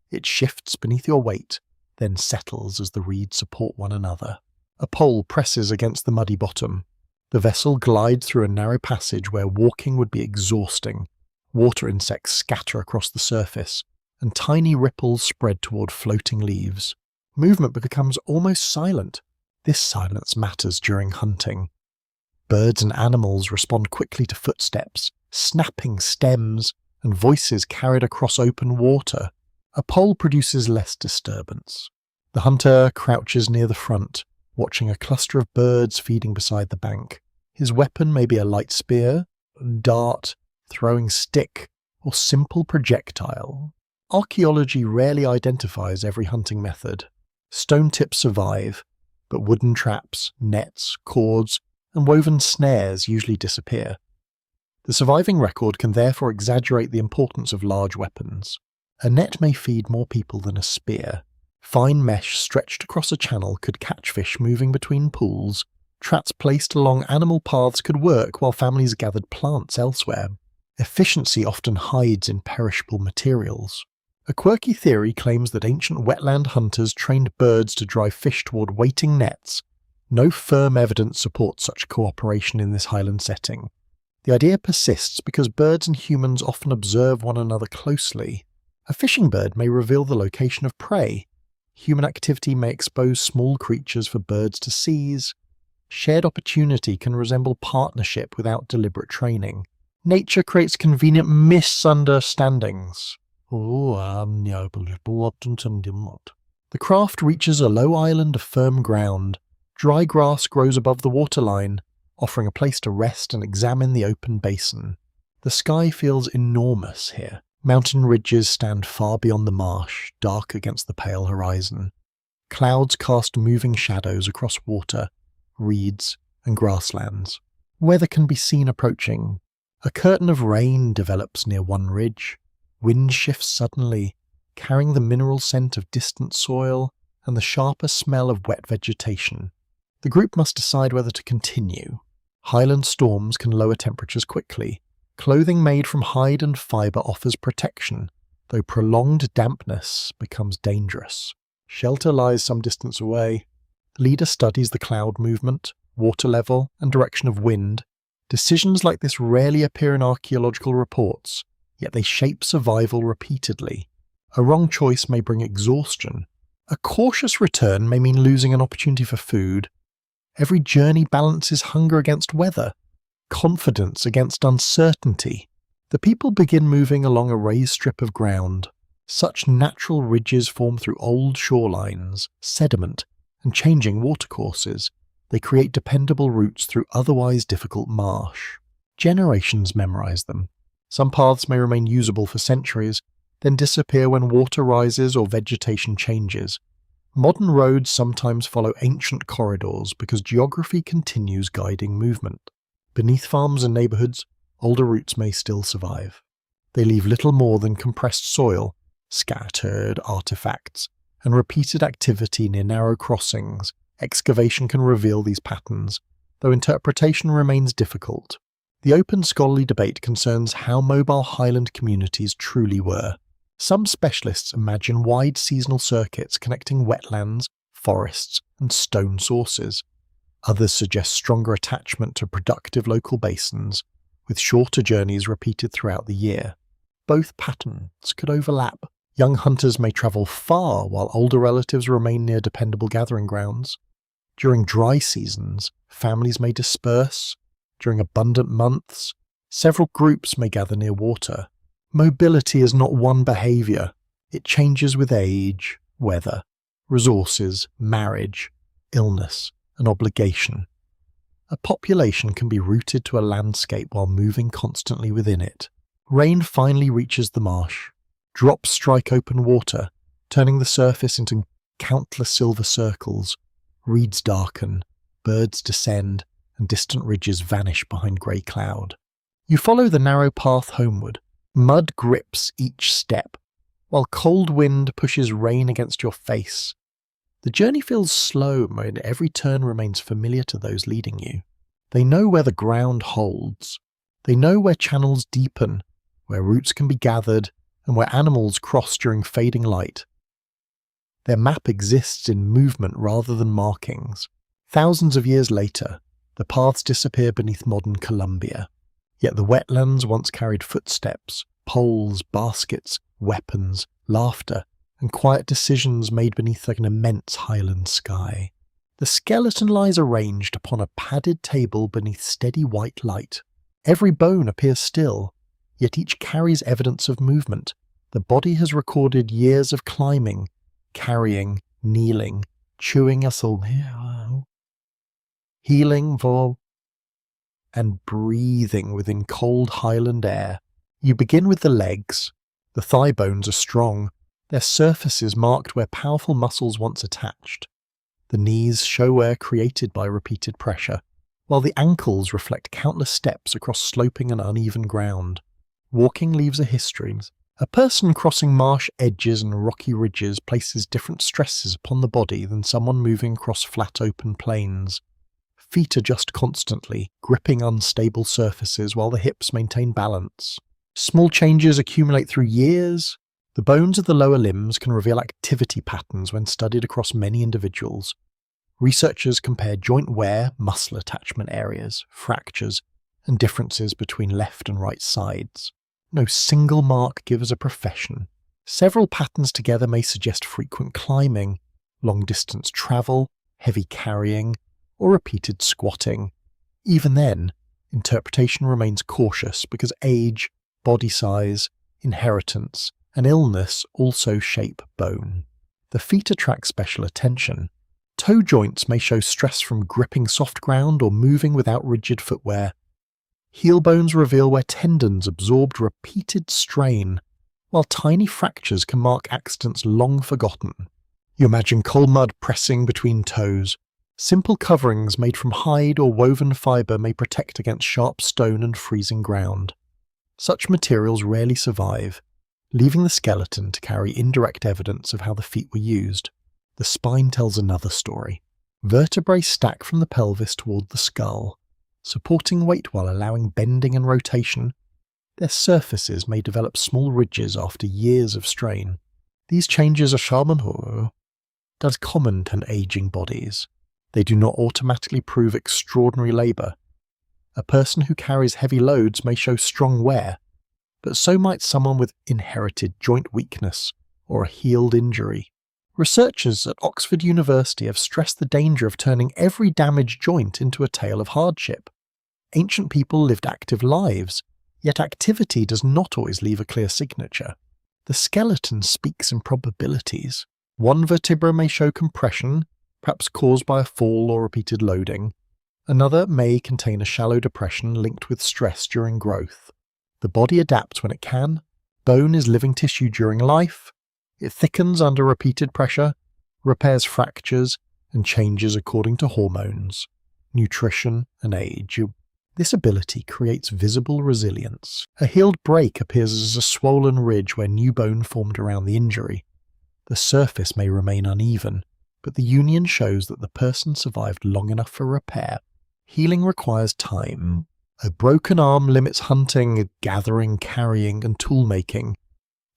It shifts beneath your weight, then settles as the reeds support one another. A pole presses against the muddy bottom. The vessel glides through a narrow passage where walking would be exhausting. Water insects scatter across the surface, and tiny ripples spread toward floating leaves. Movement becomes almost silent. This silence matters during hunting. Birds and animals respond quickly to footsteps, snapping stems, and voices carried across open water. A pole produces less disturbance. The hunter crouches near the front, watching a cluster of birds feeding beside the bank. His weapon may be a light spear, dart, throwing stick, or simple projectile. Archaeology rarely identifies every hunting method. Stone tips survive, but wooden traps, nets, cords, and woven snares usually disappear. The surviving record can therefore exaggerate the importance of large weapons. A net may feed more people than a spear. Fine mesh stretched across a channel could catch fish moving between pools. Traps placed along animal paths could work while families gathered plants elsewhere. Efficiency often hides in perishable materials. A quirky theory claims that ancient wetland hunters trained birds to drive fish toward waiting nets. No firm evidence supports such cooperation in this highland setting. The idea persists because birds and humans often observe one another closely. A fishing bird may reveal the location of prey. Human activity may expose small creatures for birds to seize. Shared opportunity can resemble partnership without deliberate training. Nature creates convenient misunderstandings. The craft reaches a low island of firm ground. Dry grass grows above the waterline, offering a place to rest and examine the open basin. The sky feels enormous here. Mountain ridges stand far beyond the marsh, dark against the pale horizon. Clouds cast moving shadows across water, reeds, and grasslands. Weather can be seen approaching. A curtain of rain develops near one ridge. Wind shifts suddenly, carrying the mineral scent of distant soil and the sharper smell of wet vegetation. The group must decide whether to continue. Highland storms can lower temperatures quickly. Clothing made from hide and fibre offers protection, though prolonged dampness becomes dangerous. Shelter lies some distance away. The leader studies the cloud movement, water level, and direction of wind. Decisions like this rarely appear in archaeological reports, yet they shape survival repeatedly. A wrong choice may bring exhaustion. A cautious return may mean losing an opportunity for food. Every journey balances hunger against weather, confidence against uncertainty. The people begin moving along a raised strip of ground. Such natural ridges form through old shorelines, sediment, and changing watercourses. They create dependable routes through otherwise difficult marsh. Generations memorize them. Some paths may remain usable for centuries, then disappear when water rises or vegetation changes. Modern roads sometimes follow ancient corridors because geography continues guiding movement. Beneath farms and neighbourhoods, older routes may still survive. They leave little more than compressed soil, scattered artifacts, and repeated activity near narrow crossings. Excavation can reveal these patterns, though interpretation remains difficult. The open scholarly debate concerns how mobile highland communities truly were. Some specialists imagine wide seasonal circuits connecting wetlands, forests, and stone sources. Others suggest stronger attachment to productive local basins, with shorter journeys repeated throughout the year. Both patterns could overlap. Young hunters may travel far while older relatives remain near dependable gathering grounds. During dry seasons, families may disperse. During abundant months, several groups may gather near water. Mobility is not one behaviour. It changes with age, weather, resources, marriage, illness, and obligation. A population can be rooted to a landscape while moving constantly within it. Rain finally reaches the marsh. Drops strike open water, turning the surface into countless silver circles. Reeds darken, birds descend, and distant ridges vanish behind grey cloud. You follow the narrow path homeward. Mud grips each step, while cold wind pushes rain against your face. The journey feels slow, and every turn remains familiar to those leading you. They know where the ground holds. They know where channels deepen, where roots can be gathered, and where animals cross during fading light. Their map exists in movement rather than markings. Thousands of years later, the paths disappear beneath modern Colombia. Yet the wetlands once carried footsteps, poles, baskets, weapons, laughter, and quiet decisions made beneath an immense highland sky. The skeleton lies arranged upon a padded table beneath steady white light. Every bone appears still, yet each carries evidence of movement. The body has recorded years of climbing, carrying, kneeling, chewing us all, healing for, and breathing within cold highland air. You begin with the legs. The thigh bones are strong, their surfaces marked where powerful muscles once attached. The knees show wear created by repeated pressure, while the ankles reflect countless steps across sloping and uneven ground. Walking leaves a history. A person crossing marsh edges and rocky ridges places different stresses upon the body than someone moving across flat open plains. Feet adjust constantly, gripping unstable surfaces while the hips maintain balance. Small changes accumulate through years. The bones of the lower limbs can reveal activity patterns when studied across many individuals. Researchers compare joint wear, muscle attachment areas, fractures, and differences between left and right sides. No single mark gives a profession. Several patterns together may suggest frequent climbing, long-distance travel, heavy carrying, or repeated squatting. Even then, interpretation remains cautious because age, body size, inheritance, and illness also shape bone. The feet attract special attention. Toe joints may show stress from gripping soft ground or moving without rigid footwear. Heel bones reveal where tendons absorbed repeated strain, while tiny fractures can mark accidents long forgotten. You imagine cold mud pressing between toes. Simple coverings made from hide or woven fibre may protect against sharp stone and freezing ground. Such materials rarely survive, leaving the skeleton to carry indirect evidence of how the feet were used. The spine tells another story. Vertebrae stack from the pelvis toward the skull, supporting weight while allowing bending and rotation. Their surfaces may develop small ridges after years of strain. These changes are common to aging bodies. They do not automatically prove extraordinary labour. A person who carries heavy loads may show strong wear, but so might someone with inherited joint weakness or a healed injury. Researchers at Oxford University have stressed the danger of turning every damaged joint into a tale of hardship. Ancient people lived active lives, yet activity does not always leave a clear signature. The skeleton speaks in probabilities. One vertebra may show compression, perhaps caused by a fall or repeated loading. Another may contain a shallow depression linked with stress during growth. The body adapts when it can. Bone is living tissue during life. It thickens under repeated pressure, repairs fractures, and changes according to hormones, nutrition, and age. This ability creates visible resilience. A healed break appears as a swollen ridge where new bone formed around the injury. The surface may remain uneven, but the union shows that the person survived long enough for repair. Healing requires time. A broken arm limits hunting, gathering, carrying, and tool-making.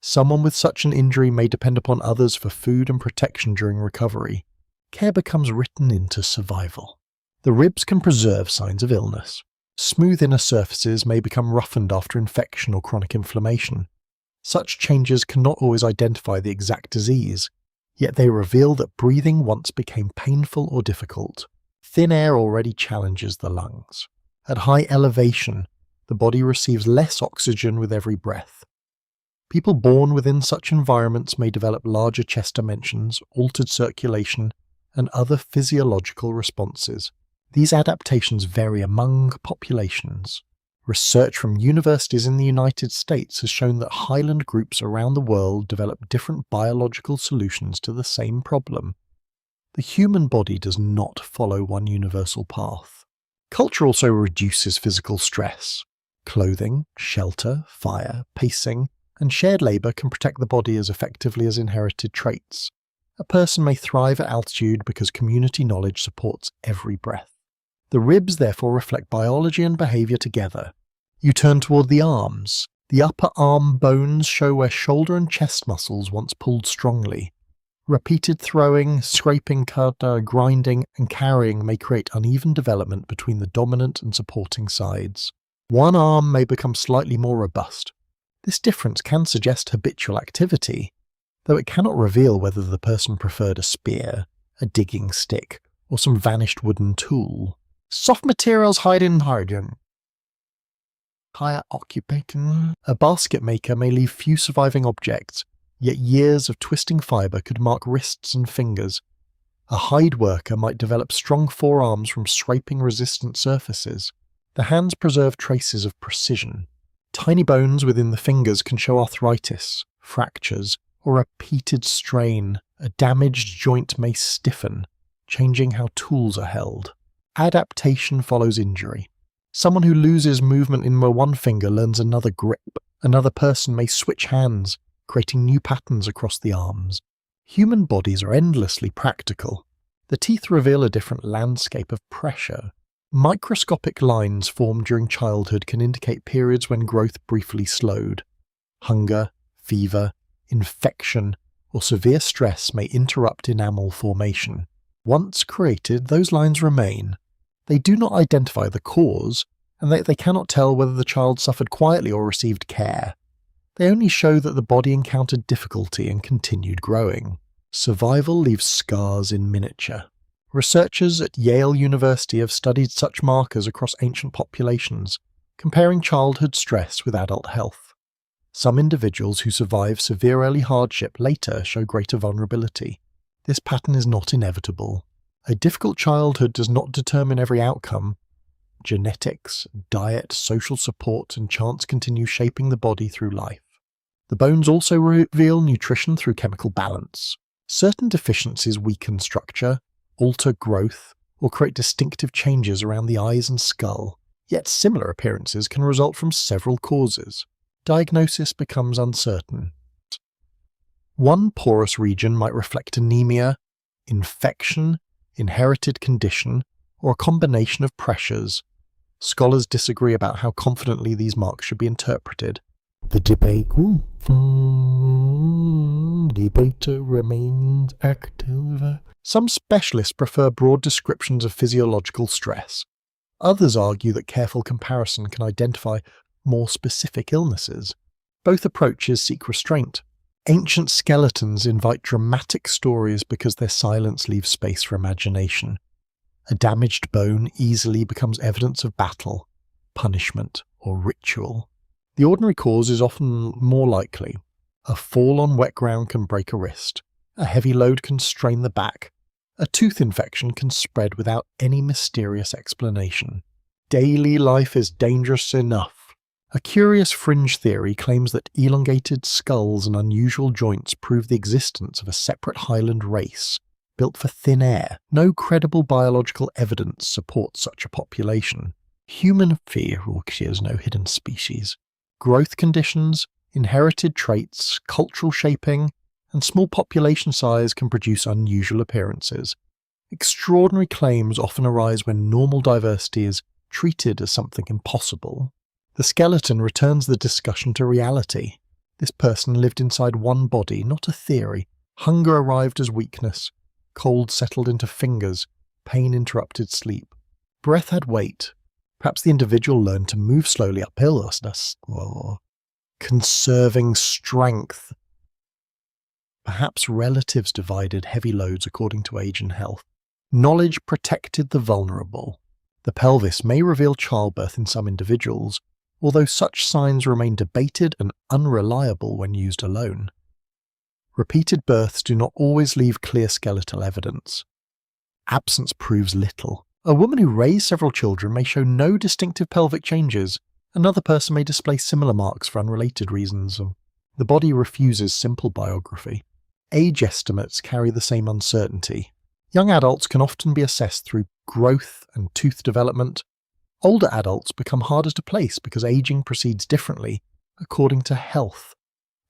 Someone with such an injury may depend upon others for food and protection during recovery. Care becomes written into survival. The ribs can preserve signs of illness. Smooth inner surfaces may become roughened after infection or chronic inflammation. Such changes cannot always identify the exact disease, yet they reveal that breathing once became painful or difficult. Thin air already challenges the lungs. At high elevation, the body receives less oxygen with every breath. People born within such environments may develop larger chest dimensions, altered circulation, and other physiological responses. These adaptations vary among populations. Research from universities in the United States has shown that highland groups around the world develop different biological solutions to the same problem. The human body does not follow one universal path. Culture also reduces physical stress. Clothing, shelter, fire, pacing, and shared labour can protect the body as effectively as inherited traits. A person may thrive at altitude because community knowledge supports every breath. The ribs therefore reflect biology and behaviour together. You turn toward the arms. The upper arm bones show where shoulder and chest muscles once pulled strongly. Repeated throwing, scraping, grinding, and carrying may create uneven development between the dominant and supporting sides. One arm may become slightly more robust. This difference can suggest habitual activity, though it cannot reveal whether the person preferred a spear, a digging stick, or some vanished wooden tool. Soft materials hide in hardin. Higher occupation. A basket maker may leave few surviving objects, yet years of twisting fibre could mark wrists and fingers. A hide worker might develop strong forearms from scraping resistant surfaces. The hands preserve traces of precision. Tiny bones within the fingers can show arthritis, fractures, or repeated strain. A damaged joint may stiffen, changing how tools are held. Adaptation follows injury. Someone who loses movement in one finger learns another grip. Another person may switch hands, creating new patterns across the arms. Human bodies are endlessly practical. The teeth reveal a different landscape of pressure. Microscopic lines formed during childhood can indicate periods when growth briefly slowed. Hunger, fever, infection, or severe stress may interrupt enamel formation. Once created, those lines remain. They do not identify the cause, and they cannot tell whether the child suffered quietly or received care. They only show that the body encountered difficulty and continued growing. Survival leaves scars in miniature. Researchers at Yale University have studied such markers across ancient populations, comparing childhood stress with adult health. Some individuals who survive severe early hardship later show greater vulnerability. This pattern is not inevitable. A difficult childhood does not determine every outcome. Genetics, diet, social support, and chance continue shaping the body through life. The bones also reveal nutrition through chemical balance. Certain deficiencies weaken structure, alter growth, or create distinctive changes around the eyes and skull, yet similar appearances can result from several causes. Diagnosis becomes uncertain. One porous region might reflect anemia, infection, inherited condition, or a combination of pressures. Scholars disagree about how confidently these marks should be interpreted. The debate remains active. Some specialists prefer broad descriptions of physiological stress. Others argue that careful comparison can identify more specific illnesses. Both approaches seek restraint. Ancient skeletons invite dramatic stories because their silence leaves space for imagination. A damaged bone easily becomes evidence of battle, punishment, or ritual. The ordinary cause is often more likely. A fall on wet ground can break a wrist. A heavy load can strain the back. A tooth infection can spread without any mysterious explanation. Daily life is dangerous enough. A curious fringe theory claims that elongated skulls and unusual joints prove the existence of a separate highland race, built for thin air. No credible biological evidence supports such a population. Human fear has no hidden species. Growth conditions, inherited traits, cultural shaping, and small population size can produce unusual appearances. Extraordinary claims often arise when normal diversity is treated as something impossible. The skeleton returns the discussion to reality. This person lived inside one body, not a theory. Hunger arrived as weakness. Cold settled into fingers. Pain interrupted sleep. Breath had weight. Perhaps the individual learned to move slowly uphill, conserving strength. Perhaps relatives divided heavy loads according to age and health. Knowledge protected the vulnerable. The pelvis may reveal childbirth in some individuals, although such signs remain debated and unreliable when used alone. Repeated births do not always leave clear skeletal evidence. Absence proves little. A woman who raised several children may show no distinctive pelvic changes. Another person may display similar marks for unrelated reasons. The body refuses simple biography. Age estimates carry the same uncertainty. Young adults can often be assessed through growth and tooth development. Older adults become harder to place because aging proceeds differently according to health,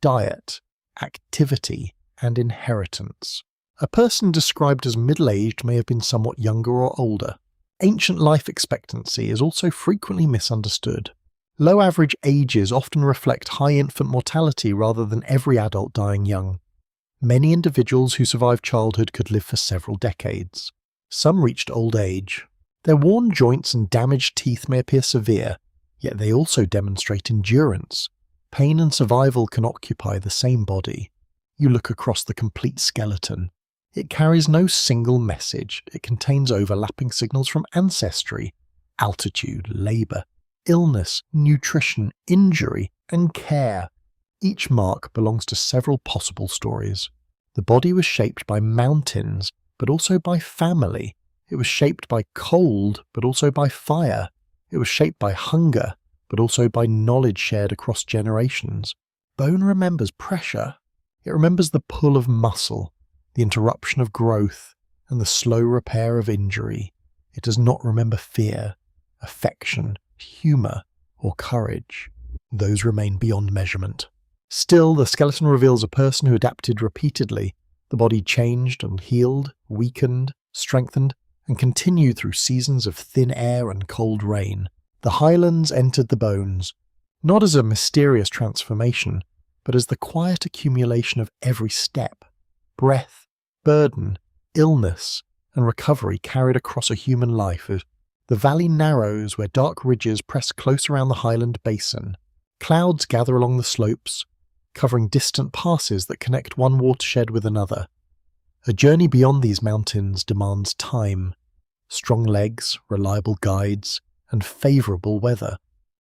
diet, activity, and inheritance. A person described as middle-aged may have been somewhat younger or older. Ancient life expectancy is also frequently misunderstood. Low average ages often reflect high infant mortality rather than every adult dying young. Many individuals who survived childhood could live for several decades. Some reached old age. Their worn joints and damaged teeth may appear severe, yet they also demonstrate endurance. Pain and survival can occupy the same body. You look across the complete skeleton. It carries no single message. It contains overlapping signals from ancestry, altitude, labour, illness, nutrition, injury, and care. Each mark belongs to several possible stories. The body was shaped by mountains, but also by family. It was shaped by cold, but also by fire. It was shaped by hunger, but also by knowledge shared across generations. Bone remembers pressure. It remembers the pull of muscle, the interruption of growth, and the slow repair of injury. It does not remember fear, affection, humour, or courage. Those remain beyond measurement. Still, the skeleton reveals a person who adapted repeatedly. The body changed and healed, weakened, strengthened, and continued through seasons of thin air and cold rain. The highlands entered the bones, not as a mysterious transformation, but as the quiet accumulation of every step, breath, burden, illness, and recovery carried across a human life. The valley narrows where dark ridges press close around the highland basin. Clouds gather along the slopes, covering distant passes that connect one watershed with another. A journey beyond these mountains demands time, strong legs, reliable guides, and favourable weather.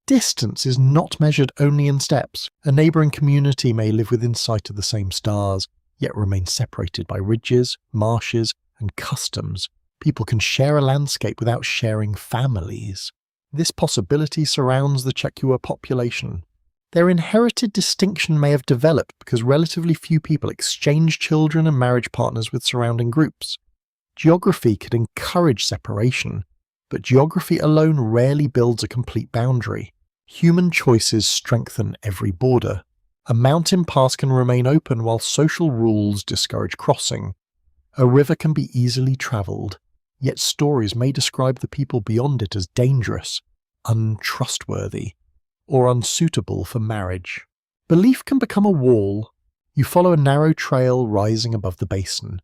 Distance is not measured only in steps. A neighbouring community may live within sight of the same stars, yet remain separated by ridges, marshes, and customs. People can share a landscape without sharing families. This possibility surrounds the Chekua population. Their inherited distinction may have developed because relatively few people exchange children and marriage partners with surrounding groups. Geography could encourage separation, but geography alone rarely builds a complete boundary. Human choices strengthen every border. A mountain pass can remain open while social rules discourage crossing. A river can be easily travelled, yet stories may describe the people beyond it as dangerous, untrustworthy, or unsuitable for marriage. Belief can become a wall. You follow a narrow trail rising above the basin.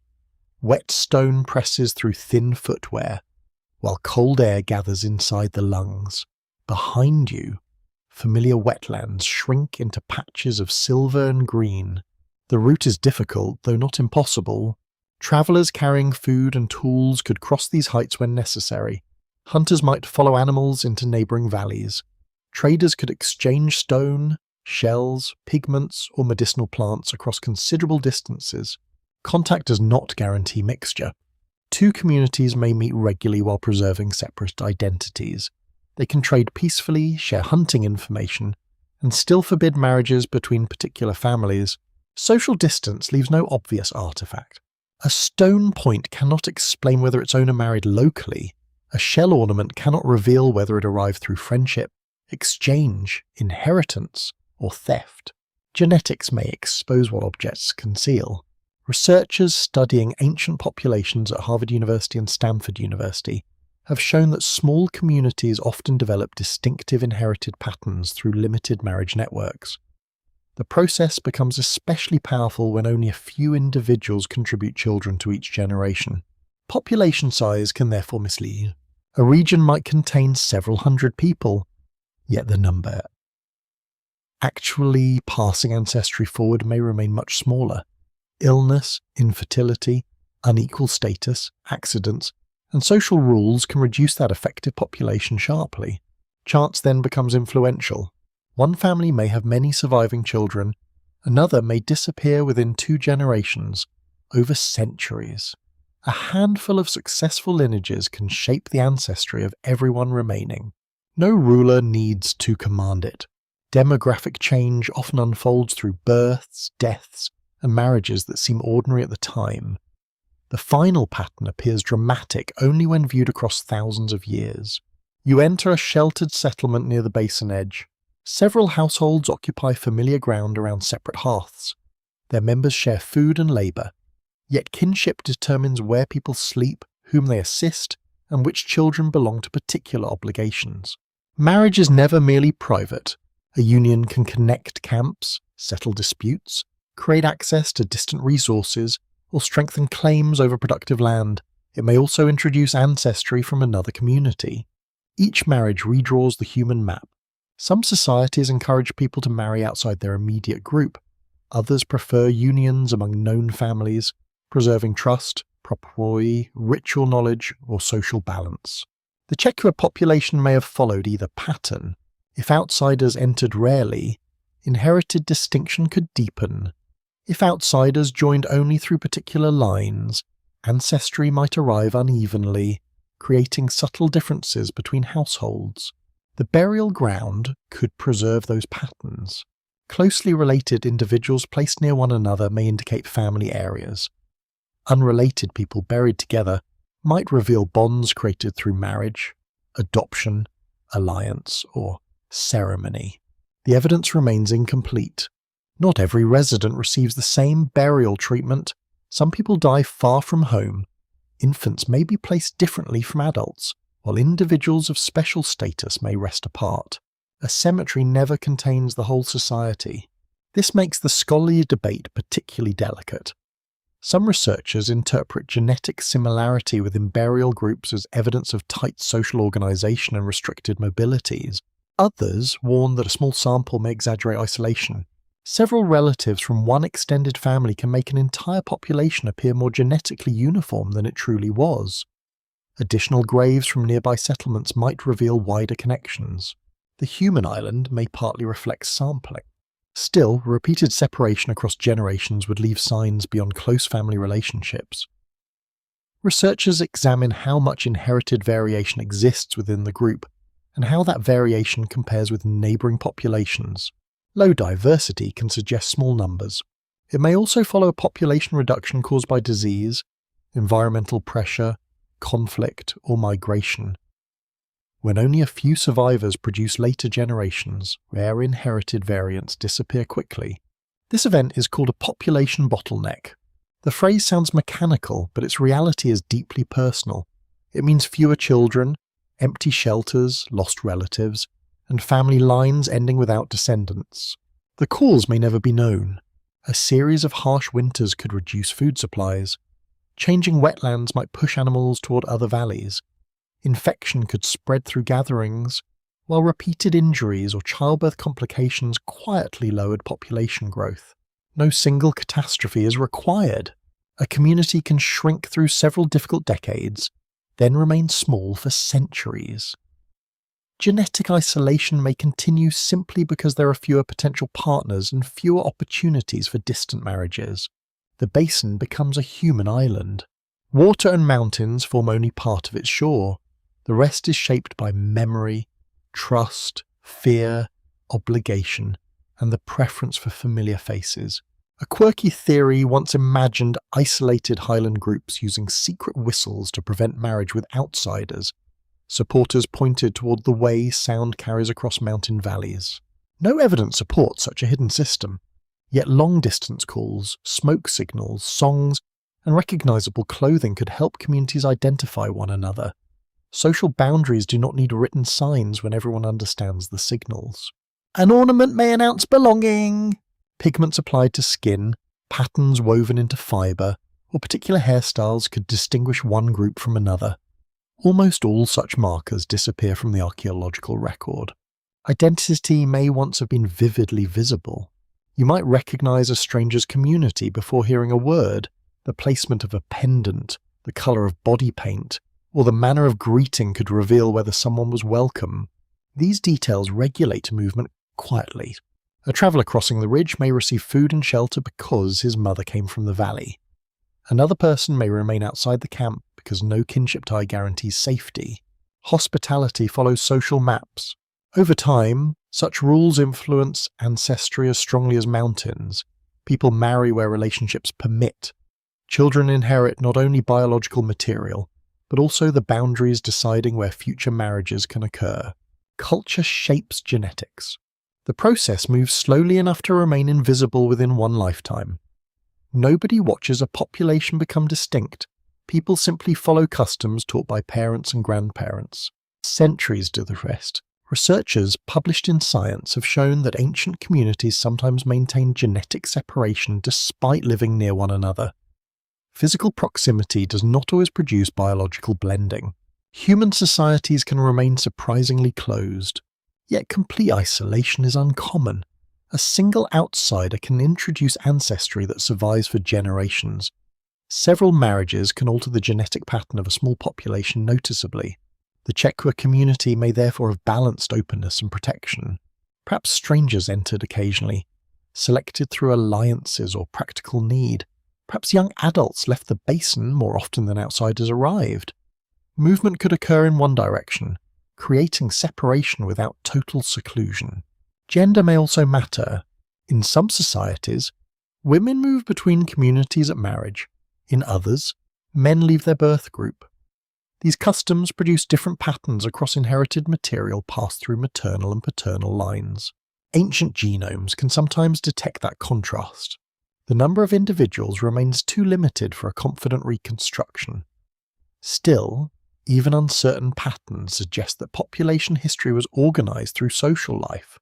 Wet stone presses through thin footwear, while cold air gathers inside the lungs. Behind you, familiar wetlands shrink into patches of silver and green. The route is difficult, though not impossible. Travellers carrying food and tools could cross these heights when necessary. Hunters might follow animals into neighbouring valleys. Traders could exchange stone, shells, pigments, or medicinal plants across considerable distances. Contact does not guarantee mixture. Two communities may meet regularly while preserving separate identities. They can trade peacefully, share hunting information, and still forbid marriages between particular families. Social distance leaves no obvious artifact. A stone point cannot explain whether its owner married locally. A shell ornament cannot reveal whether it arrived through friendship, exchange, inheritance, or theft. Genetics may expose what objects conceal. Researchers studying ancient populations at Harvard University and Stanford University have shown that small communities often develop distinctive inherited patterns through limited marriage networks. The process becomes especially powerful when only a few individuals contribute children to each generation. Population size can therefore mislead. A region might contain several hundred people, yet the number actually passing ancestry forward may remain much smaller. Illness, infertility, unequal status, accidents, and social rules can reduce that effective population sharply. Chance then becomes influential. One family may have many surviving children, another may disappear within 2 generations, over centuries. A handful of successful lineages can shape the ancestry of everyone remaining. No ruler needs to command it. Demographic change often unfolds through births, deaths, and marriages that seem ordinary at the time. The final pattern appears dramatic only when viewed across thousands of years. You enter a sheltered settlement near the basin edge. Several households occupy familiar ground around separate hearths. Their members share food and labour, yet kinship determines where people sleep, whom they assist, and which children belong to particular obligations. Marriage is never merely private. A union can connect camps, settle disputes, create access to distant resources, or strengthen claims over productive land. It may also introduce ancestry from another community. Each marriage redraws the human map. Some societies encourage people to marry outside their immediate group. Others prefer unions among known families, preserving trust, proprie, ritual knowledge, or social balance. The Chequia population may have followed either pattern. If outsiders entered rarely, inherited distinction could deepen. If outsiders joined only through particular lines, ancestry might arrive unevenly, creating subtle differences between households. The burial ground could preserve those patterns. Closely related individuals placed near one another may indicate family areas. Unrelated people buried together might reveal bonds created through marriage, adoption, alliance, or ceremony. The evidence remains incomplete. Not every resident receives the same burial treatment. Some people die far from home. Infants may be placed differently from adults, while individuals of special status may rest apart. A cemetery never contains the whole society. This makes the scholarly debate particularly delicate. Some researchers interpret genetic similarity within burial groups as evidence of tight social organization and restricted mobilities. Others warn that a small sample may exaggerate isolation. Several relatives from one extended family can make an entire population appear more genetically uniform than it truly was. Additional graves from nearby settlements might reveal wider connections. The human island may partly reflect sampling. Still, repeated separation across generations would leave signs beyond close family relationships. Researchers examine how much inherited variation exists within the group and how that variation compares with neighbouring populations. Low diversity can suggest small numbers. It may also follow a population reduction caused by disease, environmental pressure, conflict, or migration. When only a few survivors produce later generations, rare inherited variants disappear quickly. This event is called a population bottleneck. The phrase sounds mechanical, but its reality is deeply personal. It means fewer children, empty shelters, lost relatives, and family lines ending without descendants. The cause may never be known. A series of harsh winters could reduce food supplies. Changing wetlands might push animals toward other valleys. Infection could spread through gatherings, while repeated injuries or childbirth complications quietly lowered population growth. No single catastrophe is required. A community can shrink through several difficult decades, then remain small for centuries. Genetic isolation may continue simply because there are fewer potential partners and fewer opportunities for distant marriages. The basin becomes a human island. Water and mountains form only part of its shore. The rest is shaped by memory, trust, fear, obligation, and the preference for familiar faces. A quirky theory once imagined isolated highland groups using secret whistles to prevent marriage with outsiders. Supporters pointed toward the way sound carries across mountain valleys. No evidence supports such a hidden system, yet long-distance calls, smoke signals, songs, and recognizable clothing could help communities identify one another. Social boundaries do not need written signs when everyone understands the signals. An ornament may announce belonging. Pigments applied to skin, patterns woven into fibre, or particular hairstyles could distinguish one group from another. Almost all such markers disappear from the archaeological record. Identity may once have been vividly visible. You might recognize a stranger's community before hearing a word. The placement of a pendant, the colour of body paint, or the manner of greeting could reveal whether someone was welcome. These details regulate movement quietly. A traveller crossing the ridge may receive food and shelter because his mother came from the valley. Another person may remain outside the camp because no kinship tie guarantees safety. Hospitality follows social maps. Over time, such rules influence ancestry as strongly as mountains. People marry where relationships permit. Children inherit not only biological material, but also the boundaries deciding where future marriages can occur. Culture shapes genetics. The process moves slowly enough to remain invisible within one lifetime. Nobody watches a population become distinct. People simply follow customs taught by parents and grandparents. Centuries do the rest. Researchers published in Science have shown that ancient communities sometimes maintained genetic separation despite living near one another. Physical proximity does not always produce biological blending. Human societies can remain surprisingly closed. Yet complete isolation is uncommon. A single outsider can introduce ancestry that survives for generations. Several marriages can alter the genetic pattern of a small population noticeably. The Chekwa community may therefore have balanced openness and protection. Perhaps strangers entered occasionally, selected through alliances or practical need. Perhaps young adults left the basin more often than outsiders arrived. Movement could occur in one direction, creating separation without total seclusion. Gender may also matter. In some societies, women move between communities at marriage. In others, men leave their birth group. These customs produce different patterns across inherited material passed through maternal and paternal lines. Ancient genomes can sometimes detect that contrast. The number of individuals remains too limited for a confident reconstruction. Still, even uncertain patterns suggest that population history was organized through social life.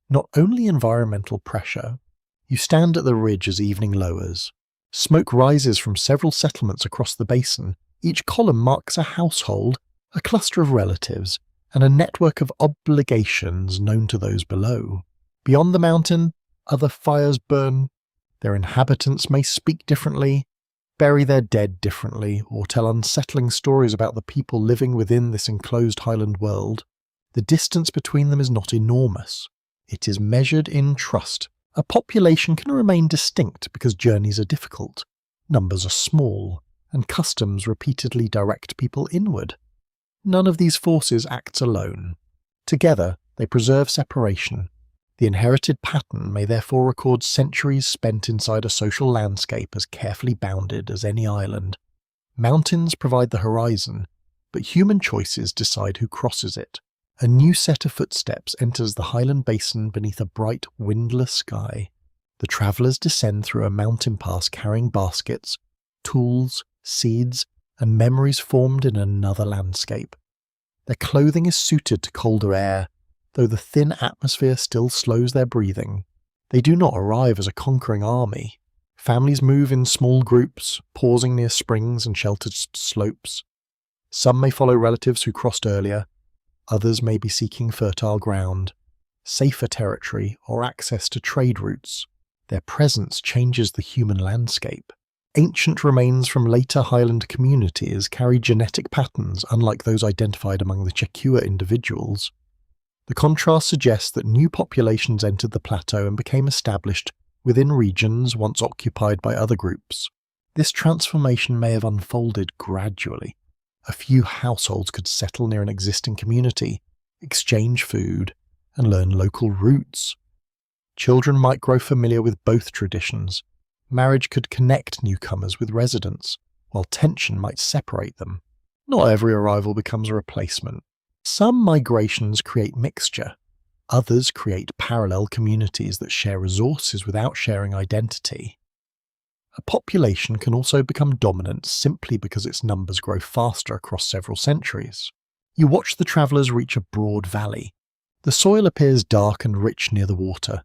Not only environmental pressure. You stand at the ridge as evening lowers. Smoke rises from several settlements across the basin. Each column marks a household, a cluster of relatives, and a network of obligations known to those below. Beyond the mountain, other fires burn. Their inhabitants may speak differently, bury their dead differently, or tell unsettling stories about the people living within this enclosed highland world. The distance between them is not enormous. It is measured in trust. A population can remain distinct because journeys are difficult, numbers are small, and customs repeatedly direct people inward. None of these forces acts alone. Together, they preserve separation. The inherited pattern may therefore record centuries spent inside a social landscape as carefully bounded as any island. Mountains provide the horizon, but human choices decide who crosses it. A new set of footsteps enters the highland basin beneath a bright, windless sky. The travellers descend through a mountain pass carrying baskets, tools, seeds, and memories formed in another landscape. Their clothing is suited to colder air, though the thin atmosphere still slows their breathing. They do not arrive as a conquering army. Families move in small groups, pausing near springs and sheltered slopes. Some may follow relatives who crossed earlier. Others may be seeking fertile ground, safer territory, or access to trade routes. Their presence changes the human landscape. Ancient remains from later highland communities carry genetic patterns unlike those identified among the Chekwa individuals. The contrast suggests that new populations entered the plateau and became established within regions once occupied by other groups. This transformation may have unfolded gradually. A few households could settle near an existing community, exchange food, and learn local roots. Children might grow familiar with both traditions. Marriage could connect newcomers with residents, while tension might separate them. Not every arrival becomes a replacement. Some migrations create mixture. Others create parallel communities that share resources without sharing identity. A population can also become dominant simply because its numbers grow faster across several centuries. You watch the travellers reach a broad valley. The soil appears dark and rich near the water.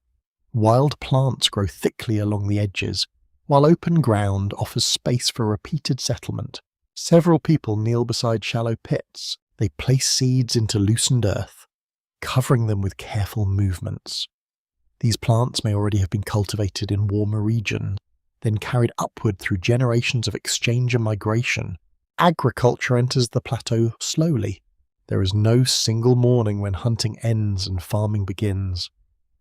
Wild plants grow thickly along the edges, while open ground offers space for repeated settlement. Several people kneel beside shallow pits. They place seeds into loosened earth, covering them with careful movements. These plants may already have been cultivated in warmer regions, then carried upward through generations of exchange and migration. Agriculture enters the plateau slowly. There is no single morning when hunting ends and farming begins.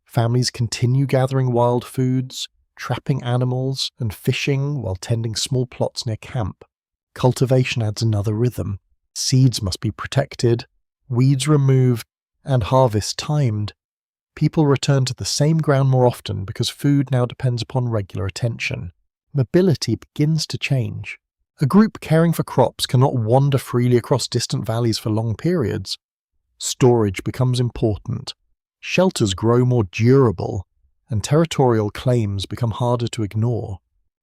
Families continue gathering wild foods, trapping animals, and fishing while tending small plots near camp. Cultivation adds another rhythm. Seeds must be protected, weeds removed, and harvest timed. People return to the same ground more often because food now depends upon regular attention. Mobility begins to change. A group caring for crops cannot wander freely across distant valleys for long periods. Storage becomes important. Shelters grow more durable, and territorial claims become harder to ignore.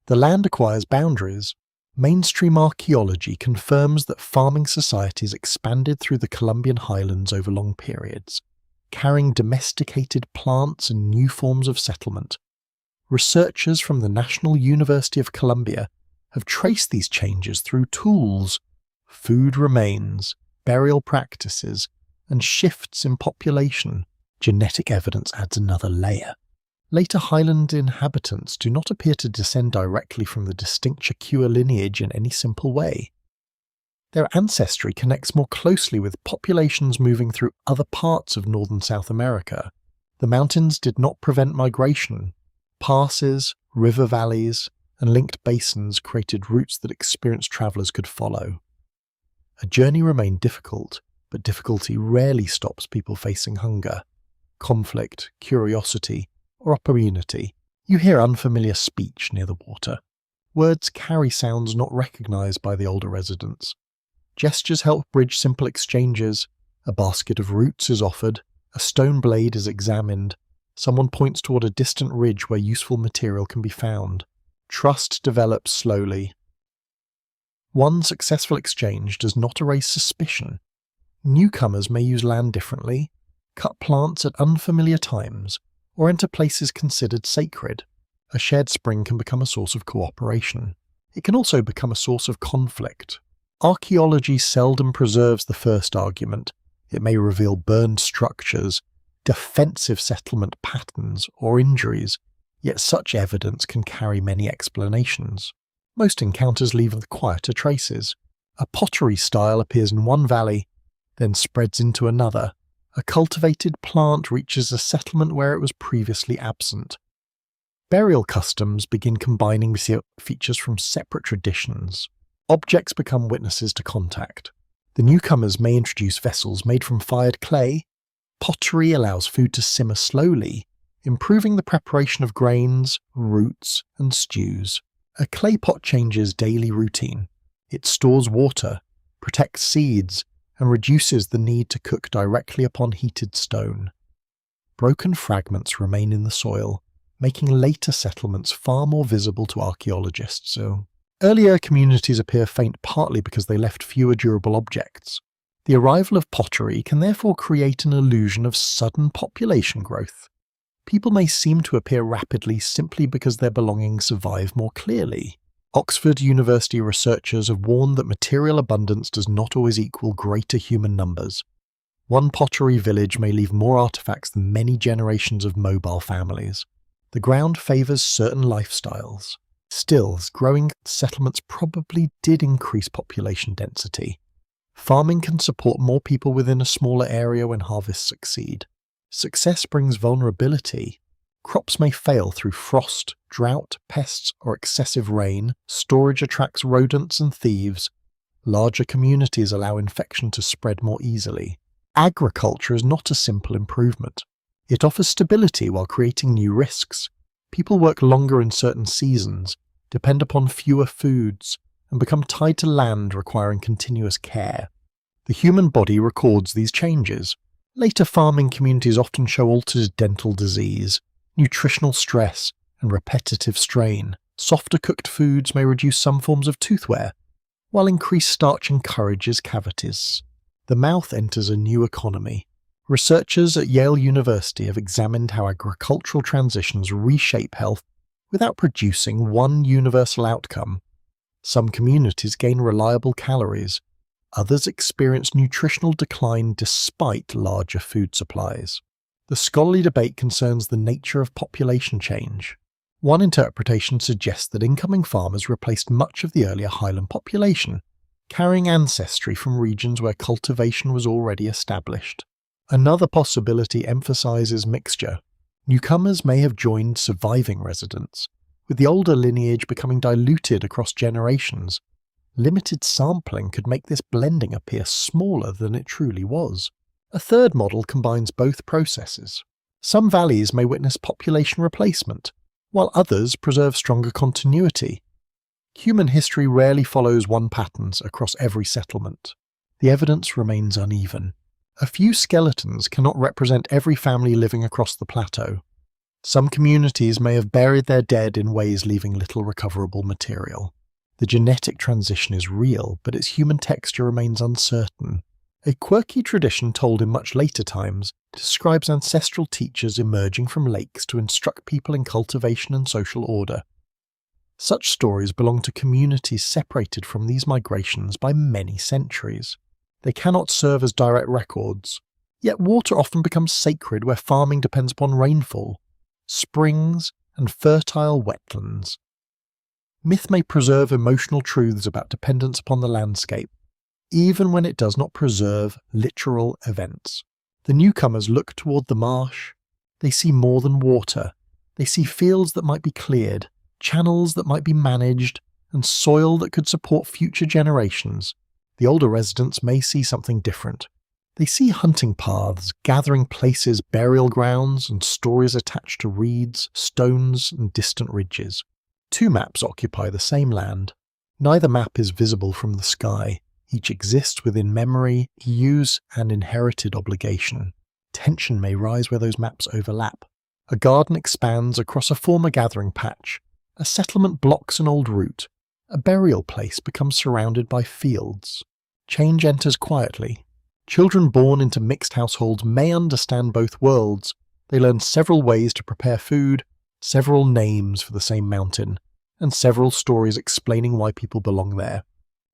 The land acquires boundaries. Mainstream archaeology confirms that farming societies expanded through the Colombian highlands over long periods, carrying domesticated plants and new forms of settlement. Researchers from the National University of Colombia have traced these changes through tools, food remains, burial practices, and shifts in population. Genetic evidence adds another layer. Later highland inhabitants do not appear to descend directly from the distinct Chakua lineage in any simple way. Their ancestry connects more closely with populations moving through other parts of northern South America. The mountains did not prevent migration. Passes, river valleys, and linked basins created routes that experienced travellers could follow. A journey remained difficult, but difficulty rarely stops people facing hunger, conflict, curiosity, or opportunity. You hear unfamiliar speech near the water. Words carry sounds not recognised by the older residents. Gestures help bridge simple exchanges. A basket of roots is offered, a stone blade is examined, someone points toward a distant ridge where useful material can be found. Trust develops slowly. One successful exchange does not erase suspicion. Newcomers may use land differently, cut plants at unfamiliar times, or enter places considered sacred. A shared spring can become a source of cooperation. It can also become a source of conflict. Archaeology seldom preserves the first argument. It may reveal burned structures, defensive settlement patterns, or injuries, yet such evidence can carry many explanations. Most encounters leave quieter traces. A pottery style appears in one valley, then spreads into another. A cultivated plant reaches a settlement where it was previously absent. Burial customs begin combining features from separate traditions. Objects become witnesses to contact. The newcomers may introduce vessels made from fired clay. Pottery allows food to simmer slowly, improving the preparation of grains, roots, and stews. A clay pot changes daily routine. It stores water, protects seeds, and reduces the need to cook directly upon heated stone. Broken fragments remain in the soil, making later settlements far more visible to archaeologists. Earlier communities appear faint partly because they left fewer durable objects. The arrival of pottery can therefore create an illusion of sudden population growth. People may seem to appear rapidly simply because their belongings survive more clearly. Oxford University researchers have warned that material abundance does not always equal greater human numbers. One pottery village may leave more artifacts than many generations of mobile families. The ground favours certain lifestyles. Still, growing settlements probably did increase population density. Farming can support more people within a smaller area when harvests succeed. Success brings vulnerability. Crops may fail through frost, drought, pests, or excessive rain. Storage attracts rodents and thieves. Larger communities allow infection to spread more easily. Agriculture is not a simple improvement. It offers stability while creating new risks. People work longer in certain seasons, depend upon fewer foods, and become tied to land requiring continuous care. The human body records these changes. Later farming communities often show altered dental disease, nutritional stress, and repetitive strain. Softer cooked foods may reduce some forms of tooth wear, while increased starch encourages cavities. The mouth enters a new economy. Researchers at Yale University have examined how agricultural transitions reshape health without producing one universal outcome. Some communities gain reliable calories. Others experience nutritional decline despite larger food supplies. The scholarly debate concerns the nature of population change. One interpretation suggests that incoming farmers replaced much of the earlier highland population, carrying ancestry from regions where cultivation was already established. Another possibility emphasizes mixture. Newcomers may have joined surviving residents, with the older lineage becoming diluted across generations. Limited sampling could make this blending appear smaller than it truly was. A third model combines both processes. Some valleys may witness population replacement, while others preserve stronger continuity. Human history rarely follows one pattern across every settlement. The evidence remains uneven. A few skeletons cannot represent every family living across the plateau. Some communities may have buried their dead in ways leaving little recoverable material. The genetic transition is real, but its human texture remains uncertain. A quirky tradition told in much later times describes ancestral teachers emerging from lakes to instruct people in cultivation and social order. Such stories belong to communities separated from these migrations by many centuries. They cannot serve as direct records, yet water often becomes sacred where farming depends upon rainfall, springs, and fertile wetlands. Myth may preserve emotional truths about dependence upon the landscape, even when it does not preserve literal events. The newcomers look toward the marsh. They see more than water. They see fields that might be cleared, channels that might be managed, and soil that could support future generations. The older residents may see something different. They see hunting paths, gathering places, burial grounds, and stories attached to reeds, stones, and distant ridges. Two maps occupy the same land. Neither map is visible from the sky. Each exists within memory, use, and inherited obligation. Tension may rise where those maps overlap. A garden expands across a former gathering patch. A settlement blocks an old route. A burial place becomes surrounded by fields. Change enters quietly. Children born into mixed households may understand both worlds. They learn several ways to prepare food, several names for the same mountain, and several stories explaining why people belong there.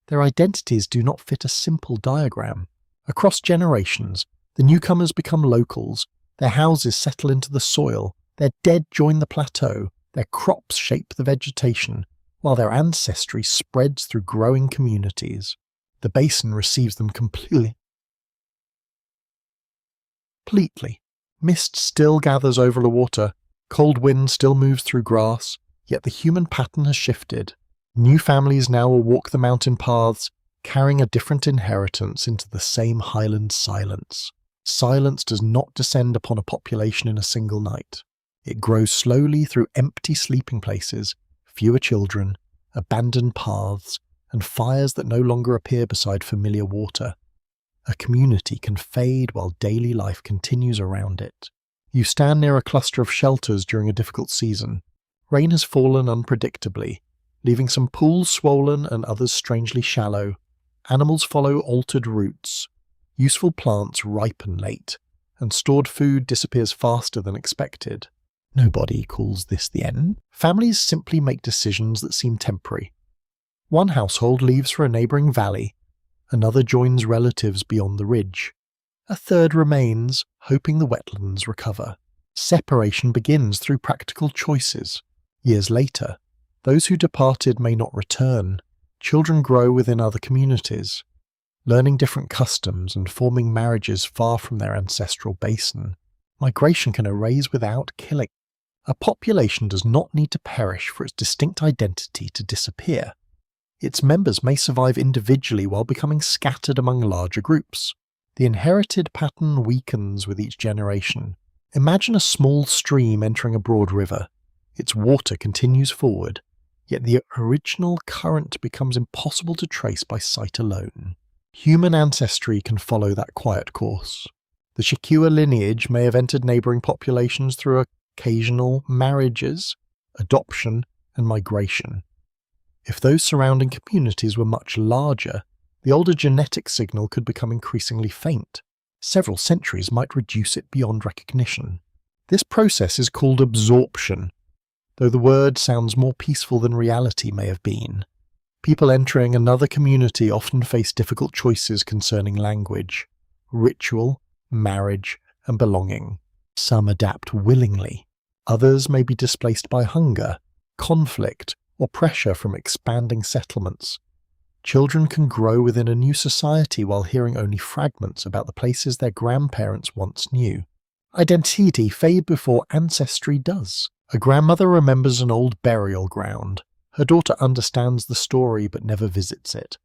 Their identities do not fit a simple diagram. Across generations, the newcomers become locals. Their houses settle into the soil. Their dead join the plateau. Their crops shape the vegetation, while their ancestry spreads through growing communities. The basin receives them completely. Mist still gathers over the water. Cold wind still moves through grass, yet the human pattern has shifted. New families now will walk the mountain paths, carrying a different inheritance into the same highland silence. Silence does not descend upon a population in a single night. It grows slowly through empty sleeping places, fewer children, abandoned paths, and fires that no longer appear beside familiar water. A community can fade while daily life continues around it. You stand near a cluster of shelters during a difficult season. Rain has fallen unpredictably, leaving some pools swollen and others strangely shallow. Animals follow altered routes. Useful plants ripen late, and stored food disappears faster than expected. Nobody calls this the end. Families simply make decisions that seem temporary. One household leaves for a neighbouring valley. Another joins relatives beyond the ridge. A third remains, hoping the wetlands recover. Separation begins through practical choices. Years later, those who departed may not return. Children grow within other communities, learning different customs and forming marriages far from their ancestral basin. Migration can erase without killing. A population does not need to perish for its distinct identity to disappear. Its members may survive individually while becoming scattered among larger groups. The inherited pattern weakens with each generation. Imagine a small stream entering a broad river. Its water continues forward, yet the original current becomes impossible to trace by sight alone. Human ancestry can follow that quiet course. The Chikua lineage may have entered neighbouring populations through occasional marriages, adoption, and migration. If those surrounding communities were much larger, the older genetic signal could become increasingly faint. Several centuries might reduce it beyond recognition. This process is called absorption, though the word sounds more peaceful than reality may have been. People entering another community often face difficult choices concerning language, ritual, marriage, and belonging. Some adapt willingly. Others may be displaced by hunger, conflict, or pressure from expanding settlements. Children can grow within a new society while hearing only fragments about the places their grandparents once knew. Identity fade before ancestry does. A grandmother remembers an old burial ground. Her daughter understands the story but never visits it.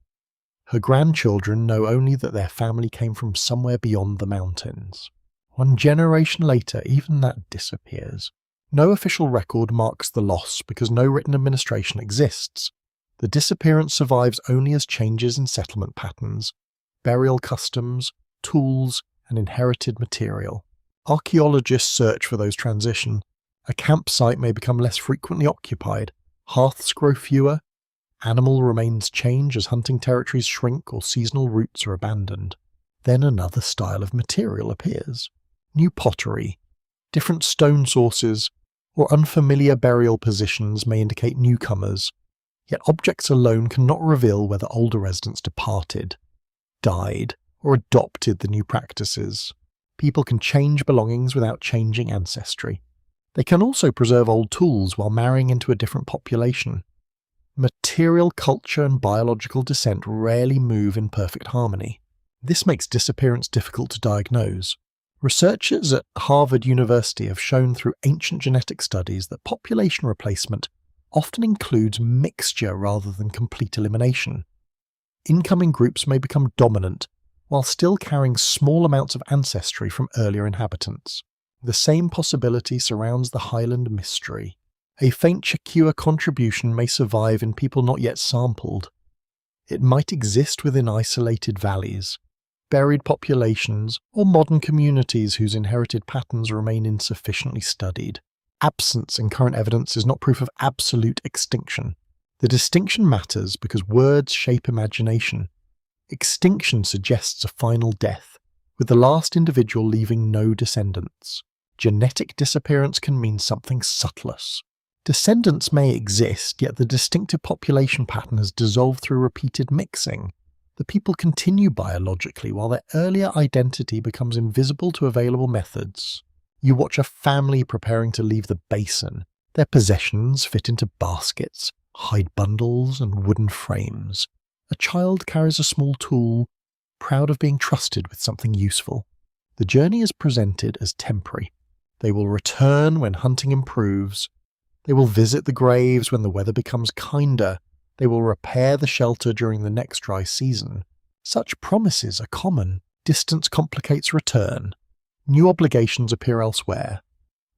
Her grandchildren know only that their family came from somewhere beyond the mountains. 1 generation later, even that disappears. No official record marks the loss because no written administration exists. The disappearance survives only as changes in settlement patterns, burial customs, tools, and inherited material. Archaeologists search for those transitions. A campsite may become less frequently occupied, hearths grow fewer, animal remains change as hunting territories shrink or seasonal routes are abandoned. Then another style of material appears. New pottery, different stone sources, or unfamiliar burial positions may indicate newcomers. Yet objects alone cannot reveal whether older residents departed, died, or adopted the new practices. People can change belongings without changing ancestry. They can also preserve old tools while marrying into a different population. Material culture and biological descent rarely move in perfect harmony. This makes disappearance difficult to diagnose. Researchers at Harvard University have shown through ancient genetic studies that population replacement often includes mixture rather than complete elimination. Incoming groups may become dominant, while still carrying small amounts of ancestry from earlier inhabitants. The same possibility surrounds the highland mystery. A faint Chakua contribution may survive in people not yet sampled. It might exist within isolated valleys, buried populations, or modern communities whose inherited patterns remain insufficiently studied. Absence in current evidence is not proof of absolute extinction. The distinction matters because words shape imagination. Extinction suggests a final death, with the last individual leaving no descendants. Genetic disappearance can mean something subtler. Descendants may exist, yet the distinctive population pattern has dissolved through repeated mixing. The people continue biologically while their earlier identity becomes invisible to available methods. You watch a family preparing to leave the basin. Their possessions fit into baskets, hide bundles, and wooden frames. A child carries a small tool, proud of being trusted with something useful. The journey is presented as temporary. They will return when hunting improves. They will visit the graves when the weather becomes kinder. They will repair the shelter during the next dry season. Such promises are common. Distance complicates return. New obligations appear elsewhere.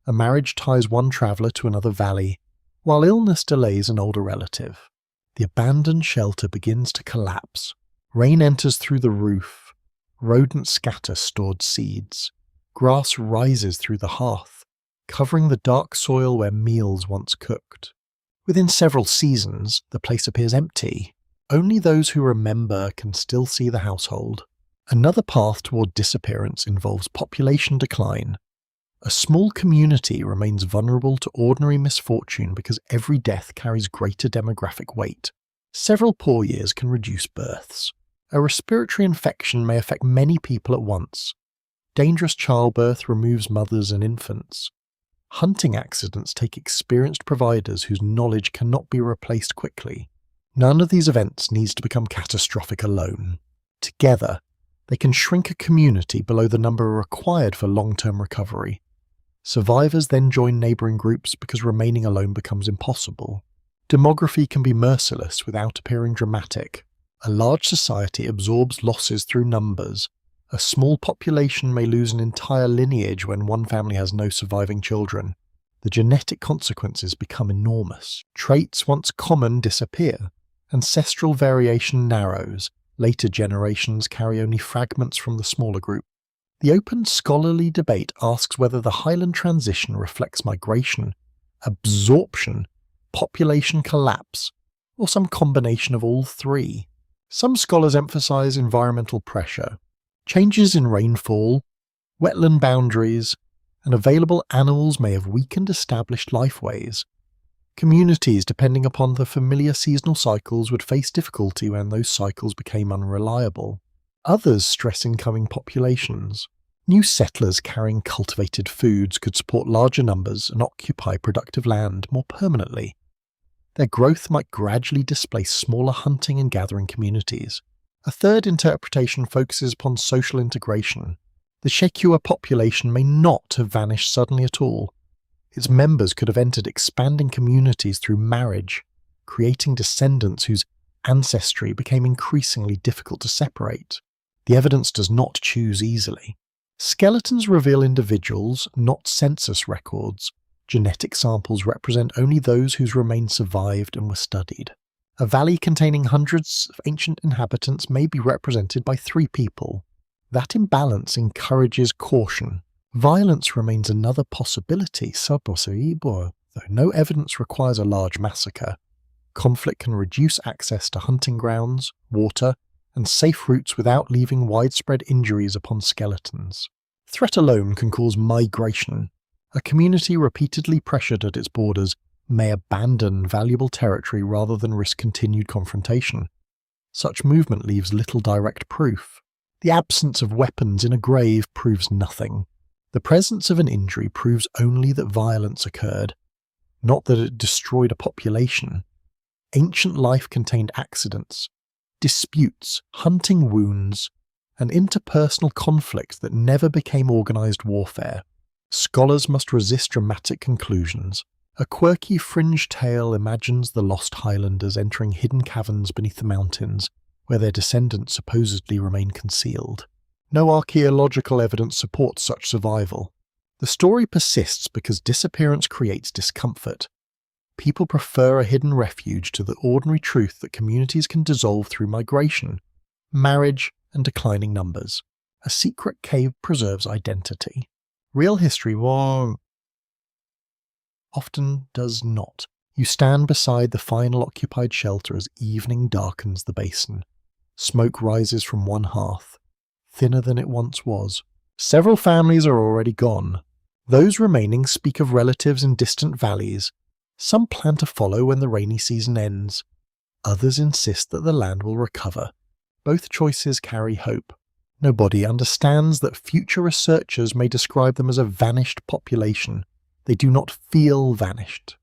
A marriage ties one traveller to another valley, while illness delays an older relative. The abandoned shelter begins to collapse. Rain enters through the roof. Rodents scatter stored seeds. Grass rises through the hearth, covering the dark soil where meals once cooked. Within several seasons, the place appears empty. Only those who remember can still see the household. Another path toward disappearance involves population decline. A small community remains vulnerable to ordinary misfortune because every death carries greater demographic weight. Several poor years can reduce births. A respiratory infection may affect many people at once. Dangerous childbirth removes mothers and infants. Hunting accidents take experienced providers whose knowledge cannot be replaced quickly. None of these events needs to become catastrophic alone. Together, they can shrink a community below the number required for long-term recovery. Survivors then join neighbouring groups because remaining alone becomes impossible. Demography can be merciless without appearing dramatic. A large society absorbs losses through numbers. A small population may lose an entire lineage when one family has no surviving children. The genetic consequences become enormous. Traits once common disappear. Ancestral variation narrows. Later generations carry only fragments from the smaller group. The open scholarly debate asks whether the highland transition reflects migration, absorption, population collapse, or some combination of all three. Some scholars emphasize environmental pressure. Changes in rainfall, wetland boundaries, and available animals may have weakened established lifeways. Communities depending upon the familiar seasonal cycles would face difficulty when those cycles became unreliable. Others stress incoming populations. New settlers carrying cultivated foods could support larger numbers and occupy productive land more permanently. their growth might gradually displace smaller hunting and gathering communities. A third interpretation focuses upon social integration. The Shekua population may not have vanished suddenly at all. Its members could have entered expanding communities through marriage, creating descendants whose ancestry became increasingly difficult to separate. The evidence does not choose easily. Skeletons reveal individuals, not census records. Genetic samples represent only those whose remains survived and were studied. A valley containing hundreds of ancient inhabitants may be represented by 3 people. That imbalance encourages caution. Violence remains another possibility, though no evidence requires a large massacre. Conflict can reduce access to hunting grounds, water, and safe routes without leaving widespread injuries upon skeletons. Threat alone can cause migration. A community repeatedly pressured at its borders may abandon valuable territory rather than risk continued confrontation. Such movement leaves little direct proof. The absence of weapons in a grave proves nothing. The presence of an injury proves only that violence occurred, not that it destroyed a population. Ancient life contained accidents, disputes, hunting wounds, and interpersonal conflict that never became organized warfare. Scholars must resist dramatic conclusions. A quirky fringe tale imagines the lost Highlanders entering hidden caverns beneath the mountains, where their descendants supposedly remain concealed. No archaeological evidence supports such survival. The story persists because disappearance creates discomfort. People prefer a hidden refuge to the ordinary truth that communities can dissolve through migration, marriage, and declining numbers. A secret cave preserves identity. Real history often does not. You stand beside the final occupied shelter as evening darkens the basin. Smoke rises from one hearth, thinner than it once was. Several families are already gone. Those remaining speak of relatives in distant valleys. Some plan to follow when the rainy season ends. Others insist that the land will recover. Both choices carry hope. Nobody understands that future researchers may describe them as a vanished population. They do not feel vanished.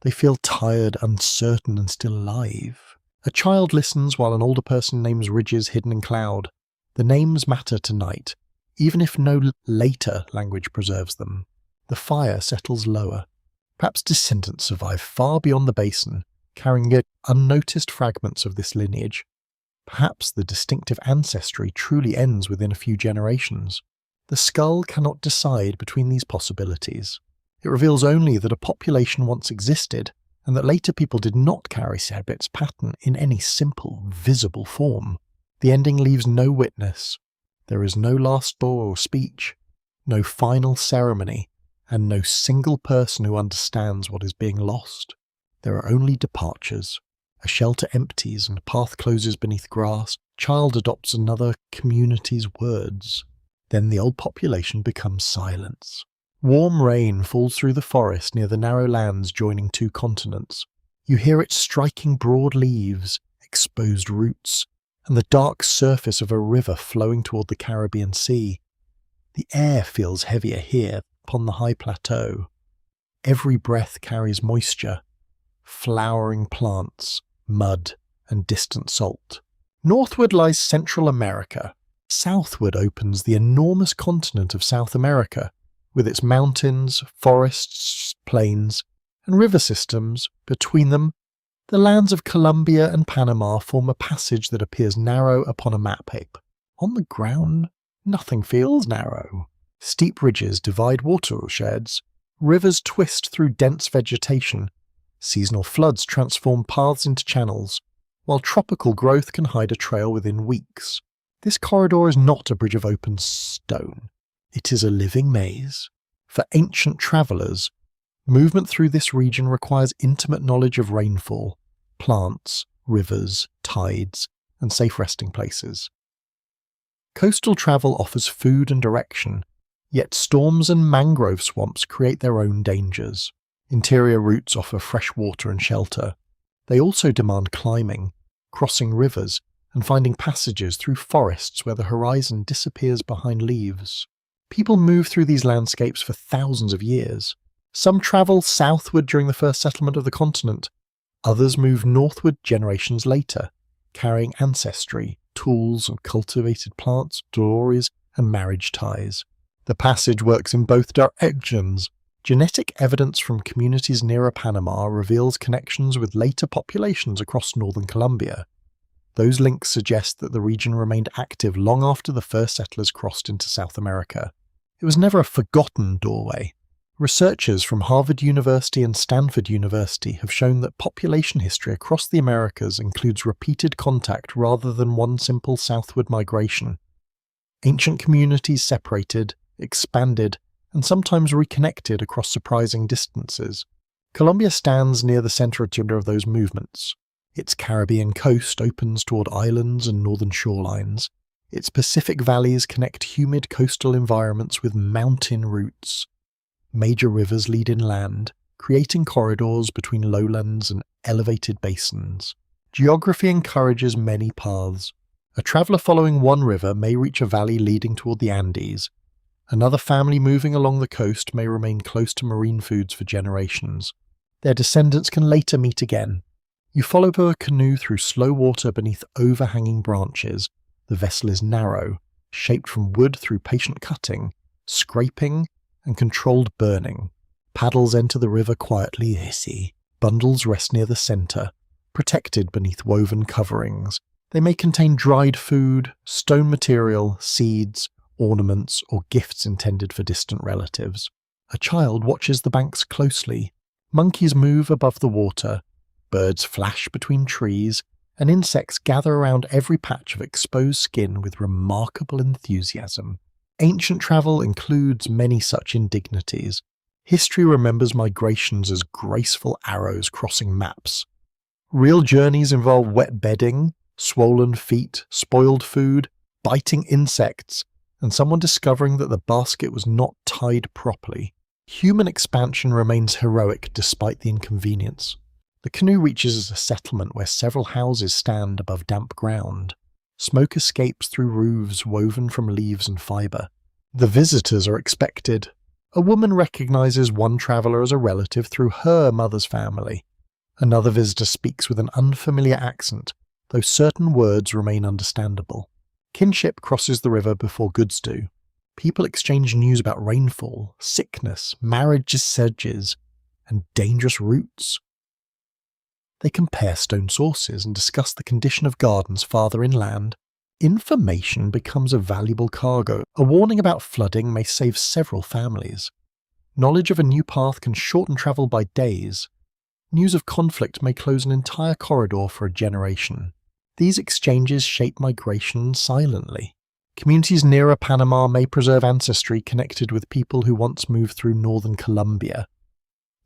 They feel tired, uncertain, and still alive. A child listens while an older person names ridges hidden in cloud. The names matter tonight, even if no later language preserves them. The fire settles lower. Perhaps descendants survive far beyond the basin, carrying unnoticed fragments of this lineage. Perhaps the distinctive ancestry truly ends within a few generations. The skull cannot decide between these possibilities. It reveals only that a population once existed, and that later people did not carry Sebit's pattern in any simple, visible form. The ending leaves no witness. There is no last door or speech, no final ceremony, and no single person who understands what is being lost. There are only departures. A shelter empties and a path closes beneath grass. Child adopts another community's words. Then the old population becomes silence. Warm rain falls through the forest near the narrow lands joining 2 continents. You hear it striking broad leaves, exposed roots, and the dark surface of a river flowing toward the Caribbean Sea. The air feels heavier here, upon the high plateau. Every breath carries moisture, flowering plants, mud, and distant salt. Northward lies Central America. Southward opens the enormous continent of South America, with its mountains, forests, plains, and river systems. Between them, the lands of Colombia and Panama form a passage that appears narrow upon a map. On the ground, nothing feels narrow. Steep ridges divide watersheds, rivers twist through dense vegetation, seasonal floods transform paths into channels, while tropical growth can hide a trail within weeks. This corridor is not a bridge of open stone. It is a living maze. For ancient travellers, movement through this region requires intimate knowledge of rainfall, plants, rivers, tides, and safe resting places. Coastal travel offers food and direction, yet storms and mangrove swamps create their own dangers. Interior routes offer fresh water and shelter. They also demand climbing, crossing rivers, and finding passages through forests where the horizon disappears behind leaves. People move through these landscapes for thousands of years. Some travel southward during the first settlement of the continent, Others move northward generations later, carrying ancestry, tools and cultivated plants, stories, and marriage ties. The passage works in both directions. Genetic evidence from communities nearer Panama reveals connections with later populations across northern Colombia. Those links suggest that the region remained active long after the first settlers crossed into South America. It was never a forgotten doorway. Researchers from Harvard University and Stanford University have shown that population history across the Americas includes repeated contact rather than one simple southward migration. Ancient communities separated, expanded, and sometimes reconnected across surprising distances. Colombia stands near the center of those movements. Its Caribbean coast opens toward islands and northern shorelines. Its Pacific valleys connect humid coastal environments with mountain routes. Major rivers lead inland, creating corridors between lowlands and elevated basins. Geography encourages many paths. A traveller following one river may reach a valley leading toward the Andes. Another family moving along the coast may remain close to marine foods for generations. Their descendants can later meet again. You follow a canoe through slow water beneath overhanging branches. The vessel is narrow, shaped from wood through patient cutting, scraping, and controlled burning. Paddles enter the river quietly, hissy. Bundles rest near the centre, protected beneath woven coverings. They may contain dried food, stone material, seeds, ornaments, or gifts intended for distant relatives. A child watches the banks closely. Monkeys move above the water. Birds flash between trees, and insects gather around every patch of exposed skin with remarkable enthusiasm. Ancient travel includes many such indignities. History remembers migrations as graceful arrows crossing maps. Real journeys involve wet bedding, swollen feet, spoiled food, biting insects, and someone discovering that the basket was not tied properly. Human expansion remains heroic despite the inconvenience. The canoe reaches a settlement where several houses stand above damp ground. Smoke escapes through roofs woven from leaves and fibre. The visitors are expected. A woman recognizes one traveller as a relative through her mother's family. Another visitor speaks with an unfamiliar accent, though certain words remain understandable. Kinship crosses the river before goods do. People exchange news about rainfall, sickness, marriage sedges, and dangerous routes. They compare stone sources and discuss the condition of gardens farther inland. Information becomes a valuable cargo. A warning about flooding may save several families. Knowledge of a new path can shorten travel by days. News of conflict may close an entire corridor for a generation. These exchanges shape migration silently. Communities nearer Panama may preserve ancestry connected with people who once moved through northern Colombia.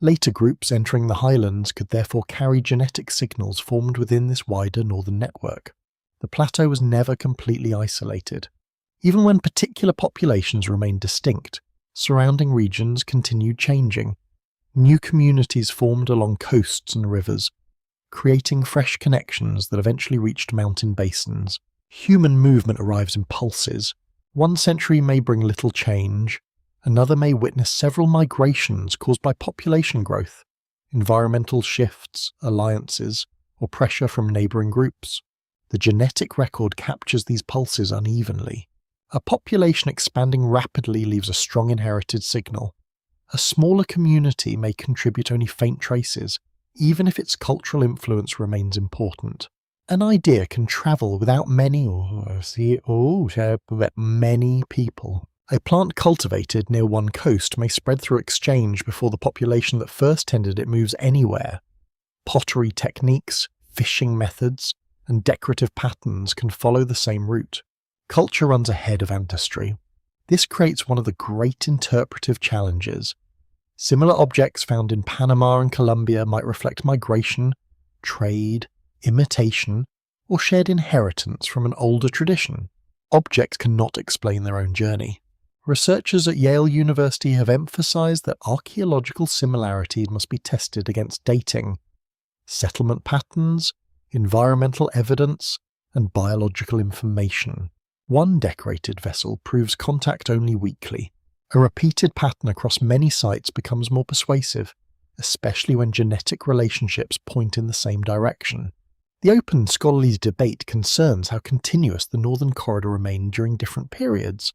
Later groups entering the highlands could therefore carry genetic signals formed within this wider northern network. The plateau was never completely isolated. Even when particular populations remained distinct, surrounding regions continued changing. New communities formed along coasts and rivers, creating fresh connections that eventually reached mountain basins. Human movement arrives in pulses. One century may bring little change. Another may witness several migrations caused by population growth, environmental shifts, alliances, or pressure from neighbouring groups. The genetic record captures these pulses unevenly. A population expanding rapidly leaves a strong inherited signal. A smaller community may contribute only faint traces, even if its cultural influence remains important. An idea can travel without many people. A plant cultivated near one coast may spread through exchange before the population that first tended it moves anywhere. Pottery techniques, fishing methods, and decorative patterns can follow the same route. Culture runs ahead of ancestry. This creates one of the great interpretive challenges. Similar objects found in Panama and Colombia might reflect migration, trade, imitation, or shared inheritance from an older tradition. Objects cannot explain their own journey. Researchers at Yale University have emphasized that archaeological similarity must be tested against dating, settlement patterns, environmental evidence, and biological information. One decorated vessel proves contact only weakly. A repeated pattern across many sites becomes more persuasive, especially when genetic relationships point in the same direction. The open scholarly debate concerns how continuous the northern corridor remained during different periods.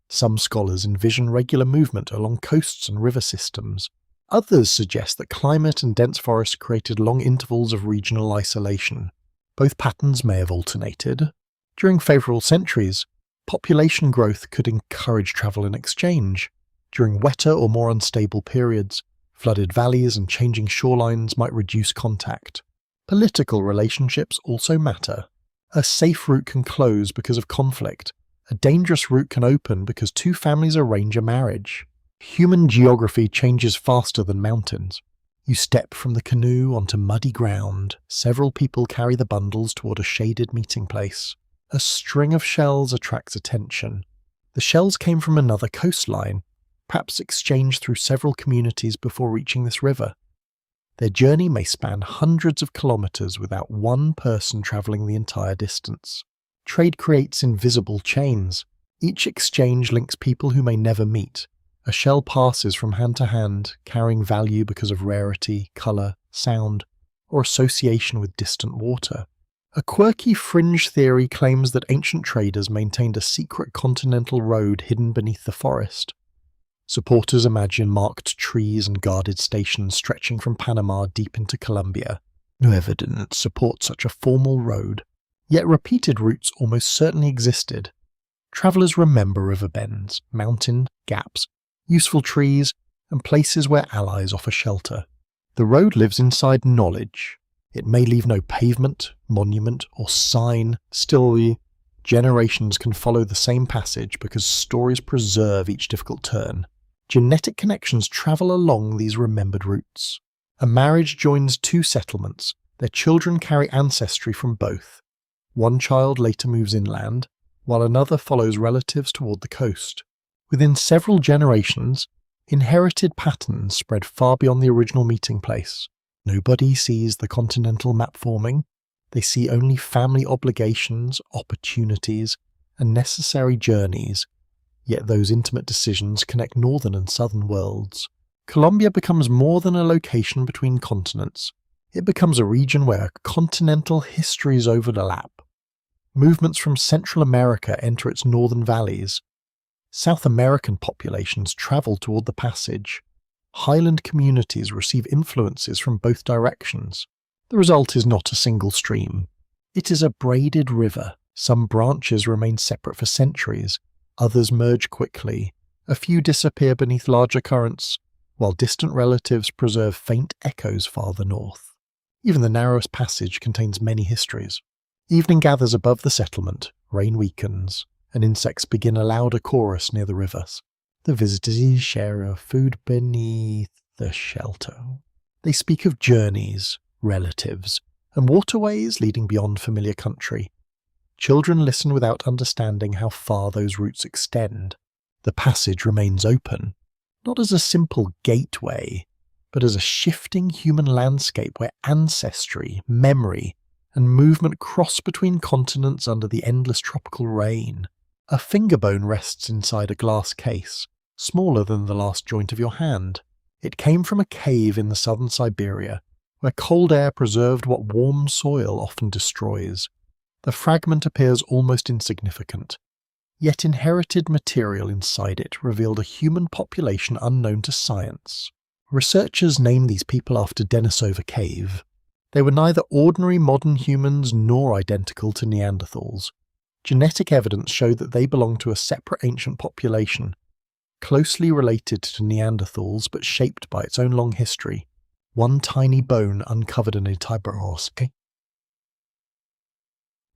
Some scholars envision regular movement along coasts and river systems. Others suggest that climate and dense forests created long intervals of regional isolation. Both patterns may have alternated. During favourable centuries, population growth could encourage travel and exchange. During wetter or more unstable periods, flooded valleys and changing shorelines might reduce contact. Political relationships also matter. A safe route can close because of conflict. A dangerous route can open because two families arrange a marriage. Human geography changes faster than mountains. You step from the canoe onto muddy ground. Several people carry the bundles toward a shaded meeting place. A string of shells attracts attention. The shells came from another coastline, perhaps exchanged through several communities before reaching this river. Their journey may span hundreds of kilometers without one person traveling the entire distance. Trade creates invisible chains. Each exchange links people who may never meet. A shell passes from hand to hand, carrying value because of rarity, color, sound, or association with distant water. A quirky fringe theory claims that ancient traders maintained a secret continental road hidden beneath the forest. Supporters imagine marked trees and guarded stations stretching from Panama deep into Colombia. No evidence supports such a formal road, yet repeated routes almost certainly existed. Travellers remember river bends, mountain gaps, useful trees, and places where allies offer shelter. The road lives inside knowledge. It may leave no pavement, monument, or sign. Still, generations can follow the same passage because stories preserve each difficult turn. Genetic connections travel along these remembered routes. A marriage joins two settlements. Their children carry ancestry from both. One child later moves inland, while another follows relatives toward the coast. Within several generations, inherited patterns spread far beyond the original meeting place. Nobody sees the continental map forming. They see only family obligations, opportunities, and necessary journeys. Yet those intimate decisions connect northern and southern worlds. Colombia becomes more than a location between continents. It becomes a region where continental histories overlap. Movements from Central America enter its northern valleys. South American populations travel toward the passage. Highland communities receive influences from both directions. The result is not a single stream. It is a braided river. Some branches remain separate for centuries. Others merge quickly. A few disappear beneath larger currents, while distant relatives preserve faint echoes farther north. Even the narrowest passage contains many histories. Evening gathers above the settlement, rain weakens, and insects begin a louder chorus near the rivers. The visitors share a food beneath the shelter. They speak of journeys, relatives, and waterways leading beyond familiar country. Children listen without understanding how far those routes extend. The passage remains open, not as a simple gateway, but as a shifting human landscape where ancestry, memory, and movement cross between continents under the endless tropical rain. A finger bone rests inside a glass case, smaller than the last joint of your hand. It came from a cave in the southern Siberia, where cold air preserved what warm soil often destroys. The fragment appears almost insignificant, yet inherited material inside it revealed a human population unknown to science. Researchers name these people after Denisova Cave. They were neither ordinary modern humans nor identical to Neanderthals. Genetic evidence showed that they belonged to a separate ancient population, closely related to Neanderthals but shaped by its own long history. One tiny bone uncovered in a Tiberosk.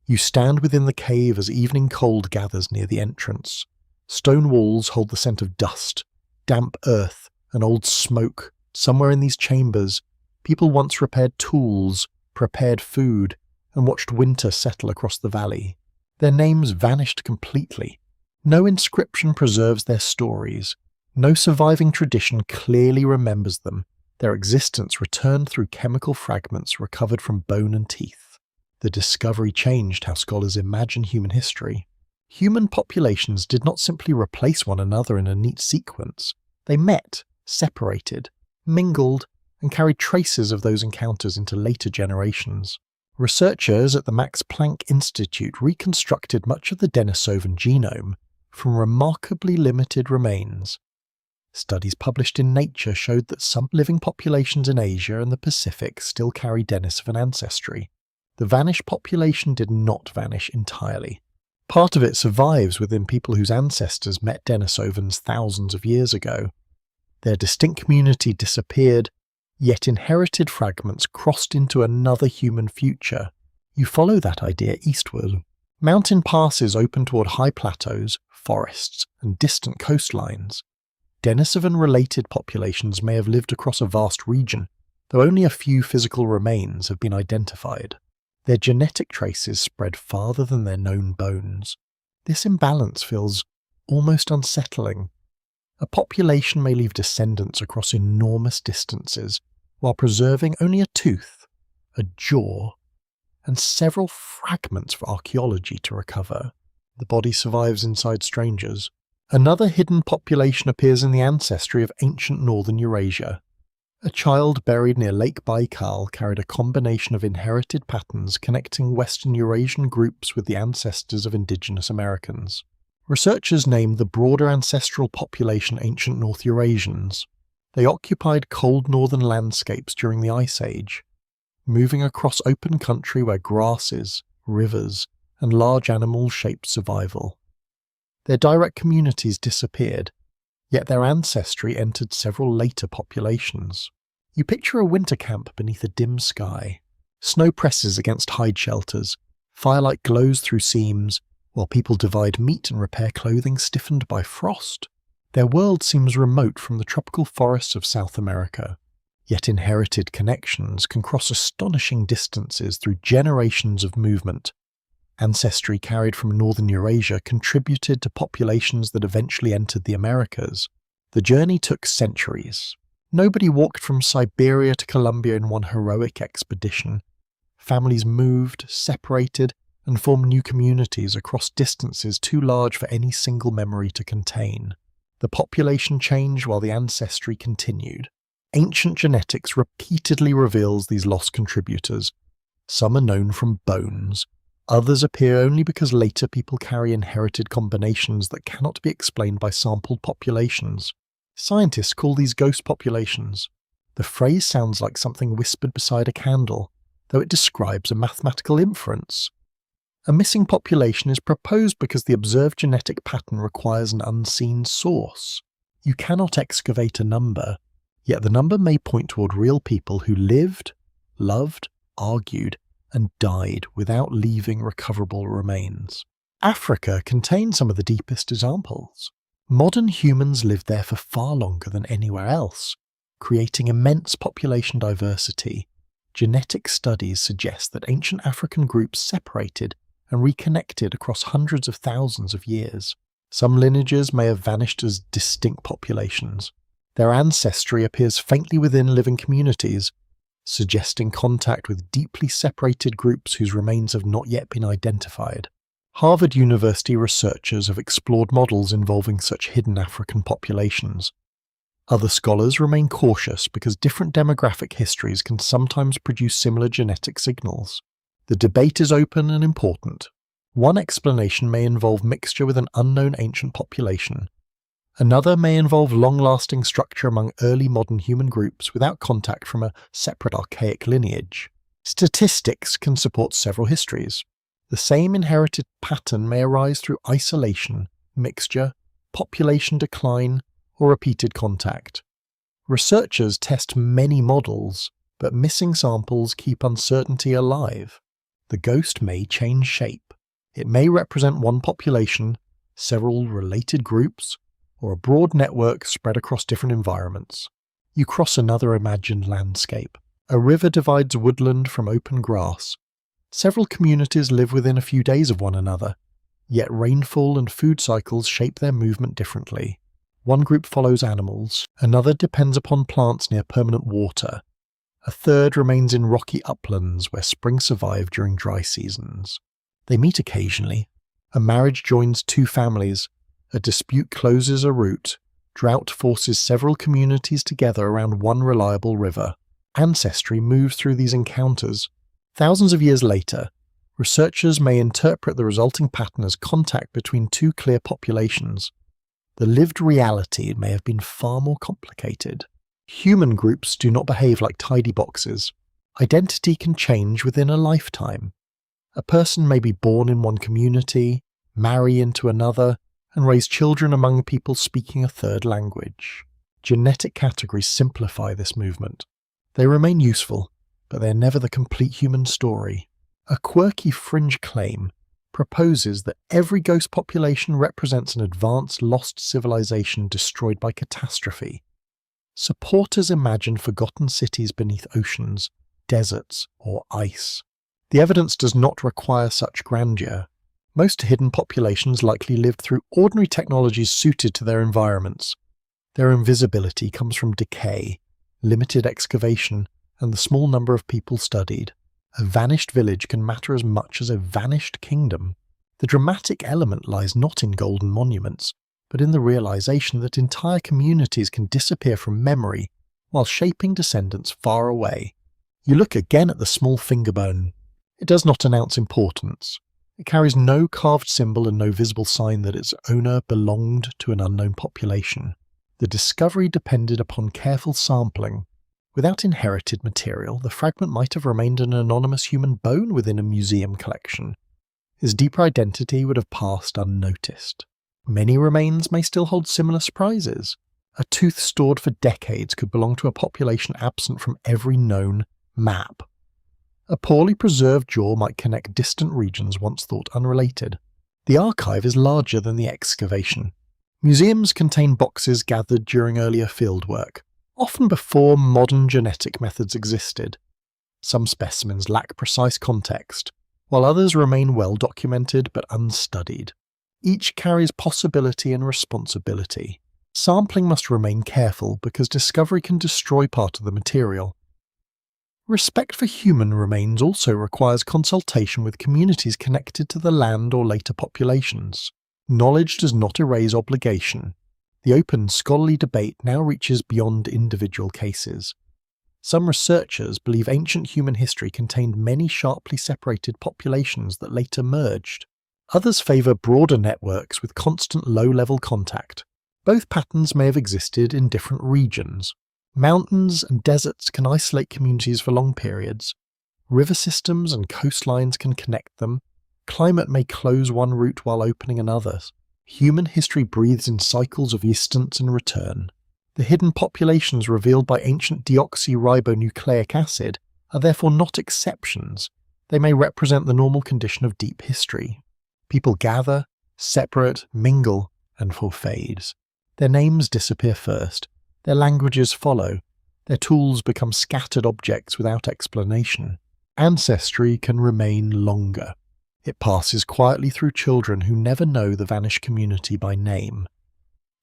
You stand within the cave as evening cold gathers near the entrance. Stone walls hold the scent of dust, damp earth, and old smoke. Somewhere in these chambers, people once repaired tools, prepared food, and watched winter settle across the valley. Their names vanished completely. No inscription preserves their stories. No surviving tradition clearly remembers them. Their existence returned through chemical fragments recovered from bone and teeth. The discovery changed how scholars imagine human history. Human populations did not simply replace one another in a neat sequence. They met, separated, mingled, and carried traces of those encounters into later generations. Researchers at the Max Planck Institute reconstructed much of the Denisovan genome from remarkably limited remains. Studies published in Nature showed that some living populations in Asia and the Pacific still carry Denisovan ancestry. The vanished population did not vanish entirely. Part of it survives within people whose ancestors met Denisovans thousands of years ago. Their distinct community disappeared, yet inherited fragments crossed into another human future. You follow that idea eastward. Mountain passes open toward high plateaus, forests, and distant coastlines. Denisovan-related populations may have lived across a vast region, though only a few physical remains have been identified. Their genetic traces spread farther than their known bones. This imbalance feels almost unsettling. A population may leave descendants across enormous distances, while preserving only a tooth, a jaw, and several fragments for archaeology to recover. The body survives inside strangers. Another hidden population appears in the ancestry of ancient northern Eurasia. A child buried near Lake Baikal carried a combination of inherited patterns connecting Western Eurasian groups with the ancestors of indigenous Americans. Researchers named the broader ancestral population ancient North Eurasians. They occupied cold northern landscapes during the Ice Age, moving across open country where grasses, rivers, and large animals shaped survival. Their direct communities disappeared, yet their ancestry entered several later populations. You picture a winter camp beneath a dim sky. Snow presses against hide shelters, firelight glows through seams, while people divide meat and repair clothing stiffened by frost. Their world seems remote from the tropical forests of South America, yet inherited connections can cross astonishing distances through generations of movement. Ancestry carried from northern Eurasia contributed to populations that eventually entered the Americas. The journey took centuries. Nobody walked from Siberia to Colombia in one heroic expedition. Families moved, separated, and formed new communities across distances too large for any single memory to contain. The population changed while the ancestry continued. Ancient genetics repeatedly reveals these lost contributors. Some are known from bones. Others appear only because later people carry inherited combinations that cannot be explained by sampled populations. Scientists call these ghost populations. The phrase sounds like something whispered beside a candle, though it describes a mathematical inference. A missing population is proposed because the observed genetic pattern requires an unseen source. You cannot excavate a number, yet the number may point toward real people who lived, loved, argued, and died without leaving recoverable remains. Africa contains some of the deepest examples. Modern humans lived there for far longer than anywhere else, creating immense population diversity. Genetic studies suggest that ancient African groups separated and reconnected across hundreds of thousands of years. Some lineages may have vanished as distinct populations. Their ancestry appears faintly within living communities, suggesting contact with deeply separated groups whose remains have not yet been identified. Harvard University researchers have explored models involving such hidden African populations. Other scholars remain cautious because different demographic histories can sometimes produce similar genetic signals. The debate is open and important. One explanation may involve mixture with an unknown ancient population. Another may involve long-lasting structure among early modern human groups without contact from a separate archaic lineage. Statistics can support several histories. The same inherited pattern may arise through isolation, mixture, population decline, or repeated contact. Researchers test many models, but missing samples keep uncertainty alive. The ghost may change shape. It may represent one population, several related groups, or a broad network spread across different environments. You cross another imagined landscape. A river divides woodland from open grass. Several communities live within a few days of one another, yet rainfall and food cycles shape their movement differently. One group follows animals, another depends upon plants near permanent water. A third remains in rocky uplands where springs survive during dry seasons. They meet occasionally. A marriage joins two families. A dispute closes a route. Drought forces several communities together around one reliable river. ancestry moves through these encounters. Thousands of years later, researchers may interpret the resulting pattern as contact between two clear populations. The lived reality may have been far more complicated. Human groups do not behave like tidy boxes. Identity can change within a lifetime. A person may be born in one community, marry into another, and raise children among people speaking a third language. Genetic categories simplify this movement. They remain useful, but they're never the complete human story. A quirky fringe claim proposes that every ghost population represents an advanced lost civilization destroyed by catastrophe. Supporters imagine forgotten cities beneath oceans, deserts, or ice. The evidence does not require such grandeur. Most hidden populations likely lived through ordinary technologies suited to their environments. Their invisibility comes from decay, limited excavation, and the small number of people studied. A vanished village can matter as much as a vanished kingdom. The dramatic element lies not in golden monuments, but in the realization that entire communities can disappear from memory while shaping descendants far away. You look again at the small finger bone. It does not announce importance. It carries no carved symbol and no visible sign that its owner belonged to an unknown population. The discovery depended upon careful sampling. Without inherited material, the fragment might have remained an anonymous human bone within a museum collection. His deeper identity would have passed unnoticed. Many remains may still hold similar surprises. A tooth stored for decades could belong to a population absent from every known map. A poorly preserved jaw might connect distant regions once thought unrelated. The archive is larger than the excavation. Museums contain boxes gathered during earlier fieldwork, often before modern genetic methods existed. Some specimens lack precise context, while others remain well documented but unstudied. Each carries possibility and responsibility. Sampling must remain careful because discovery can destroy part of the material. Respect for human remains also requires consultation with communities connected to the land or later populations. Knowledge does not erase obligation. The open scholarly debate now reaches beyond individual cases. Some researchers believe ancient human history contained many sharply separated populations that later merged. Others favour broader networks with constant low-level contact. Both patterns may have existed in different regions. Mountains and deserts can isolate communities for long periods. River systems and coastlines can connect them. Climate may close one route while opening another. Human history breathes in cycles of distance and return. The hidden populations revealed by ancient deoxyribonucleic acid are therefore not exceptions. They may represent the normal condition of deep history. People gather, separate, mingle, and fall fades. Their names disappear first. Their languages follow. Their tools become scattered objects without explanation. Ancestry can remain longer. It passes quietly through children who never know the vanished community by name.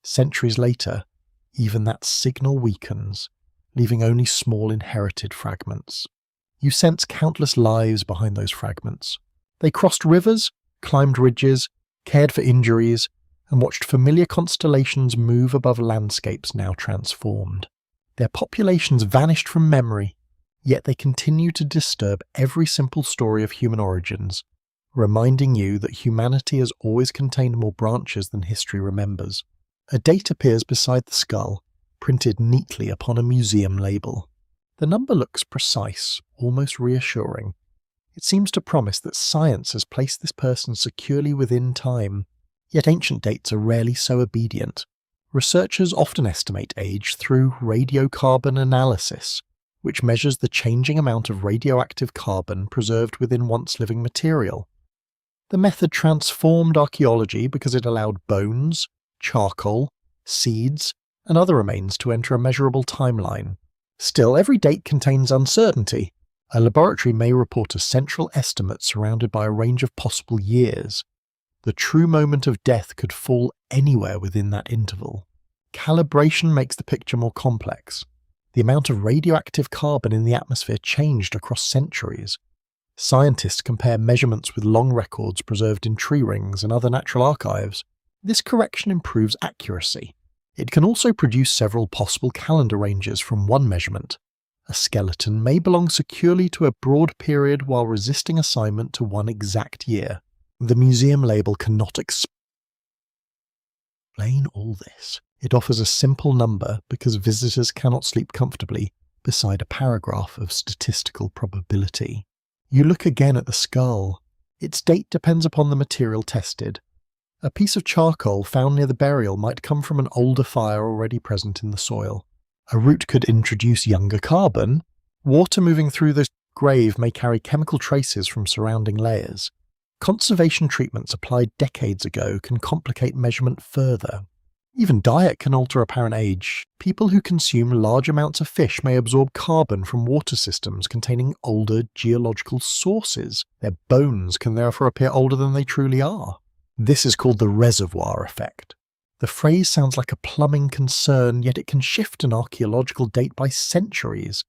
Centuries later, even that signal weakens, leaving only small inherited fragments. You sense countless lives behind those fragments. They crossed rivers, climbed ridges, cared for injuries, and watched familiar constellations move above landscapes now transformed. Their populations vanished from memory, yet they continue to disturb every simple story of human origins, reminding you that humanity has always contained more branches than history remembers. A date appears beside the skull, printed neatly upon a museum label. The number looks precise, almost reassuring. It seems to promise that science has placed this person securely within time. Yet ancient dates are rarely so obedient. Researchers often estimate age through radiocarbon analysis, which measures the changing amount of radioactive carbon preserved within once living material. The method transformed archaeology because it allowed bones, charcoal, seeds, and other remains to enter a measurable timeline. Still, every date contains uncertainty. A laboratory may report a central estimate surrounded by a range of possible years. The true moment of death could fall anywhere within that interval. Calibration makes the picture more complex. The amount of radioactive carbon in the atmosphere changed across centuries. Scientists compare measurements with long records preserved in tree rings and other natural archives. This correction improves accuracy. It can also produce several possible calendar ranges from one measurement. A skeleton may belong securely to a broad period while resisting assignment to one exact year. The museum label cannot explain all this. It offers a simple number because visitors cannot sleep comfortably beside a paragraph of statistical probability. You look again at the skull. Its date depends upon the material tested. A piece of charcoal found near the burial might come from an older fire already present in the soil. A root could introduce younger carbon. Water moving through the grave may carry chemical traces from surrounding layers. Conservation treatments applied decades ago can complicate measurement further. Even diet can alter apparent age. People who consume large amounts of fish may absorb carbon from water systems containing older geological sources. Their bones can therefore appear older than they truly are. This is called the reservoir effect. The phrase sounds like a plumbing concern, yet it can shift an archaeological date by centuries.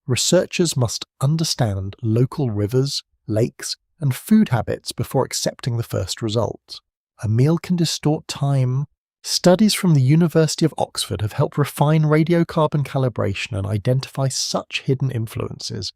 Researchers must understand local rivers, lakes, and food habits before accepting the first result. A meal can distort time. Studies from the University of Oxford have helped refine radiocarbon calibration and identify such hidden influences.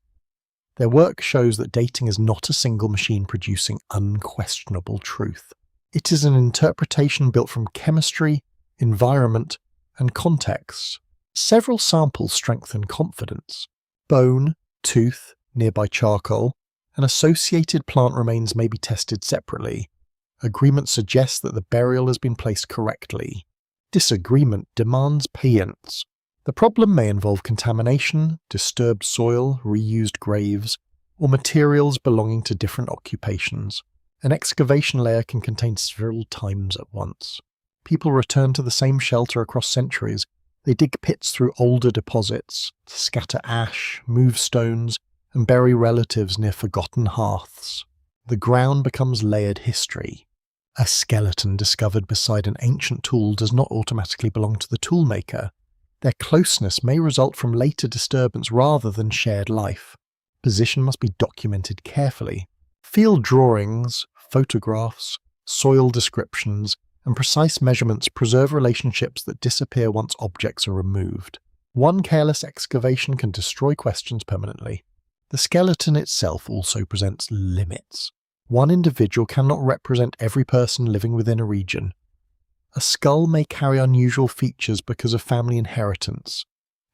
Their work shows that dating is not a single machine producing unquestionable truth. It is an interpretation built from chemistry, environment, and context. Several samples strengthen confidence. Bone, tooth, nearby charcoal, and associated plant remains may be tested separately. Agreement suggests that the burial has been placed correctly. Disagreement demands patience. The problem may involve contamination, disturbed soil, reused graves, or materials belonging to different occupations. An excavation layer can contain several times at once. People return to the same shelter across centuries. They dig pits through older deposits, scatter ash, move stones, and bury relatives near forgotten hearths. The ground becomes layered history. A skeleton discovered beside an ancient tool does not automatically belong to the toolmaker. Their closeness may result from later disturbance rather than shared life. Position must be documented carefully. Field drawings, photographs, soil descriptions, and precise measurements preserve relationships that disappear once objects are removed. One careless excavation can destroy questions permanently. The skeleton itself also presents limits. One individual cannot represent every person living within a region. A skull may carry unusual features because of family inheritance,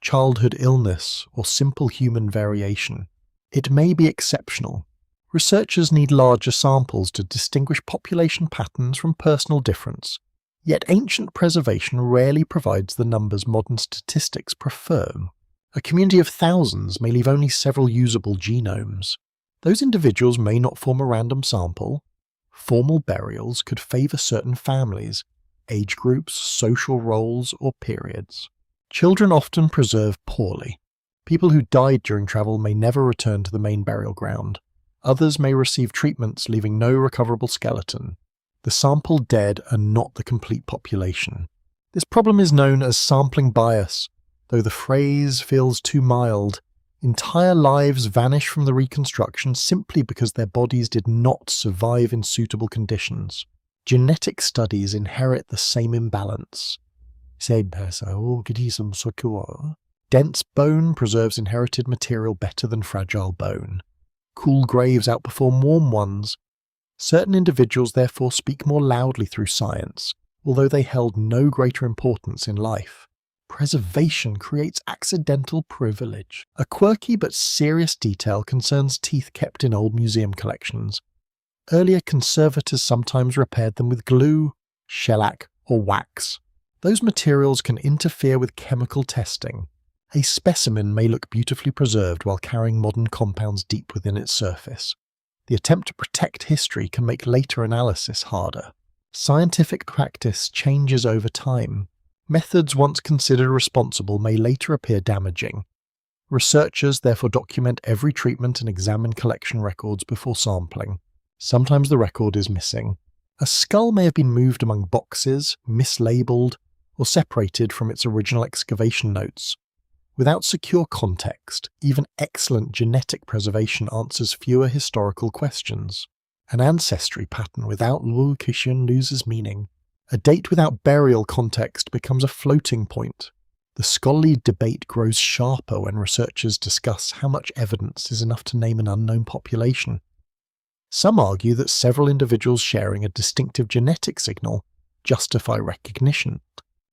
childhood illness, or simple human variation. It may be exceptional. Researchers need larger samples to distinguish population patterns from personal difference, yet ancient preservation rarely provides the numbers modern statistics prefer. A community of thousands may leave only several usable genomes. Those individuals may not form a random sample. Formal burials could favour certain families, age groups, social roles, or periods. Children often preserve poorly. People who died during travel may never return to the main burial ground. Others may receive treatments leaving no recoverable skeleton. The sample dead are not the complete population. This problem is known as sampling bias, though the phrase feels too mild. Entire lives vanish from the reconstruction simply because their bodies did not survive in suitable conditions. Genetic studies inherit the same imbalance. Dense bone preserves inherited material better than fragile bone. Cool graves outperform warm ones. Certain individuals therefore speak more loudly through science, although they held no greater importance in life. Preservation creates accidental privilege. A quirky but serious detail concerns teeth kept in old museum collections. Earlier conservators sometimes repaired them with glue, shellac, or wax. Those materials can interfere with chemical testing. A specimen may look beautifully preserved while carrying modern compounds deep within its surface. The attempt to protect history can make later analysis harder. Scientific practice changes over time. Methods once considered responsible may later appear damaging. Researchers therefore document every treatment and examine collection records before sampling. Sometimes the record is missing. A skull may have been moved among boxes, mislabeled, or separated from its original excavation notes. Without secure context, even excellent genetic preservation answers fewer historical questions. An ancestry pattern without location loses meaning. A date without burial context becomes a floating point. The scholarly debate grows sharper when researchers discuss how much evidence is enough to name an unknown population. Some argue that several individuals sharing a distinctive genetic signal justify recognition.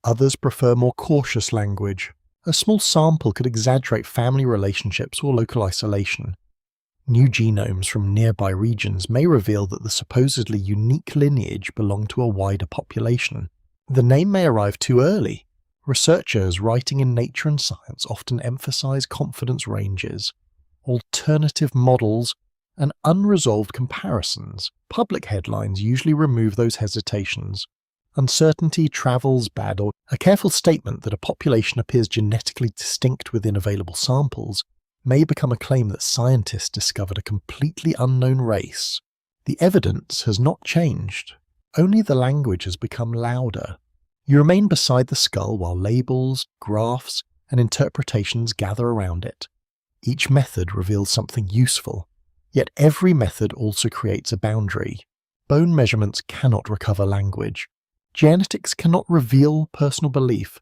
Others prefer more cautious language. A small sample could exaggerate family relationships or local isolation. New genomes from nearby regions may reveal that the supposedly unique lineage belonged to a wider population. The name may arrive too early. Researchers writing in Nature and Science often emphasize confidence ranges, alternative models, and unresolved comparisons. Public headlines usually remove those hesitations. Uncertainty travels bad, or a careful statement that a population appears genetically distinct within available samples may become a claim that scientists discovered a completely unknown race. The evidence has not changed, only the language has become louder. You remain beside the skull while labels, graphs, and interpretations gather around it. Each method reveals something useful, yet every method also creates a boundary. Bone measurements cannot recover language. Genetics cannot reveal personal belief.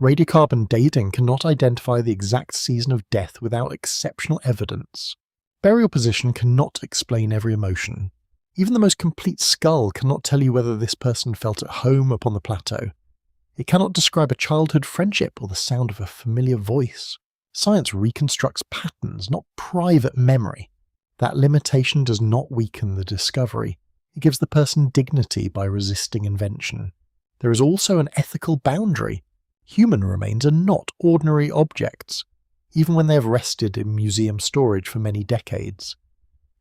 Radiocarbon dating cannot identify the exact season of death without exceptional evidence. Burial position cannot explain every emotion. Even the most complete skull cannot tell you whether this person felt at home upon the plateau. It cannot describe a childhood friendship or the sound of a familiar voice. Science reconstructs patterns, not private memory. That limitation does not weaken the discovery. It gives the person dignity by resisting invention. There is also an ethical boundary. Human remains are not ordinary objects, even when they have rested in museum storage for many decades.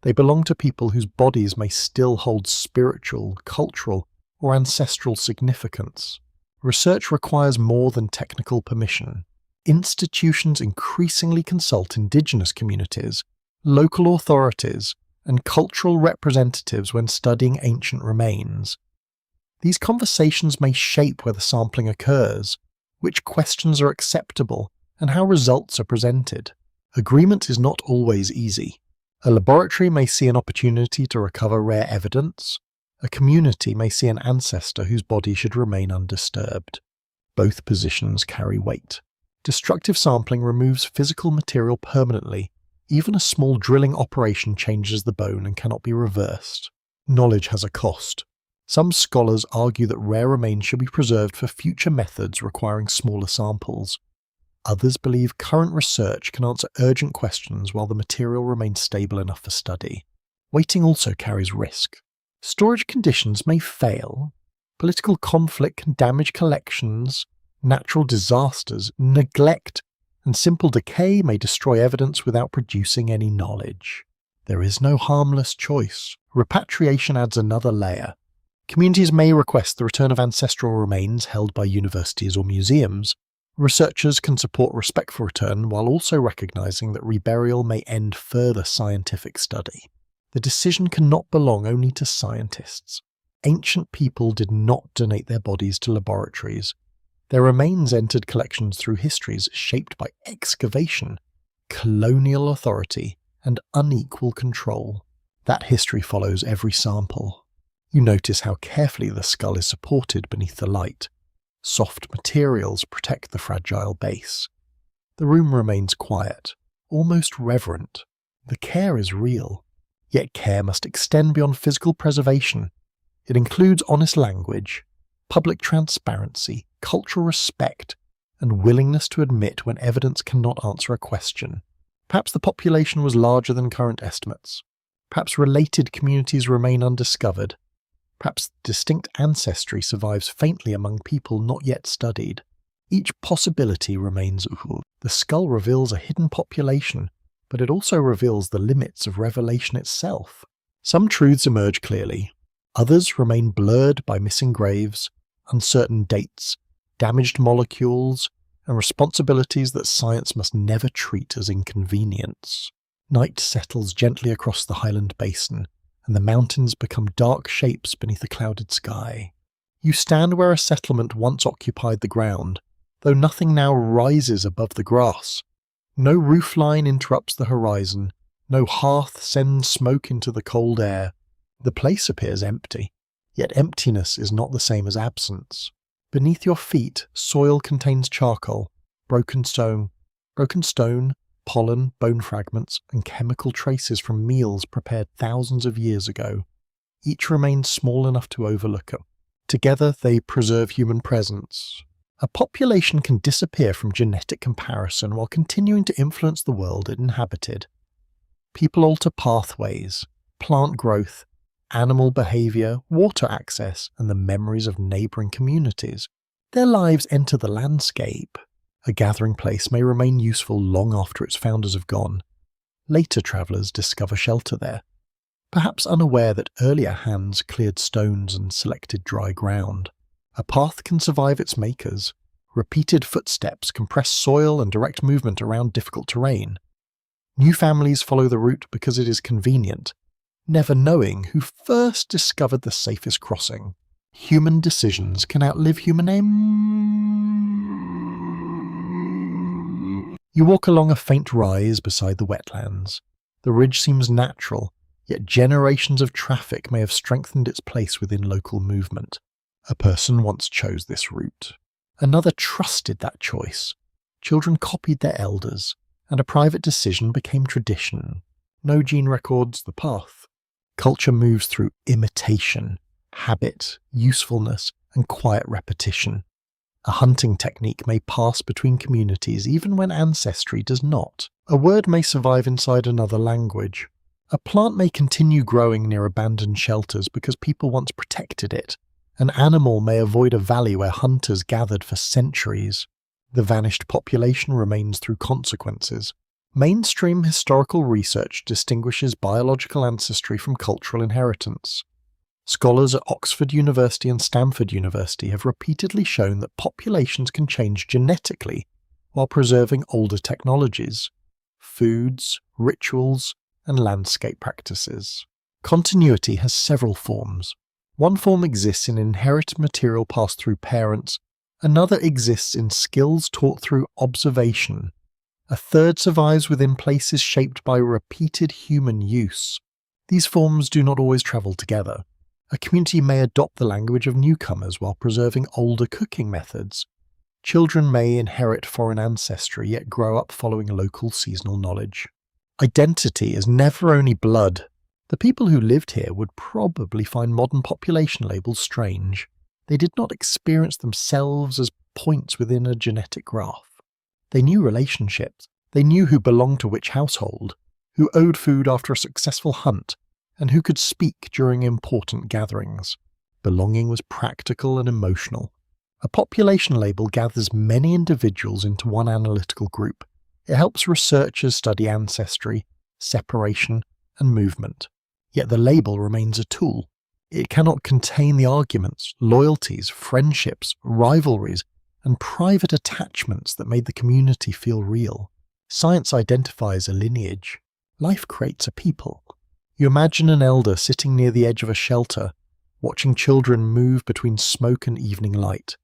They belong to people whose bodies may still hold spiritual, cultural, or ancestral significance. Research requires more than technical permission. Institutions increasingly consult indigenous communities, local authorities, and cultural representatives when studying ancient remains. These conversations may shape whether sampling occurs, which questions are acceptable, and how results are presented. Agreement is not always easy. A laboratory may see an opportunity to recover rare evidence. A community may see an ancestor whose body should remain undisturbed. Both positions carry weight. Destructive sampling removes physical material permanently. Even a small drilling operation changes the bone and cannot be reversed. Knowledge has a cost. Some scholars argue that rare remains should be preserved for future methods requiring smaller samples. Others believe current research can answer urgent questions while the material remains stable enough for study. Waiting also carries risk. Storage conditions may fail. Political conflict can damage collections. Natural disasters, neglect, and simple decay may destroy evidence without producing any knowledge. There is no harmless choice. Repatriation adds another layer. Communities may request the return of ancestral remains held by universities or museums. Researchers can support respectful return while also recognizing that reburial may end further scientific study. The decision cannot belong only to scientists. Ancient people did not donate their bodies to laboratories. Their remains entered collections through histories shaped by excavation, colonial authority, and unequal control. That history follows every sample. You notice how carefully the skull is supported beneath the light. Soft materials protect the fragile base. The room remains quiet, almost reverent. The care is real, yet care must extend beyond physical preservation. It includes honest language, public transparency, cultural respect, and willingness to admit when evidence cannot answer a question. Perhaps the population was larger than current estimates. Perhaps related communities remain undiscovered. Perhaps distinct ancestry survives faintly among people not yet studied. Each possibility remains. The skull reveals a hidden population, but it also reveals the limits of revelation itself. Some truths emerge clearly. Others remain blurred by missing graves, uncertain dates, damaged molecules, and responsibilities that science must never treat as inconvenience. Night settles gently across the highland basin, and the mountains become dark shapes beneath a clouded sky. You stand where a settlement once occupied the ground, though nothing now rises above the grass. No roofline interrupts the horizon, no hearth sends smoke into the cold air. The place appears empty, yet emptiness is not the same as absence. Beneath your feet, soil contains charcoal, broken stone, pollen, bone fragments, and chemical traces from meals prepared thousands of years ago. Each remains small enough to overlook them. Together, they preserve human presence. A population can disappear from genetic comparison while continuing to influence the world it inhabited. People alter pathways, plant growth, animal behavior, water access, and the memories of neighboring communities. Their lives enter the landscape. A gathering place may remain useful long after its founders have gone. Later travelers discover shelter there, perhaps unaware that earlier hands cleared stones and selected dry ground. A path can survive its makers. Repeated footsteps compress soil and direct movement around difficult terrain. New families follow the route because it is convenient, never knowing who first discovered the safest crossing. Human decisions can outlive human aim. You walk along a faint rise beside the wetlands. The ridge seems natural, yet generations of traffic may have strengthened its place within local movement. A person once chose this route. Another trusted that choice. Children copied their elders, and a private decision became tradition. No gene records the path. Culture moves through imitation, habit, usefulness, and quiet repetition. A hunting technique may pass between communities even when ancestry does not. A word may survive inside another language. A plant may continue growing near abandoned shelters because people once protected it. An animal may avoid a valley where hunters gathered for centuries. The vanished population remains through consequences. Mainstream historical research distinguishes biological ancestry from cultural inheritance. Scholars at Oxford University and Stanford University have repeatedly shown that populations can change genetically while preserving older technologies, foods, rituals, and landscape practices. Continuity has several forms. One form exists in inherited material passed through parents, another exists in skills taught through observation. A third survives within places shaped by repeated human use. These forms do not always travel together. A community may adopt the language of newcomers while preserving older cooking methods. Children may inherit foreign ancestry yet grow up following local seasonal knowledge. Identity is never only blood. The people who lived here would probably find modern population labels strange. They did not experience themselves as points within a genetic graph. They knew relationships. They knew who belonged to which household, who owed food after a successful hunt, and who could speak during important gatherings. Belonging was practical and emotional. A population label gathers many individuals into one analytical group. It helps researchers study ancestry, separation, and movement. Yet the label remains a tool. It cannot contain the arguments, loyalties, friendships, rivalries, and private attachments that made the community feel real. Science identifies a lineage. Life creates a people. You imagine an elder sitting near the edge of a shelter, watching children move between smoke and evening light.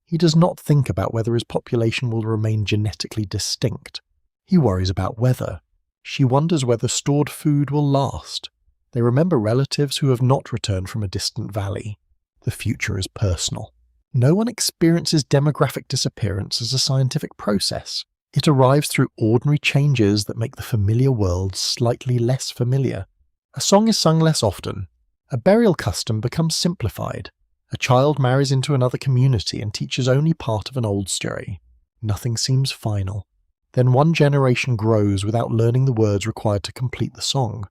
He does not think about whether his population will remain genetically distinct. He worries about weather. She wonders whether stored food will last. They remember relatives who have not returned from a distant valley. The future is personal. No one experiences demographic disappearance as a scientific process. It arrives through ordinary changes that make the familiar world slightly less familiar. A song is sung less often. A burial custom becomes simplified. A child marries into another community and teaches only part of an old story. Nothing seems final. Then one generation grows without learning the words required to complete the song.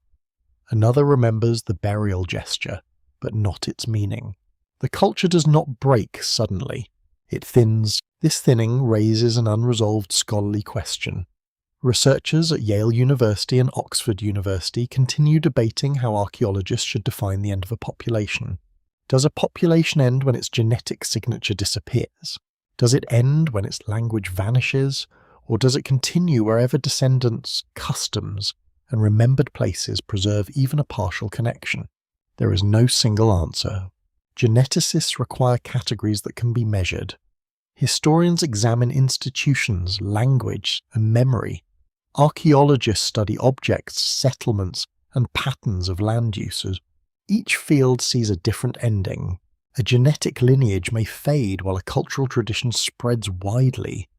Another remembers the burial gesture, but not its meaning. The culture does not break suddenly. It thins. This thinning raises an unresolved scholarly question. Researchers at Yale University and Oxford University continue debating how archaeologists should define the end of a population. Does a population end when its genetic signature disappears? Does it end when its language vanishes? Or does it continue wherever descendants, customs, and remembered places preserve even a partial connection? There is no single answer. Geneticists require categories that can be measured. Historians examine institutions, language, and memory. Archaeologists study objects, settlements, and patterns of land uses. Each field sees a different ending. A genetic lineage may fade while a cultural tradition spreads widely.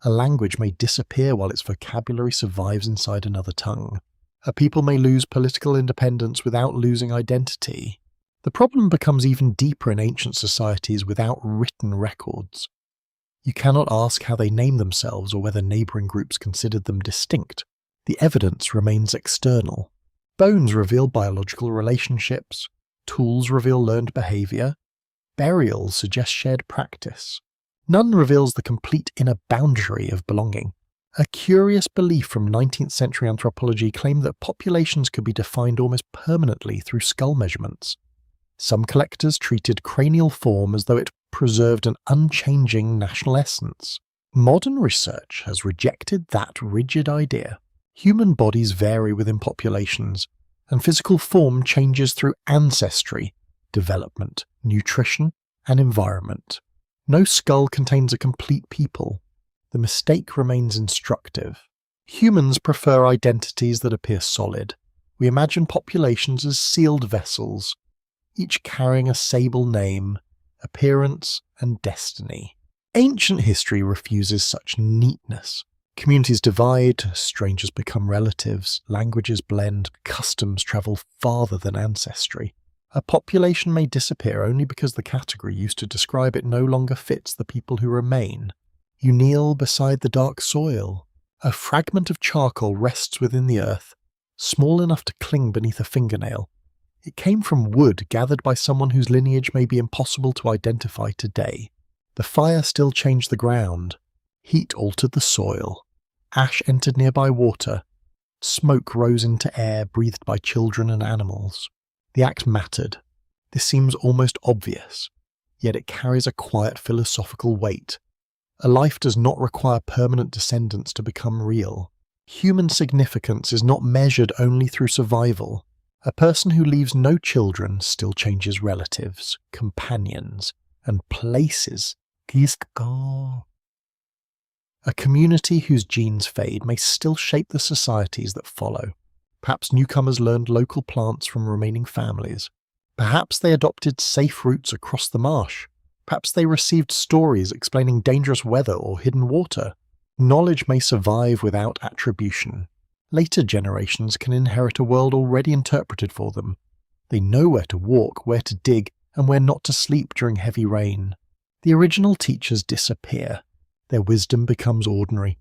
A language may disappear while its vocabulary survives inside another tongue. A people may lose political independence without losing identity. The problem becomes even deeper in ancient societies without written records. You cannot ask how they name themselves or whether neighbouring groups considered them distinct. The evidence remains external. Bones reveal biological relationships, tools reveal learned behaviour, burials suggest shared practice. None reveals the complete inner boundary of belonging. A curious belief from 19th century anthropology claimed that populations could be defined almost permanently through skull measurements. Some collectors treated cranial form as though it preserved an unchanging national essence. Modern research has rejected that rigid idea. Human bodies vary within populations, and physical form changes through ancestry, development, nutrition, and environment. No skull contains a complete people. The mistake remains instructive. Humans prefer identities that appear solid. We imagine populations as sealed vessels, each carrying a sable name, appearance, and destiny. Ancient history refuses such neatness. Communities divide, strangers become relatives, languages blend, customs travel farther than ancestry. A population may disappear only because the category used to describe it no longer fits the people who remain. You kneel beside the dark soil. A fragment of charcoal rests within the earth, small enough to cling beneath a fingernail. It came from wood gathered by someone whose lineage may be impossible to identify today. The fire still changed the ground. Heat altered the soil. Ash entered nearby water. Smoke rose into air breathed by children and animals. The act mattered. This seems almost obvious, yet it carries a quiet philosophical weight. A life does not require permanent descendants to become real. Human significance is not measured only through survival. A person who leaves no children still changes relatives, companions, and places. A community whose genes fade may still shape the societies that follow. Perhaps newcomers learned local plants from remaining families. Perhaps they adopted safe routes across the marsh. Perhaps they received stories explaining dangerous weather or hidden water. Knowledge may survive without attribution. Later generations can inherit a world already interpreted for them. They know where to walk, where to dig, and where not to sleep during heavy rain. The original teachers disappear. Their wisdom becomes ordinary.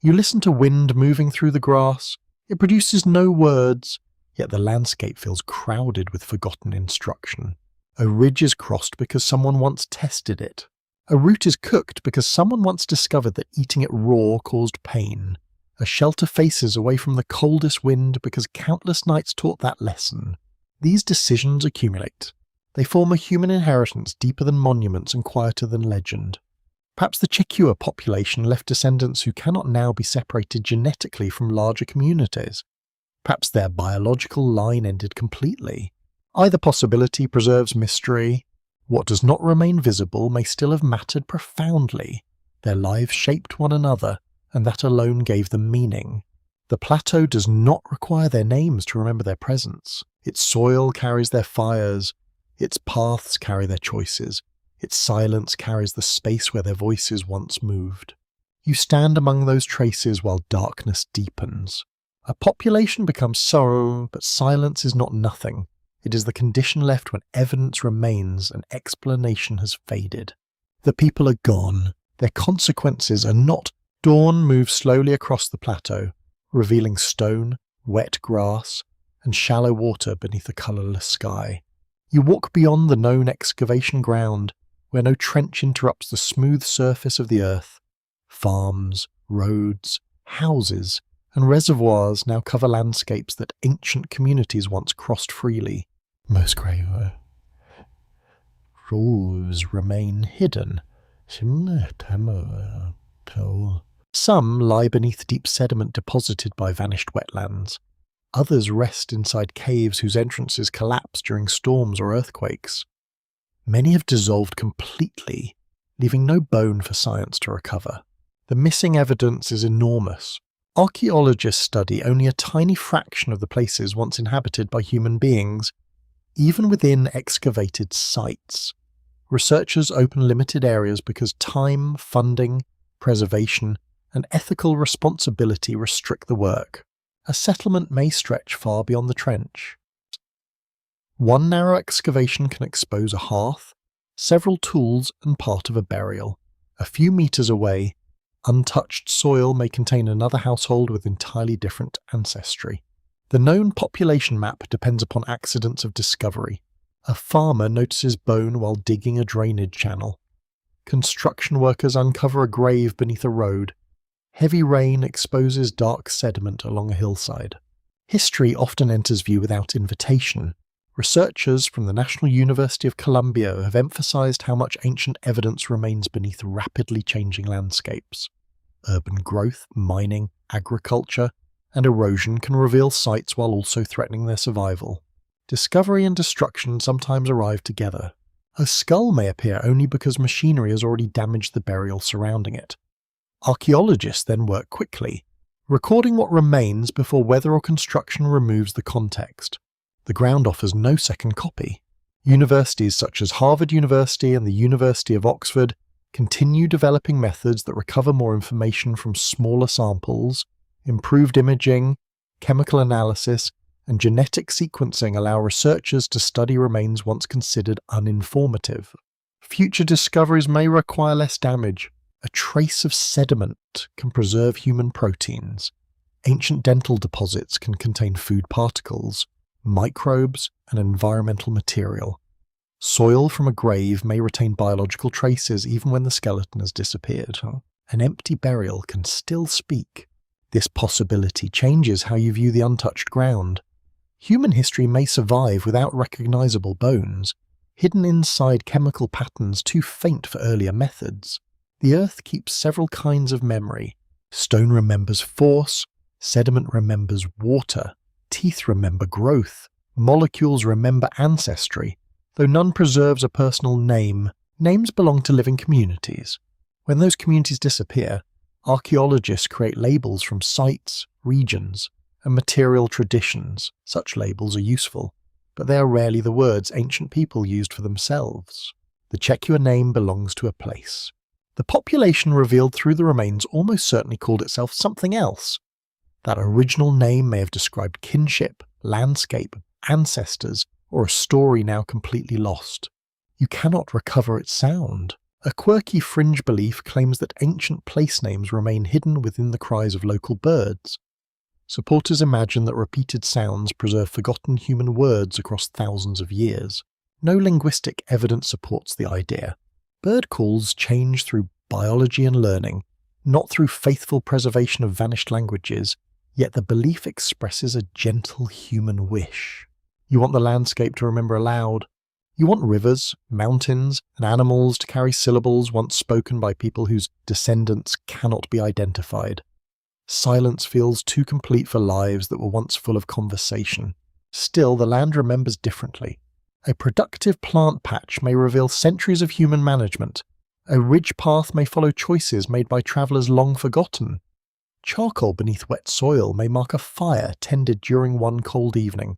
You listen to wind moving through the grass. It produces no words, yet the landscape feels crowded with forgotten instruction. A ridge is crossed because someone once tested it. A root is cooked because someone once discovered that eating it raw caused pain. A shelter faces away from the coldest wind because countless nights taught that lesson. These decisions accumulate. They form a human inheritance deeper than monuments and quieter than legend. Perhaps the Chikua population left descendants who cannot now be separated genetically from larger communities. Perhaps their biological line ended completely. Either possibility preserves mystery. What does not remain visible may still have mattered profoundly. Their lives shaped one another, and that alone gave them meaning. The plateau does not require their names to remember their presence. Its soil carries their fires. Its paths carry their choices. Its silence carries the space where their voices once moved. You stand among those traces while darkness deepens. A population becomes sorrow, but silence is not nothing. It is the condition left when evidence remains and explanation has faded. The people are gone. Their consequences are not. Dawn moves slowly across the plateau, revealing stone, wet grass, and shallow water beneath a colourless sky. You walk beyond the known excavation ground, where no trench interrupts the smooth surface of the earth. Farms, roads, houses, and reservoirs now cover landscapes that ancient communities once crossed freely. Most grave rules remain hidden. Some lie beneath deep sediment deposited by vanished wetlands. Others rest inside caves whose entrances collapse during storms or earthquakes. Many have dissolved completely, leaving no bone for science to recover. The missing evidence is enormous. Archaeologists study only a tiny fraction of the places once inhabited by human beings, even within excavated sites. Researchers open limited areas because time, funding, preservation, and ethical responsibility restrict the work. A settlement may stretch far beyond the trench. One narrow excavation can expose a hearth, several tools, and part of a burial. A few meters away, untouched soil may contain another household with entirely different ancestry. The known population map depends upon accidents of discovery. A farmer notices bone while digging a drainage channel. Construction workers uncover a grave beneath a road. Heavy rain exposes dark sediment along a hillside. History often enters view without invitation. Researchers from the National University of Colombia have emphasized how much ancient evidence remains beneath rapidly changing landscapes. Urban growth, mining, agriculture, and erosion can reveal sites while also threatening their survival. Discovery and destruction sometimes arrive together. A skull may appear only because machinery has already damaged the burial surrounding it. Archaeologists then work quickly, recording what remains before weather or construction removes the context. The ground offers no second copy. Universities such as Harvard University and the University of Oxford continue developing methods that recover more information from smaller samples. Improved imaging, chemical analysis, and genetic sequencing allow researchers to study remains once considered uninformative. Future discoveries may require less damage. A trace of sediment can preserve human proteins. Ancient dental deposits can contain food particles, microbes, and environmental material. Soil from a grave may retain biological traces even when the skeleton has disappeared. An empty burial can still speak. This possibility changes how you view the untouched ground. Human history may survive without recognizable bones, hidden inside chemical patterns too faint for earlier methods. The earth keeps several kinds of memory. Stone remembers force, sediment remembers water, teeth remember growth, molecules remember ancestry. Though none preserves a personal name, names belong to living communities. When those communities disappear, archaeologists create labels from sites, regions, and material traditions. Such labels are useful, but they are rarely the words ancient people used for themselves. The Chequia name belongs to a place. The population revealed through the remains almost certainly called itself something else. That original name may have described kinship, landscape, ancestors, or a story now completely lost. You cannot recover its sound. A quirky fringe belief claims that ancient place names remain hidden within the cries of local birds. Supporters imagine that repeated sounds preserve forgotten human words across thousands of years. No linguistic evidence supports the idea. Bird calls change through biology and learning, not through faithful preservation of vanished languages, yet the belief expresses a gentle human wish. You want the landscape to remember aloud. You want rivers, mountains, and animals to carry syllables once spoken by people whose descendants cannot be identified. Silence feels too complete for lives that were once full of conversation. Still, the land remembers differently. A productive plant patch may reveal centuries of human management. A ridge path may follow choices made by travellers long forgotten. Charcoal beneath wet soil may mark a fire tended during one cold evening.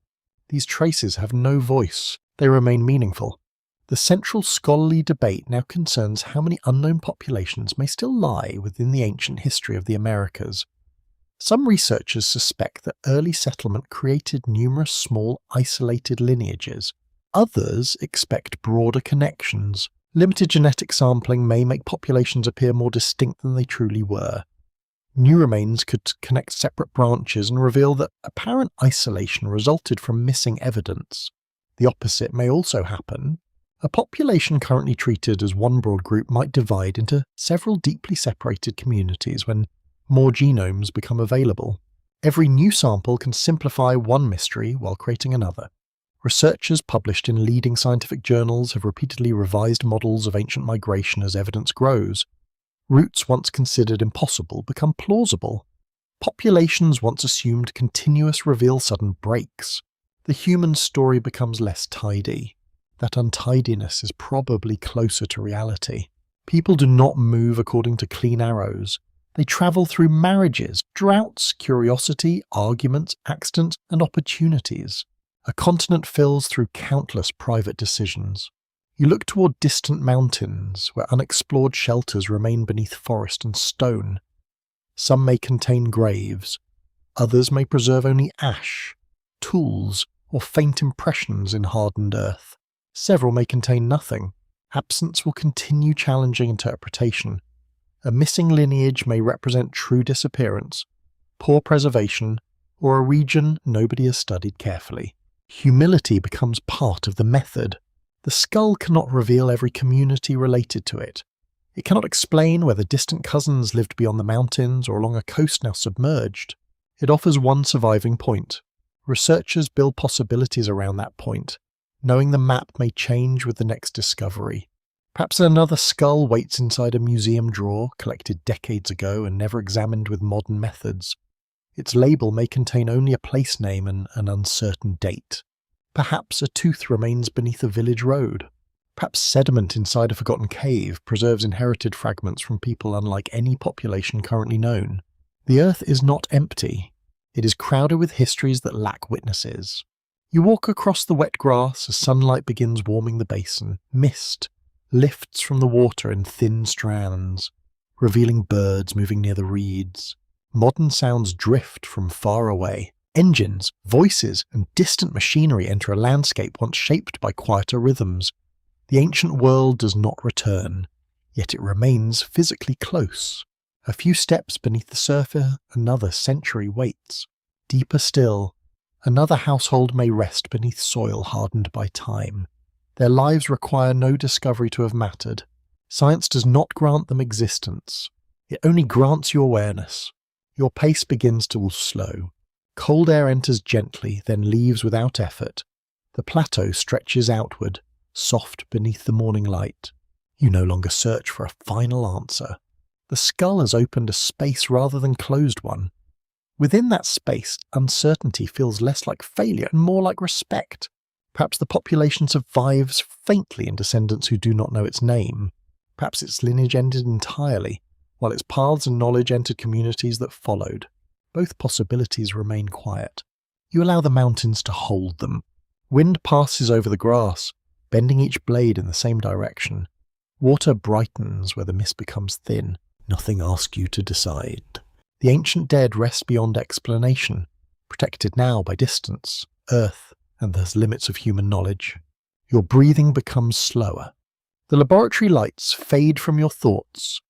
These traces have no voice. They remain meaningful. The central scholarly debate now concerns how many unknown populations may still lie within the ancient history of the Americas. Some researchers suspect that early settlement created numerous small, isolated lineages. Others expect broader connections. Limited genetic sampling may make populations appear more distinct than they truly were. New remains could connect separate branches and reveal that apparent isolation resulted from missing evidence. The opposite may also happen. A population currently treated as one broad group might divide into several deeply separated communities when more genomes become available. Every new sample can simplify one mystery while creating another. Researchers published in leading scientific journals have repeatedly revised models of ancient migration as evidence grows. Routes once considered impossible become plausible. Populations once assumed continuous reveal sudden breaks. The human story becomes less tidy. That untidiness is probably closer to reality. People do not move according to clean arrows. They travel through marriages, droughts, curiosity, arguments, accidents, and opportunities. A continent fills through countless private decisions. You look toward distant mountains, where unexplored shelters remain beneath forest and stone. Some may contain graves. Others may preserve only ash, tools, or faint impressions in hardened earth. Several may contain nothing. Absence will continue challenging interpretation. A missing lineage may represent true disappearance, poor preservation, or a region nobody has studied carefully. Humility becomes part of the method. The skull cannot reveal every community related to it. It cannot explain whether distant cousins lived beyond the mountains or along a coast now submerged. It offers one surviving point. Researchers build possibilities around that point, knowing the map may change with the next discovery. Perhaps another skull waits inside a museum drawer, collected decades ago and never examined with modern methods. Its label may contain only a place name and an uncertain date. Perhaps a tooth remains beneath a village road. Perhaps sediment inside a forgotten cave preserves inherited fragments from people unlike any population currently known. The earth is not empty. It is crowded with histories that lack witnesses. You walk across the wet grass as sunlight begins warming the basin. Mist lifts from the water in thin strands, revealing birds moving near the reeds. Modern sounds drift from far away. Engines, voices, and distant machinery enter a landscape once shaped by quieter rhythms. The ancient world does not return, yet it remains physically close. A few steps beneath the surface, another century waits. Deeper still, another household may rest beneath soil hardened by time. Their lives require no discovery to have mattered. Science does not grant them existence. It only grants you awareness. Your pace begins to slow. Cold air enters gently, then leaves without effort. The plateau stretches outward, soft beneath the morning light. You no longer search for a final answer. The skull has opened a space rather than closed one. Within that space, uncertainty feels less like failure and more like respect. Perhaps the population survives faintly in descendants who do not know its name. Perhaps its lineage ended entirely, while its paths and knowledge entered communities that followed. Both possibilities remain quiet. You allow the mountains to hold them. Wind passes over the grass, bending each blade in the same direction. Water brightens where the mist becomes thin. Nothing asks you to decide. The ancient dead rest beyond explanation, protected now by distance, earth, and the limits of human knowledge. Your breathing becomes slower. The laboratory lights fade from your thoughts.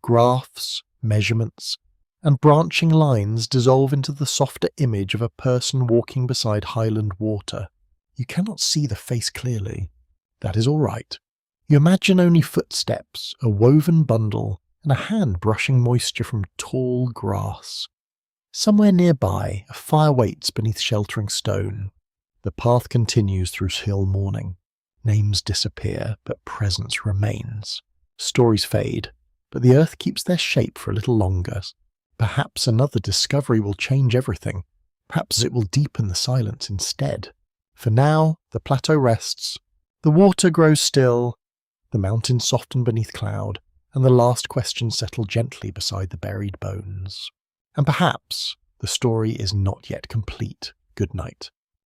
Graphs, measurements, and branching lines dissolve into the softer image of a person walking beside highland water. You cannot see the face clearly. That is all right. You imagine only footsteps, a woven bundle, and a hand brushing moisture from tall grass. Somewhere nearby, a fire waits beneath sheltering stone. The path continues through hill morning. Names disappear, but presence remains. Stories fade, but the earth keeps their shape for a little longer. Perhaps another discovery will change everything. Perhaps it will deepen the silence instead. For now, the plateau rests. The water grows still. The mountains soften beneath cloud, and the last questions settle gently beside the buried bones. And perhaps the story is not yet complete. Good night.